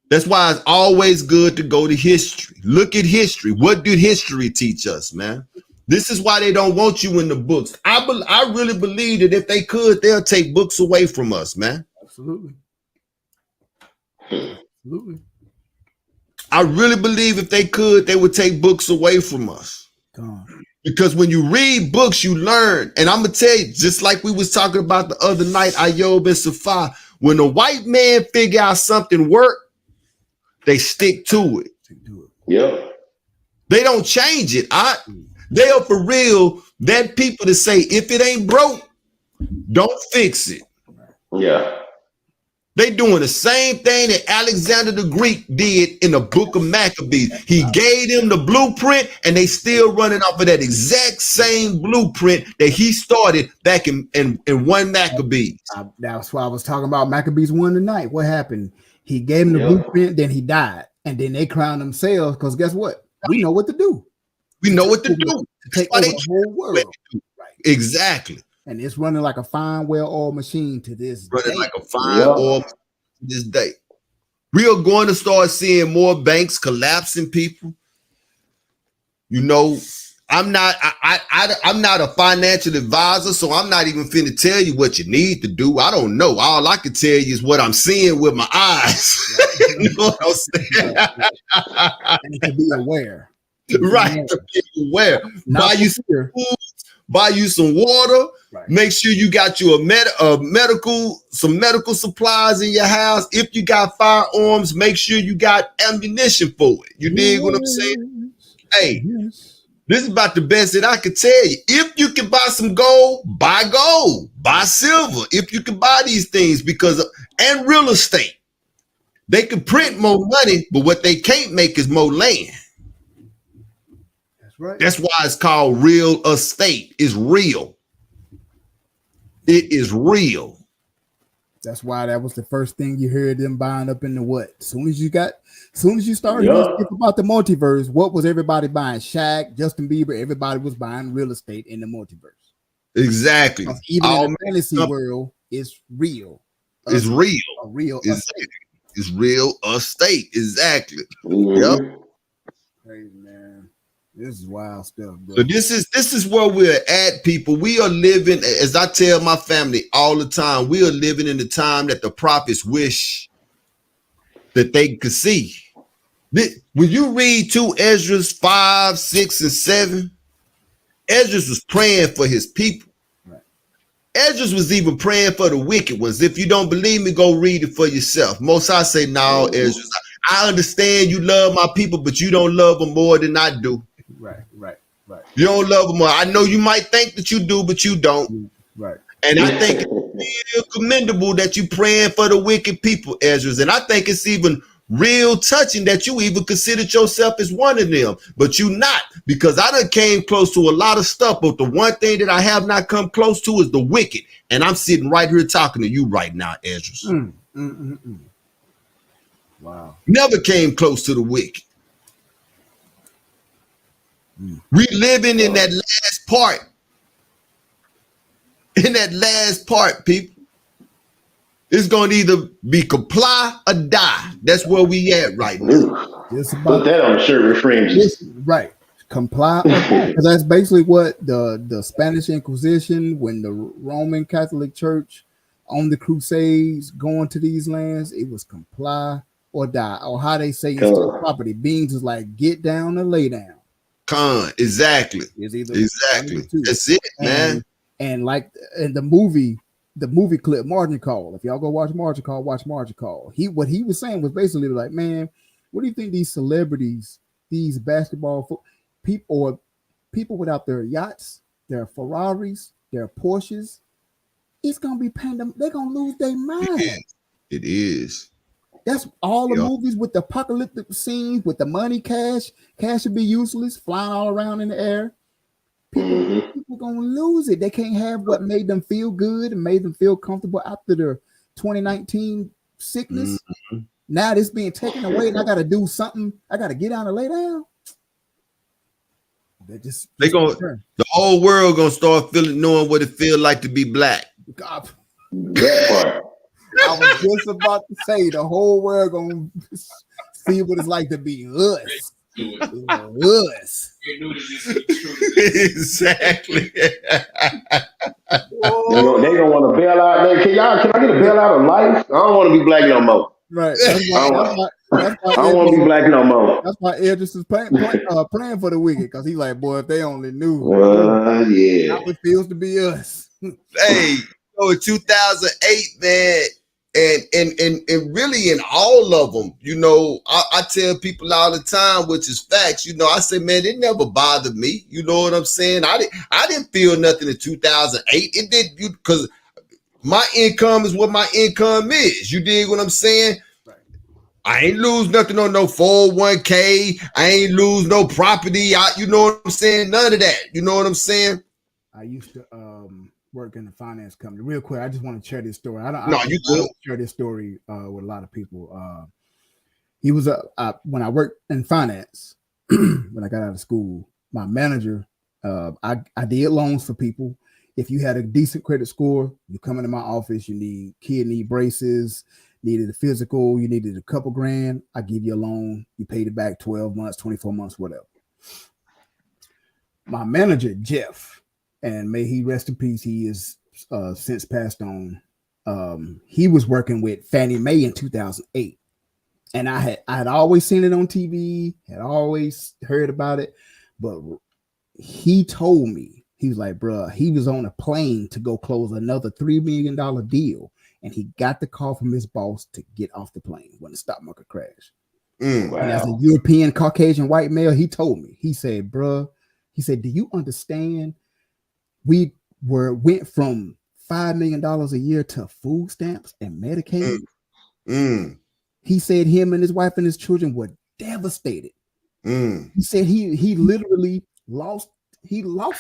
E: That's why it's always good to go to history. Look at history. What did history teach us, man? This is why they don't want you in the books. I really believe that if they could, they'll take books away from us, man.
G: Absolutely. Absolutely.
E: I really believe if they could, they would take books away from us. Because when you read books, you learn. And I'm going to tell you, just like we was talking about the other night, Ayob and Safa, when a white man figure out something work, they stick to it.
F: Yep.
E: They don't change it. They are for real that people to say, if it ain't broke, don't fix it.
F: Yeah.
E: They doing the same thing that Alexander the Greek did in the book of Maccabees. He gave them the blueprint and they still running off of that exact same blueprint that he started back in 1 Maccabees.
G: That's why I was talking about Maccabees 1 tonight. What happened? He gave him the blueprint, then he died. And then they crowned themselves because guess what? We know what to do.
E: We know what to do.
G: To take over the whole world.
E: Right. Exactly.
G: And it's running like a fine, well-oiled machine to this day.
E: Running like a fine oil to this day. We are going to start seeing more banks collapsing, people. You know, I'm not a financial advisor, so I'm not even finna tell you what you need to do. I don't know. All I can tell you is what I'm seeing with my eyes. You know what I'm saying?
G: And to be aware.
E: Right, to be aware. Buy you some food, buy you some water. Right. Make sure you got you some medical supplies in your house. If you got firearms, make sure you got ammunition for it. You dig what I'm saying? Hey, this is about the best that I could tell you. If you can buy some gold, buy silver. If you can buy these things and real estate. They can print more money, but what they can't make is more land.
G: Right.
E: That's why it's called real estate. It's real. It is real.
G: That's why that was the first thing you heard them buying up in the what? As soon as you started hearing stuff about the multiverse, what was everybody buying? Shaq, Justin Bieber, everybody was buying real estate in the multiverse.
E: Exactly.
G: Even in the fantasy world, it's real.
E: It's real.
G: A real
E: estate. It's real estate. Exactly.
F: Mm-hmm.
E: Yep.
G: Crazy, man. This is wild stuff, bro.
E: So this is where we're at, people. We are living, as I tell my family all the time, we are living in the time that the prophets wish that they could see. When you read 2 Ezra 5, 6, and 7, Ezra was praying for his people.
G: Right.
E: Ezra was even praying for the wicked ones. If you don't believe me, go read it for yourself. Most I say, no, Ezra, I understand you love my people, but you don't love them more than I do.
G: Right.
E: You don't love them more. I know you might think that you do, but you don't.
G: Right.
E: And I think it's real commendable that you praying for the wicked people, Ezra. And I think it's even real touching that you even considered yourself as one of them, but you not, because I done came close to a lot of stuff, but the one thing that I have not come close to is the wicked. And I'm sitting right here talking to you right now, Ezra.
G: Wow.
E: Never came close to the wicked. We living in that last part. In that last part, people. It's going to either be comply or die. That's where we at right now.
F: Put that on the shirt reframes.
G: Right. comply or die. Because that's basically what the Spanish Inquisition, when the Roman Catholic Church on the Crusades going to these lands, it was comply or die. Or how they say it's property. Beans is like get down or lay down.
E: Exactly.
G: It's either
E: exactly. That's it, man.
G: And like in the movie clip, Margin Call. If y'all go watch Margin Call, watch Margin Call. What he was saying was basically like, man, what do you think these celebrities, these basketball people, or people without their yachts, their Ferraris, their Porsches, it's gonna be pandemic. They're gonna lose their mind.
E: It is.
G: That's all the movies with the apocalyptic scenes with the money, cash should be useless, flying all around in the air. People gonna lose it. They can't have what made them feel good and made them feel comfortable after their 2019 sickness. Now this being taken away, and I gotta do something. I gotta get down and lay down.
E: The whole world gonna start knowing what it feels like to be black.
G: God. I was just about to say the whole world gonna see what it's like to be us. Us.
E: Exactly.
F: They gonna want to bail out. Can I get a bailout of life? I don't want to be black no more.
G: Right.
F: I don't want to be black no more.
G: That's why Idris is praying for the wicked, because he's like, boy, if they only knew how it feels to be us.
E: Hey, in 2008, man. And really in all of them, I tell people all the time, which is facts, I say, man, it never bothered me. You know what I'm saying? I didn't feel nothing in 2008. It did, because my income is what my income is. You dig what I'm saying? Right. I ain't lose nothing on no 401k. I ain't lose no property. You know what I'm saying? None of that. You know what I'm saying?
G: I used to work in the finance company. Real quick, I just want to share this story. I don't share this story with a lot of people. He was when I worked in finance, when I got out of school, my manager, I did loans for people. If you had a decent credit score, you come into my office, you need braces, needed a physical, you needed a couple grand, I give you a loan, you paid it back 12 months, 24 months, whatever. My manager, Jeff, and may he rest in peace, he is since passed on. He was working with Fannie Mae in 2008. And I had always seen it on TV, had always heard about it, but he told me, he was like, bruh, he was on a plane to go close another $3 million deal, and he got the call from his boss to get off the plane when the stock market crashed. Wow. And as a European Caucasian white male, he told me, he said, bruh, he said, do you understand? We went from $5 million a year to food stamps and Medicaid. He said him and his wife and his children were devastated. He said he literally lost it.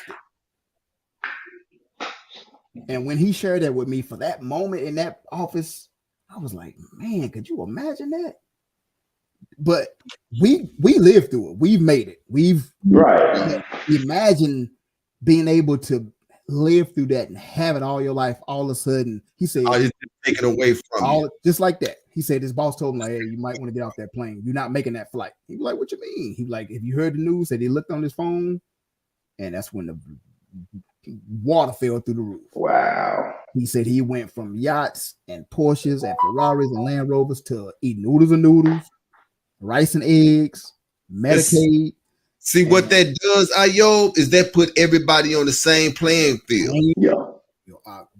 G: And when he shared that with me for that moment in that office, I was like, man, could you imagine that? But we lived through it. We've made it. Imagine being able to live through that and have it all your life. All of a sudden, he said,
E: it's taken away from you.
G: Just like that. He said his boss told him, like, hey, you might want to get off that plane. You're not making that flight. He was like, what you mean? He was like, if you heard the news, that he looked on his phone, and that's when the water fell through the roof.
F: Wow.
G: He said he went from yachts and Porsches and Ferraris and Land Rovers to eating noodles and noodles, rice and eggs, Medicaid.
E: See what that does, Ayob, is that put everybody on the same playing field.
F: Yeah.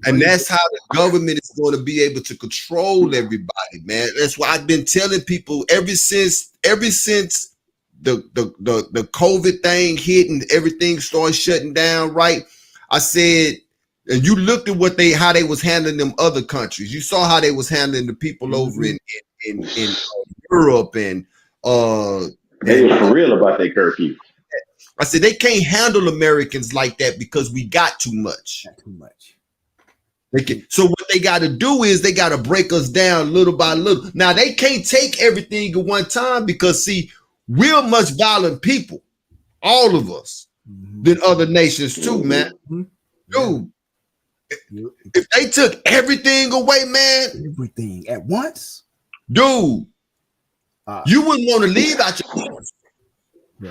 E: And that's how the government is going to be able to control everybody, man. That's why I've been telling people ever since the COVID thing hit and everything started shutting down, right? I said, and you looked at how they was handling them other countries. You saw how they was handling the people over in Europe and
F: they were for real about their curfew.
E: I said they can't handle Americans like that because we got too much. So what they got to do is they got to break us down little by little. Now they can't take everything at one time because see, we're much violent people, all of us, than other nations too, man. Dude, if they took everything away, man,
G: everything at once,
E: dude, you wouldn't want to leave out your house.
G: Yeah.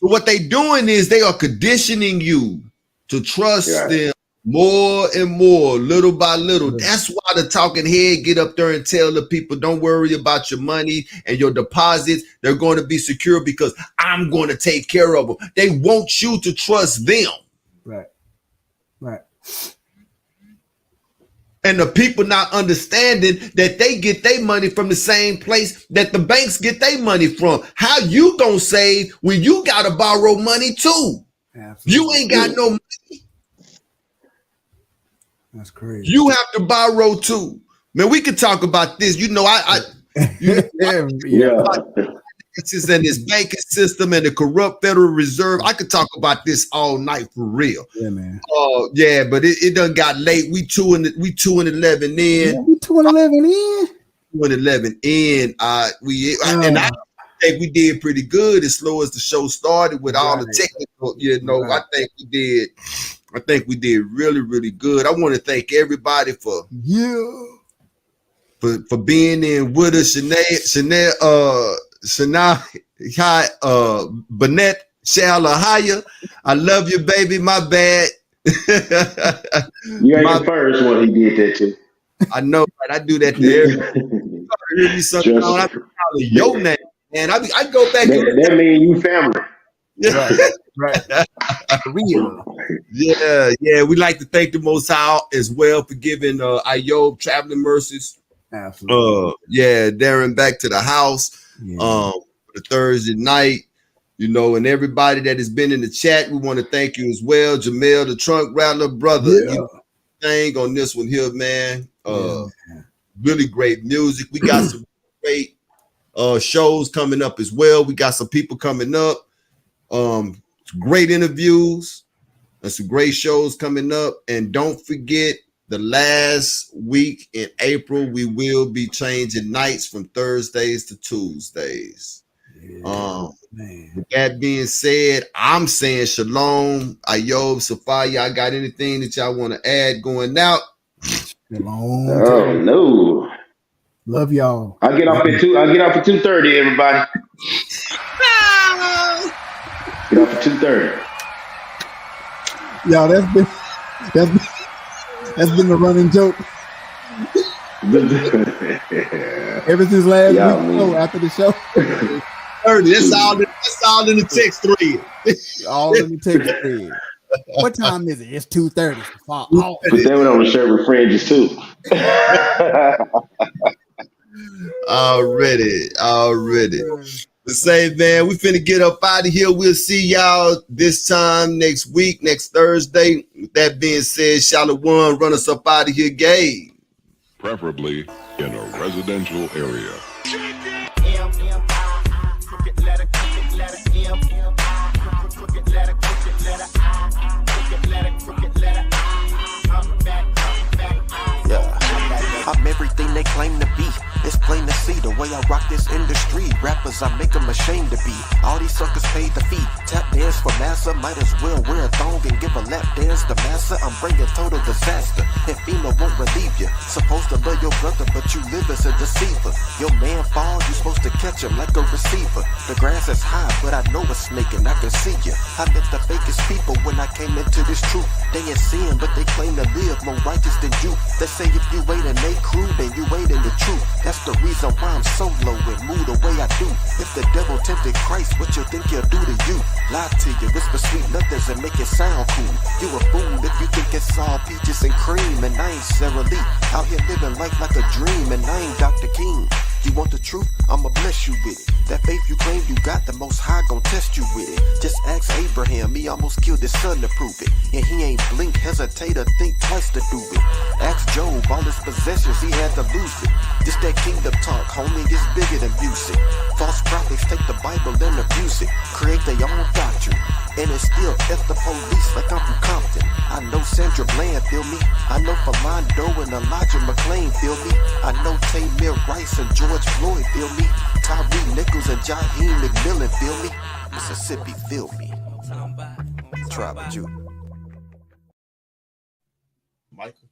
E: So what they doing is they are conditioning you to trust them more and more, little by little. That's why the talking head get up there and tell the people, don't worry about your money and your deposits. They're going to be secure because I'm going to take care of them. They want you to trust them.
G: Right.
E: And the people not understanding that they get their money from the same place that the banks get their money from. How you gonna save when you gotta borrow money too? Absolutely. You ain't got no money.
G: That's crazy.
E: You have to borrow too. Man, we could talk about this. You know, Texas and this banking system and the corrupt Federal Reserve. I could talk about this all night for real.
G: Yeah, man.
E: Oh, yeah, but it done got late. We 2 and 11 in.
G: Yeah, we 2 and 11 in.
E: 2 and 11 in. I think we did pretty good as slow as the show started with all the technical. I think we did really, really good. I want to thank everybody for being in with us. Shania, Burnett, Shalahaya. I love you, baby. My bad.
F: You ain't the first one he did that to.
E: I know, right? I do that to everybody. I call your name, man. I go back.
F: That means you family.
E: Right. Real. Yeah. We like to thank the Most High as well for giving Ayob traveling mercies.
G: Absolutely.
E: Darren back to the house. For the Thursday night, and everybody that has been in the chat, we want to thank you as well. Jamel, the trunk rattler, brother, you thing on this one here, man. Really great music. We got some great shows coming up as well. We got some people coming up. Great interviews and some great shows coming up. And don't forget, the last week in April, we will be changing nights from Thursdays to Tuesdays. With that being said, I'm saying shalom. Ayob, Sophia, I got anything that y'all want to add going out?
G: Shalom.
F: Oh no.
G: Love y'all.
F: I get off at 2:30, everybody. Get off at 2:30.
G: Y'all, that's been the running joke. Ever since last week, after the show.
E: 30. That's all in the text thread.
G: All in the text thread. What time is it? It's 2:30.
F: Put that one on the shirt with fringes too.
E: Already. The same, man. We finna get up out of here. We'll see y'all this time next week, next Thursday. With that being said, Shalom, run us up out of here, Gabe.
Q: Preferably in a residential area.
I: I'm everything they claim to be. It's plain to see the way I rock this industry. Rappers, I make them ashamed to be. All these suckers paid the fee. Tap dance for massa, might as well wear a thong and give a lap dance to massa. I'm bringing total disaster, and FEMA won't relieve you. Supposed to love your brother, but you live as a deceiver. Your man fall, you supposed to catch him like a receiver. The grass is high, but I know a snake and I can see you. I met the fakest people when I came into this truth. They ain't sin, but they claim to live more righteous than you. They say if you ain't in they crew, then you ain't in the truth. That's the reason why I'm so low and move the way I do. If the devil tempted Christ, what you think he'll do to you? Lie to you, whisper sweet nothings and make it sound cool. You a fool if you think it's all peaches and cream. And I ain't Sarah Lee, out here living life like a dream. And I ain't Dr. King. You want the truth? I'ma bless you with it. That faith you claim you got, the Most High gon' test you with it. Just ask Abraham, he almost killed his son to prove it. And he ain't blink, hesitate, or think twice to do it. Ask Job, all his possessions, he had to lose it. This that kingdom talk, homie, it's bigger than music. False prophets take the Bible and abuse it. Create their own doctrine. And it's still F the police like I'm from Compton. I know Sandra Bland, feel me? I know Philando and Elijah McClain, feel me? I know Tamir Rice and George Floyd, feel me? Tyree Nichols and Jaheim McMillan, feel me? Mississippi, feel me? Tribe of Judah.
E: Michael.